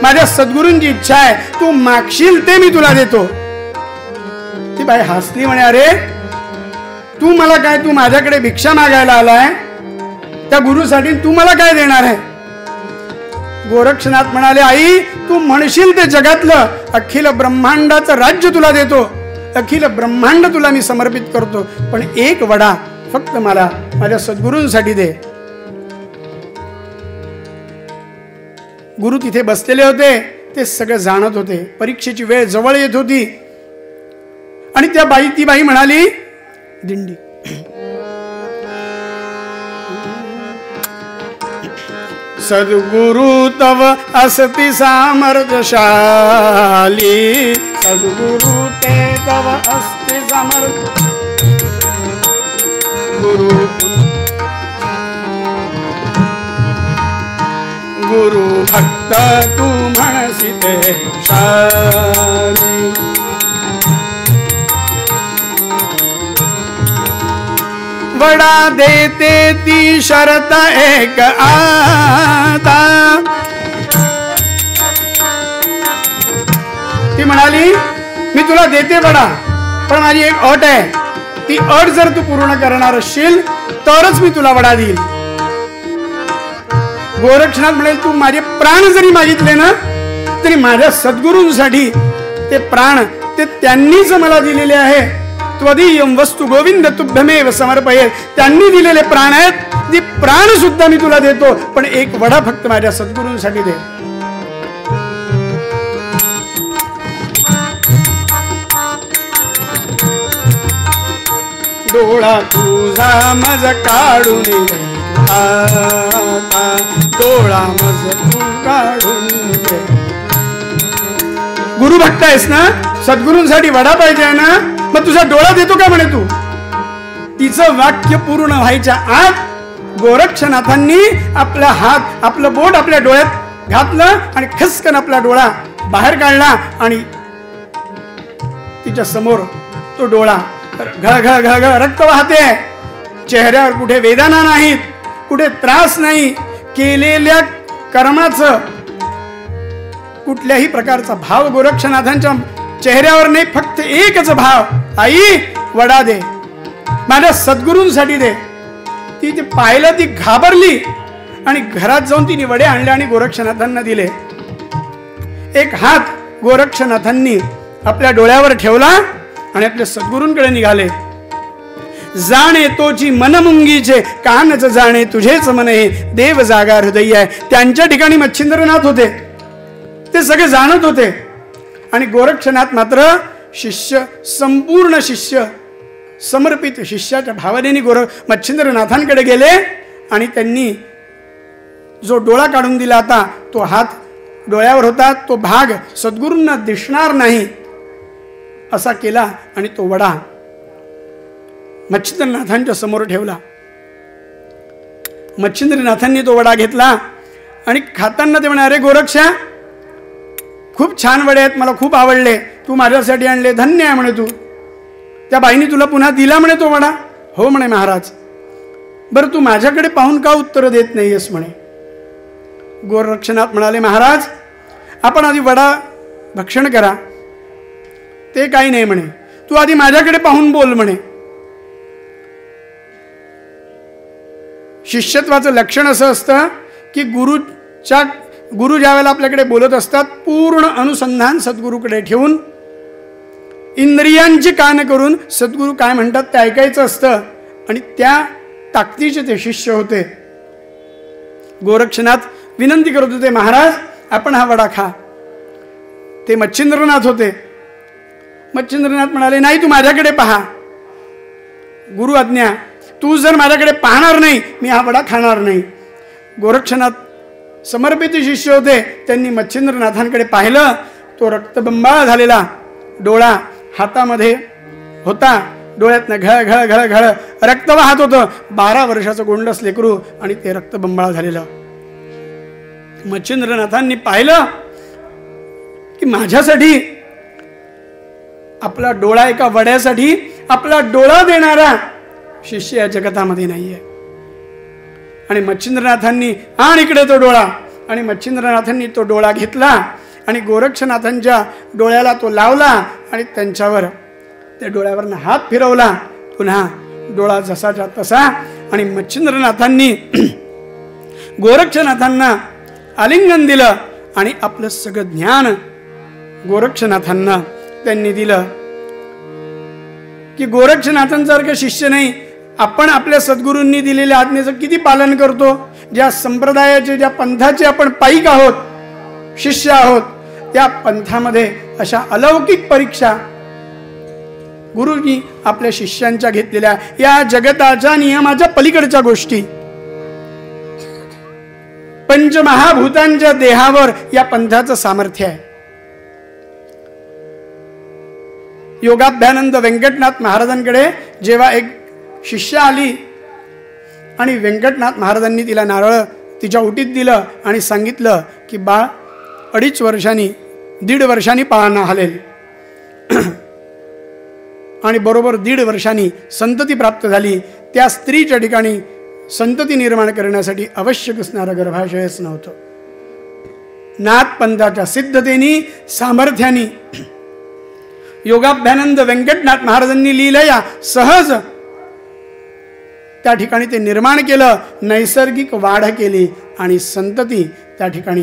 माझ्या सद्गुरूंची इच्छा आहे, तू मागशील ते मी तुला देतो. ती बाई हसली म्हणे, अरे तू मला काय, तू माझ्याकडे भिक्षा मागायला आलाय, त्या गुरुसाठी तू मला काय देणार आहे. गोरक्षनाथ म्हणाले, आई तू म्हणशील ते जगातलं अखिल ब्रह्मांडाचं राज्य तुला देतो, अखिल ब्रह्मांड तुला मी समर्पित करतो, पण एक वडा फक्त मला माझ्या सद्गुरूंसाठी दे. गुरु तिथे बसलेले होते, ते सगळं जाणत होते. परीक्षेची वेळ जवळ येत होती आणि ती बाई म्हणाली, दिंडी सद्गुरु तव असति सामर्थ्यशाली सद्गुरु ते तव अस्ति समर्थ गुरु भक्त तू म्हणसी ते शाली. वडा देते ती शरत एक आता. ती म्हणाली, मी तुला देते वडा, पण माझी एक अट आहे, ती अट जर तू पूर्ण करणार असशील तरच मी तुला वडा देईल. गोरक्षनाथ म्हणाले, तू माझे प्राण जरी मागितले ना तरी माझ्या सद्गुरूंसाठी ते प्राण ते त्यांनीच मला दिलेले आहे. त्वदीयं वस्तु गोविंद तुभ्यमेव समर्पये. त्यांनी दिलेले प्राण आहेत, ती प्राण सुद्धा मी तुला देतो, पण एक वडा फक्त माझ्या सद्गुरूंसाठी दे. डोळा तुझा मज काढून घे आता, डोळा मज तू काढून घे. गुरुभक्त आहेस ना, सद्गुरूंसाठी वडा पाहिजे ना, मग तुझा डोळा देतो का म्हणे तू. तिचं वाक्य पूर्ण व्हायच्या आत गोरक्षनाथांनी आपला हात, आपलं बोट आपल्या डोळ्यात घातलं आणि खसकन आपला डोळा बाहेर काढला आणि तिच्या समोर तो डोळा घळघळ घळघळ रक्त वाहते. चेहऱ्यावर कुठे वेदना नाहीत, कुठे त्रास नाही, केलेल्या कर्माचं कुठल्याही प्रकारचा भाव गोरक्षनाथांच्या चेहऱ्यावर नाही. फक्त एकच भाव, आई वडा दे, माझ्या सद्गुरूंसाठी दे. ती ते पाहिलं, ती घाबरली आणि घरात जाऊन तिने वडे आणले आणि गोरक्षनाथांना दिले. एक हात गोरक्षनाथांनी आपल्या डोळ्यावर ठेवला आणि आपल्या सद्गुरूंकडे निघाले. जाणे तोची मन मुंगीचे, कानच जाणे तुझेच मन हे, देव जागा हृदय आहे. त्यांच्या ठिकाणी मच्छिंद्रनाथ होते, ते सगळे जाणत होते. आणि गोरक्षनाथ मात्र शिष्य, संपूर्ण शिष्य, समर्पित शिष्याच्या भावनेने मच्छिंद्रनाथांकडे गेले आणि त्यांनी जो डोळा काढून दिला होता, तो हात डोळ्यावर होता, तो भाग सद्गुरूंना दिसणार नाही असा केला आणि तो वडा मच्छिंद्रनाथांच्या समोर ठेवला. मच्छिंद्रनाथांनी तो वडा घेतला आणि खाताना ते म्हणाले, अरे गोरक्षा, खूप छान वडे आहेत, मला खूप आवडले, तू माझ्यासाठी आणले, धन्य आहे म्हणे तू. त्या बाईनी तुला पुन्हा दिला म्हणे तो वडा. हो म्हणे महाराज. बरं तू माझ्याकडे पाहून का उत्तर देत नाहीयेस म्हणे. गोरक्षनाथ म्हणाले, महाराज आपण आधी वडा भक्षण करा, ते काही नाही म्हणे, तू आधी माझ्याकडे पाहून बोल म्हणे. शिष्यत्वाचं लक्षण असं असतं की गुरु ज्या वेळेला आपल्याकडे बोलत असतात, पूर्ण अनुसंधान सद्गुरूकडे ठेवून, इंद्रियांची कान करून सद्गुरू काय म्हणतात ते ऐकायचं असतं. आणि त्या ताकदीचे ते शिष्य होते. गोरक्षनाथ विनंती करत होते, महाराज आपण हा वडा खा. ते मच्छिंद्रनाथ होते. मच्छिंद्रनाथ म्हणाले, नाही तू माझ्याकडे पहा, गुरु आज्ञा, तू जर माझ्याकडे पाहणार नाही मी हा वडा खाणार नाही. गोरक्षनाथ समर्पित शिष्य होते, त्यांनी मच्छिंद्रनाथांकडे पाहिलं. तो रक्तबंबाळ झालेला डोळा हातामध्ये होता, डोळ्यातनं घळ घळ घळ घळ रक्त वाहत होतं. 12 वर्षाचं गोंडस लेकरू आणि ते रक्तबंबाळ झालेलं. मच्छिंद्रनाथांनी पाहिलं की माझ्यासाठी आपला डोळा, एका वड्यासाठी आपला डोळा देणारा शिष्य या जगतामध्ये नाहीये. आणि मच्छिंद्रनाथांनी आण इकडे तो डोळा, आणि मच्छिंद्रनाथांनी तो डोळा घेतला आणि गोरक्षनाथांच्या डोळ्याला तो लावला आणि त्यांच्यावर, त्या डोळ्यावरनं हात फिरवला. पुन्हा डोळा जसाच्या तसा. आणि मच्छिंद्रनाथांनी गोरक्षनाथांना आलिंगन दिलं आणि आपलं सगळं ज्ञान गोरक्षनाथांना त्यांनी दिलं. की गोरक्षनाथांसारखं शिष्य नाही. आपण आपल्या सद्गुरूंनी दिलेल्या आज्ञेचं किती पालन करतो. ज्या संप्रदायाचे, ज्या पंथाचे आपण पाईक आहोत, शिष्य आहोत, त्या पंथामध्ये अशा अलौकिक परीक्षा गुरुनी आपल्या शिष्यांच्या घेतलेल्या, या जगताच्या नियमाच्या पलीकडच्या गोष्टी, पंचमहाभूतांच्या देहावर या पंथाचं सामर्थ्य आहे. योगाभ्यानंद व्यंकटनाथ महाराजांकडे जेव्हा एक शिष्य आली आणि व्यंकटनाथ महाराजांनी तिला नारळ तिच्या ओटीत दिलं आणि सांगितलं की बाळ 2.5 वर्षांनी 1.5 वर्षांनी पाळणा हालेल. आणि बरोबर 1.5 वर्षांनी संतती प्राप्त झाली. त्या स्त्रीच्या ठिकाणी संतती निर्माण करण्यासाठी आवश्यक असणारं गर्भाशयच नव्हतं. नाथ पंथाच्या सिद्धतेनी, सामर्थ्यानी योगाभ्यानंद व्यंकटनाथ महाराजांनी लीलया सहज त्या ठिकाणी ते निर्माण केलं, नैसर्गिक वाढ केली आणि संतती त्या ठिकाणी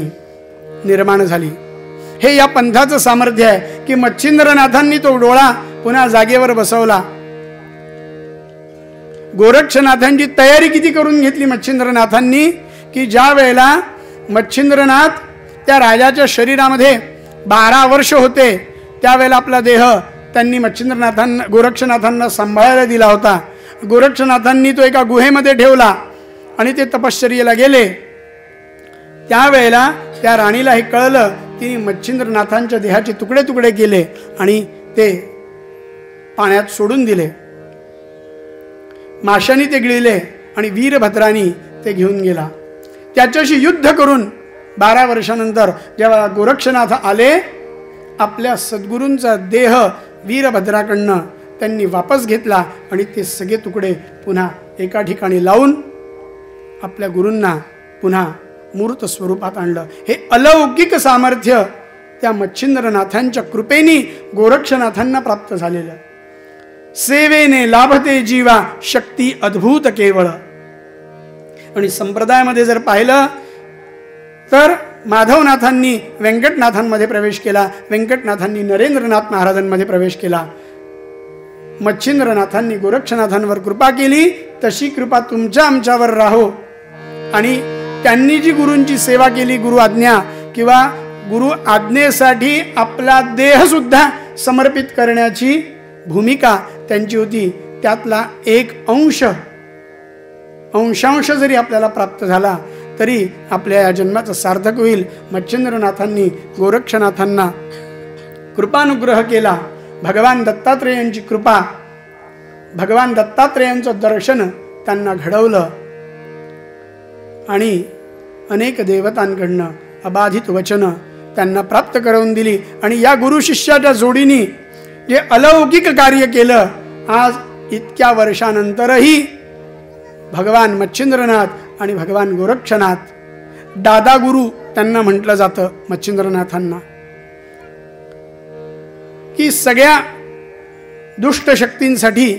निर्माण झाली. हे या पंथाचं सामर्थ्य आहे की मच्छिंद्रनाथांनी तो डोळा पुन्हा जागेवर बसवला. गोरक्षनाथांची तयारी किती करून घेतली मच्छिंद्रनाथांनी की ज्या वेळेला मच्छिंद्रनाथ त्या राजाच्या शरीरामध्ये 12 वर्ष होते, त्यावेळेला आपला देह त्यांनी मच्छिंद्रनाथांना, गोरक्षनाथांना सांभाळायला दिला होता. गोरक्षनाथांनी तो एका गुहेमध्ये ठेवला आणि ते तपश्चर्येला गेले. त्यावेळेला त्या राणीला हे कळलं. तिने मच्छिंद्रनाथांच्या देहाचे तुकडे तुकडे केले आणि ते पाण्यात सोडून दिले. माशांनी ते गिळले आणि वीरभद्रानी ते घेऊन गेला. त्याच्याशी युद्ध करून 12 वर्षानंतर जेव्हा गोरक्षनाथ आले, आपल्या सद्गुरूंचा देह वीरभद्राकडनं त्यांनी वापस घेतला आणि ते सगळे तुकडे पुन्हा एका ठिकाणी लावून आपल्या गुरूंना पुन्हा मूर्त स्वरूपात आणलं. हे अलौकिक सामर्थ्य त्या मच्छिंद्रनाथांच्या कृपेने गोरक्षनाथांना प्राप्त झालेलं. सेवेने लाभते जीवा शक्ती अद्भुत केवळ. आणि संप्रदायामध्ये जर पाहिलं तर माधवनाथांनी व्यंकटनाथांमध्ये प्रवेश केला, व्यंकटनाथांनी नरेंद्रनाथ महाराजांमध्ये प्रवेश केला. मच्छिंद्रनाथांनी गोरक्षनाथांवर कृपा केली, तशी कृपा तुमच्या आमच्यावर राहो. आणि त्यांनी जी गुरूंची सेवा केली, गुरु आज्ञा किंवा गुरु आज्ञेसाठी आपला देह सुद्धा समर्पित करण्याची भूमिका त्यांची होती. त्यातला एक अंशांश जरी आपल्याला प्राप्त झाला तरी आपल्या या जन्माचं सार्थक होईल. मच्छिंद्रनाथांनी गोरक्षनाथांना कृपानुग्रह केला. भगवान दत्तात्रेयांची कृपा, भगवान दत्तात्रेयांचं दर्शन त्यांना घडवलं आणि अनेक देवतांकडनं अबाधित वचनं त्यांना प्राप्त करून दिली. आणि या गुरु शिष्याच्या जोडीने जे अलौकिक कार्य केलं, आज इतक्या वर्षानंतरही भगवान मच्छिंद्रनाथ आणि भगवान गोरक्षनाथ, दादा गुरु त्यांना म्हटलं जातं मच्छिंद्रनाथांना, की सगळ्या दुष्ट शक्तींसाठी,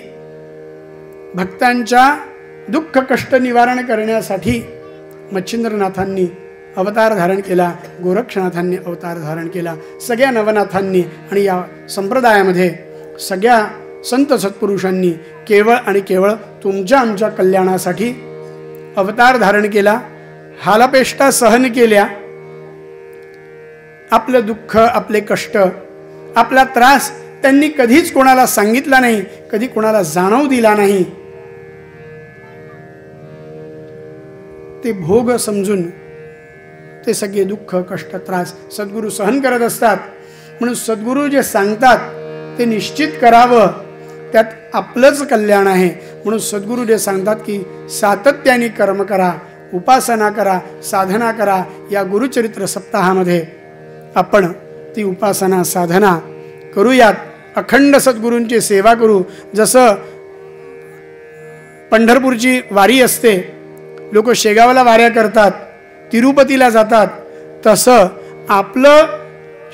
भक्तांच्या दुःख कष्ट निवारण करण्यासाठी मच्छिंद्रनाथांनी अवतार धारण केला, गोरक्षनाथांनी अवतार धारण केला. सगळ्या नवनाथांनी आणि या संप्रदायामध्ये सगळ्या संत सत्पुरुषांनी केवळ आणि केवळ तुमच्या आमच्या कल्याणासाठी अवतार धारण केला, हालापेष्टा सहन केल्या. आपलं दुःख, आपले कष्ट, आपला त्रास त्यांनी कधीच कोणाला सांगितला नाही, कधी कोणाला जाणवू दिला नाही. ते भोग समजून ते सगळे दुःख कष्ट त्रास सद्गुरू सहन करत असतात. म्हणून सद्गुरू जे सांगतात ते निश्चित करावं, त्यात आपलंच कल्याण आहे. म्हणून सद्गुरू जे सांगतात की सातत्याने कर्म करा, उपासना करा, साधना करा, या गुरुचरित्र सप्ताहामध्ये आपण ती उपासना साधना करूयात. अखंड सद्गुरूंची सेवा करू. जसं पंढरपूरची वारी असते, लोक शेगावला वाऱ्या करतात, तिरुपतीला जातात, तसं आपलं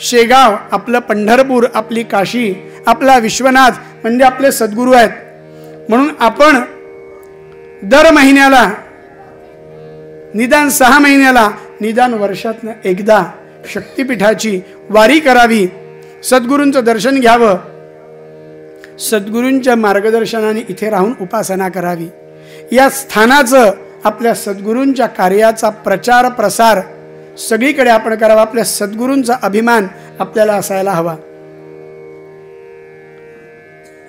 शेगाव, आपलं पंढरपूर, आपली काशी, आपला विश्वनाथ म्हणजे आपले सद्गुरू आहेत. म्हणून आपण दर महिन्याला, निदान 6 महिन्याला, निदान वर्षातनं एकदा शक्तिपीठाची वारी करावी, सद्गुरूंचं दर्शन घ्यावं, सद्गुरूंच्या मार्गदर्शनाने इथे राहून उपासना करावी. या स्थानाचं, आपल्या सद्गुरूंच्या कार्याचा प्रचार प्रसार सगळीकडे आपण करावा. आपल्या सद्गुरूंचा अभिमान आपल्याला असायला हवा.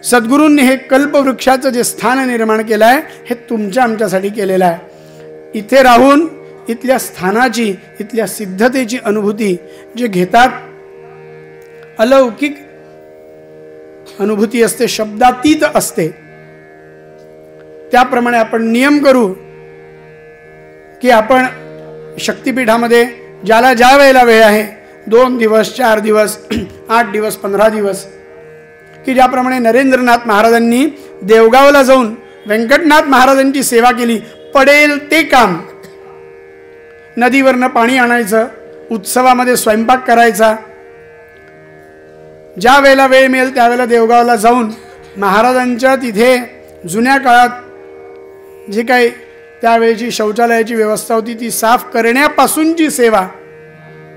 सद्गुरूंनी हे कल्पवृक्षाचं जे स्थान निर्माण केलं आहे, हे तुमच्या आमच्यासाठी केलेलं आहे. इथे राहून इथल्या स्थानाची, इथल्या सिद्धतेची अनुभूती जे घेतात, अलौकिक अनुभूती असते, शब्दातीत असते. त्याप्रमाणे आपण नियम करू की आपण शक्तिपीठामध्ये ज्याला ज्या वेळेला वेळ आहे, 2 दिवस, 4 दिवस, 8 दिवस, 15 दिवस, की ज्याप्रमाणे नरेंद्रनाथ महाराजांनी देवगावला जाऊन व्यंकटनाथ महाराजांची सेवा केली. पडेल ते काम, नदीवरनं पाणी आणायचं, उत्सवामध्ये स्वयंपाक करायचा, ज्या वेळेला वेळ मिळेल त्यावेळेला देवगावला जाऊन महाराजांच्या तिथे जुन्या काळात जी काही त्यावेळेची शौचालयाची व्यवस्था होती ती साफ करण्यापासूनची सेवा,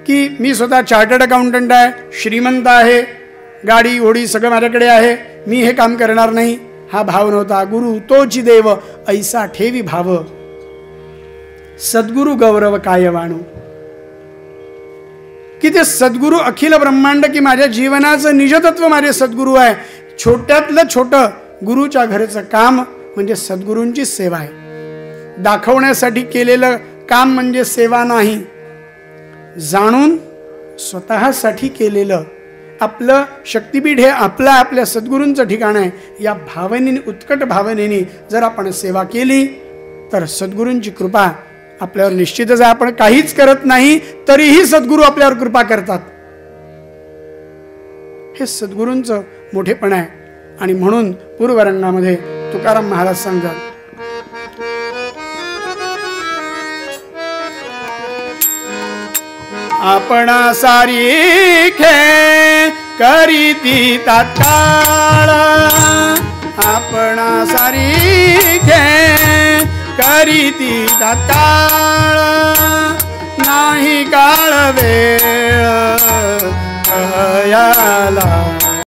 की मी स्वतः चार्टर्ड अकाउंटंट आहे, श्रीमंत आहे, गाडी घोडी सगळं माझ्याकडे आहे, मी हे काम करणार नाही, हा भाव नव्हता. गुरु तोची देव ऐसा ठेवी भाव, सद्गुरु गौरव काय वाणू. की ते सद्गुरु अखिल ब्रह्मांड, की माझ्या जीवनाचं निजतत्व माझे सद्गुरु आहे. छोट्यातलं छोटं गुरुच्या घरचं काम म्हणजे सद्गुरूंची सेवा आहे. दाखवण्यासाठी केलेलं काम म्हणजे सेवा नाही. जाणून स्वतःसाठी केलेलं आपलं शक्तिपीठ हे आपल्या सद्गुरूंचं ठिकाण आहे. या भावनेने, उत्कट भावनेने जर आपण सेवा केली तर सद्गुरूंची कृपा आपल्यावर निश्चितच आहे. आपण काहीच करत नाही तरीही सद्गुरू आपल्यावर कृपा करतात. हे सद्गुरूंचं मोठेपण आहे. आणि म्हणून पूर्वरंगामध्ये तुकाराम महाराज सांगतात, आपणा सारीखे करीती तात्काळ, आपणा सारीखे करीती तात्काळ, नाही काळ वेळ कयाला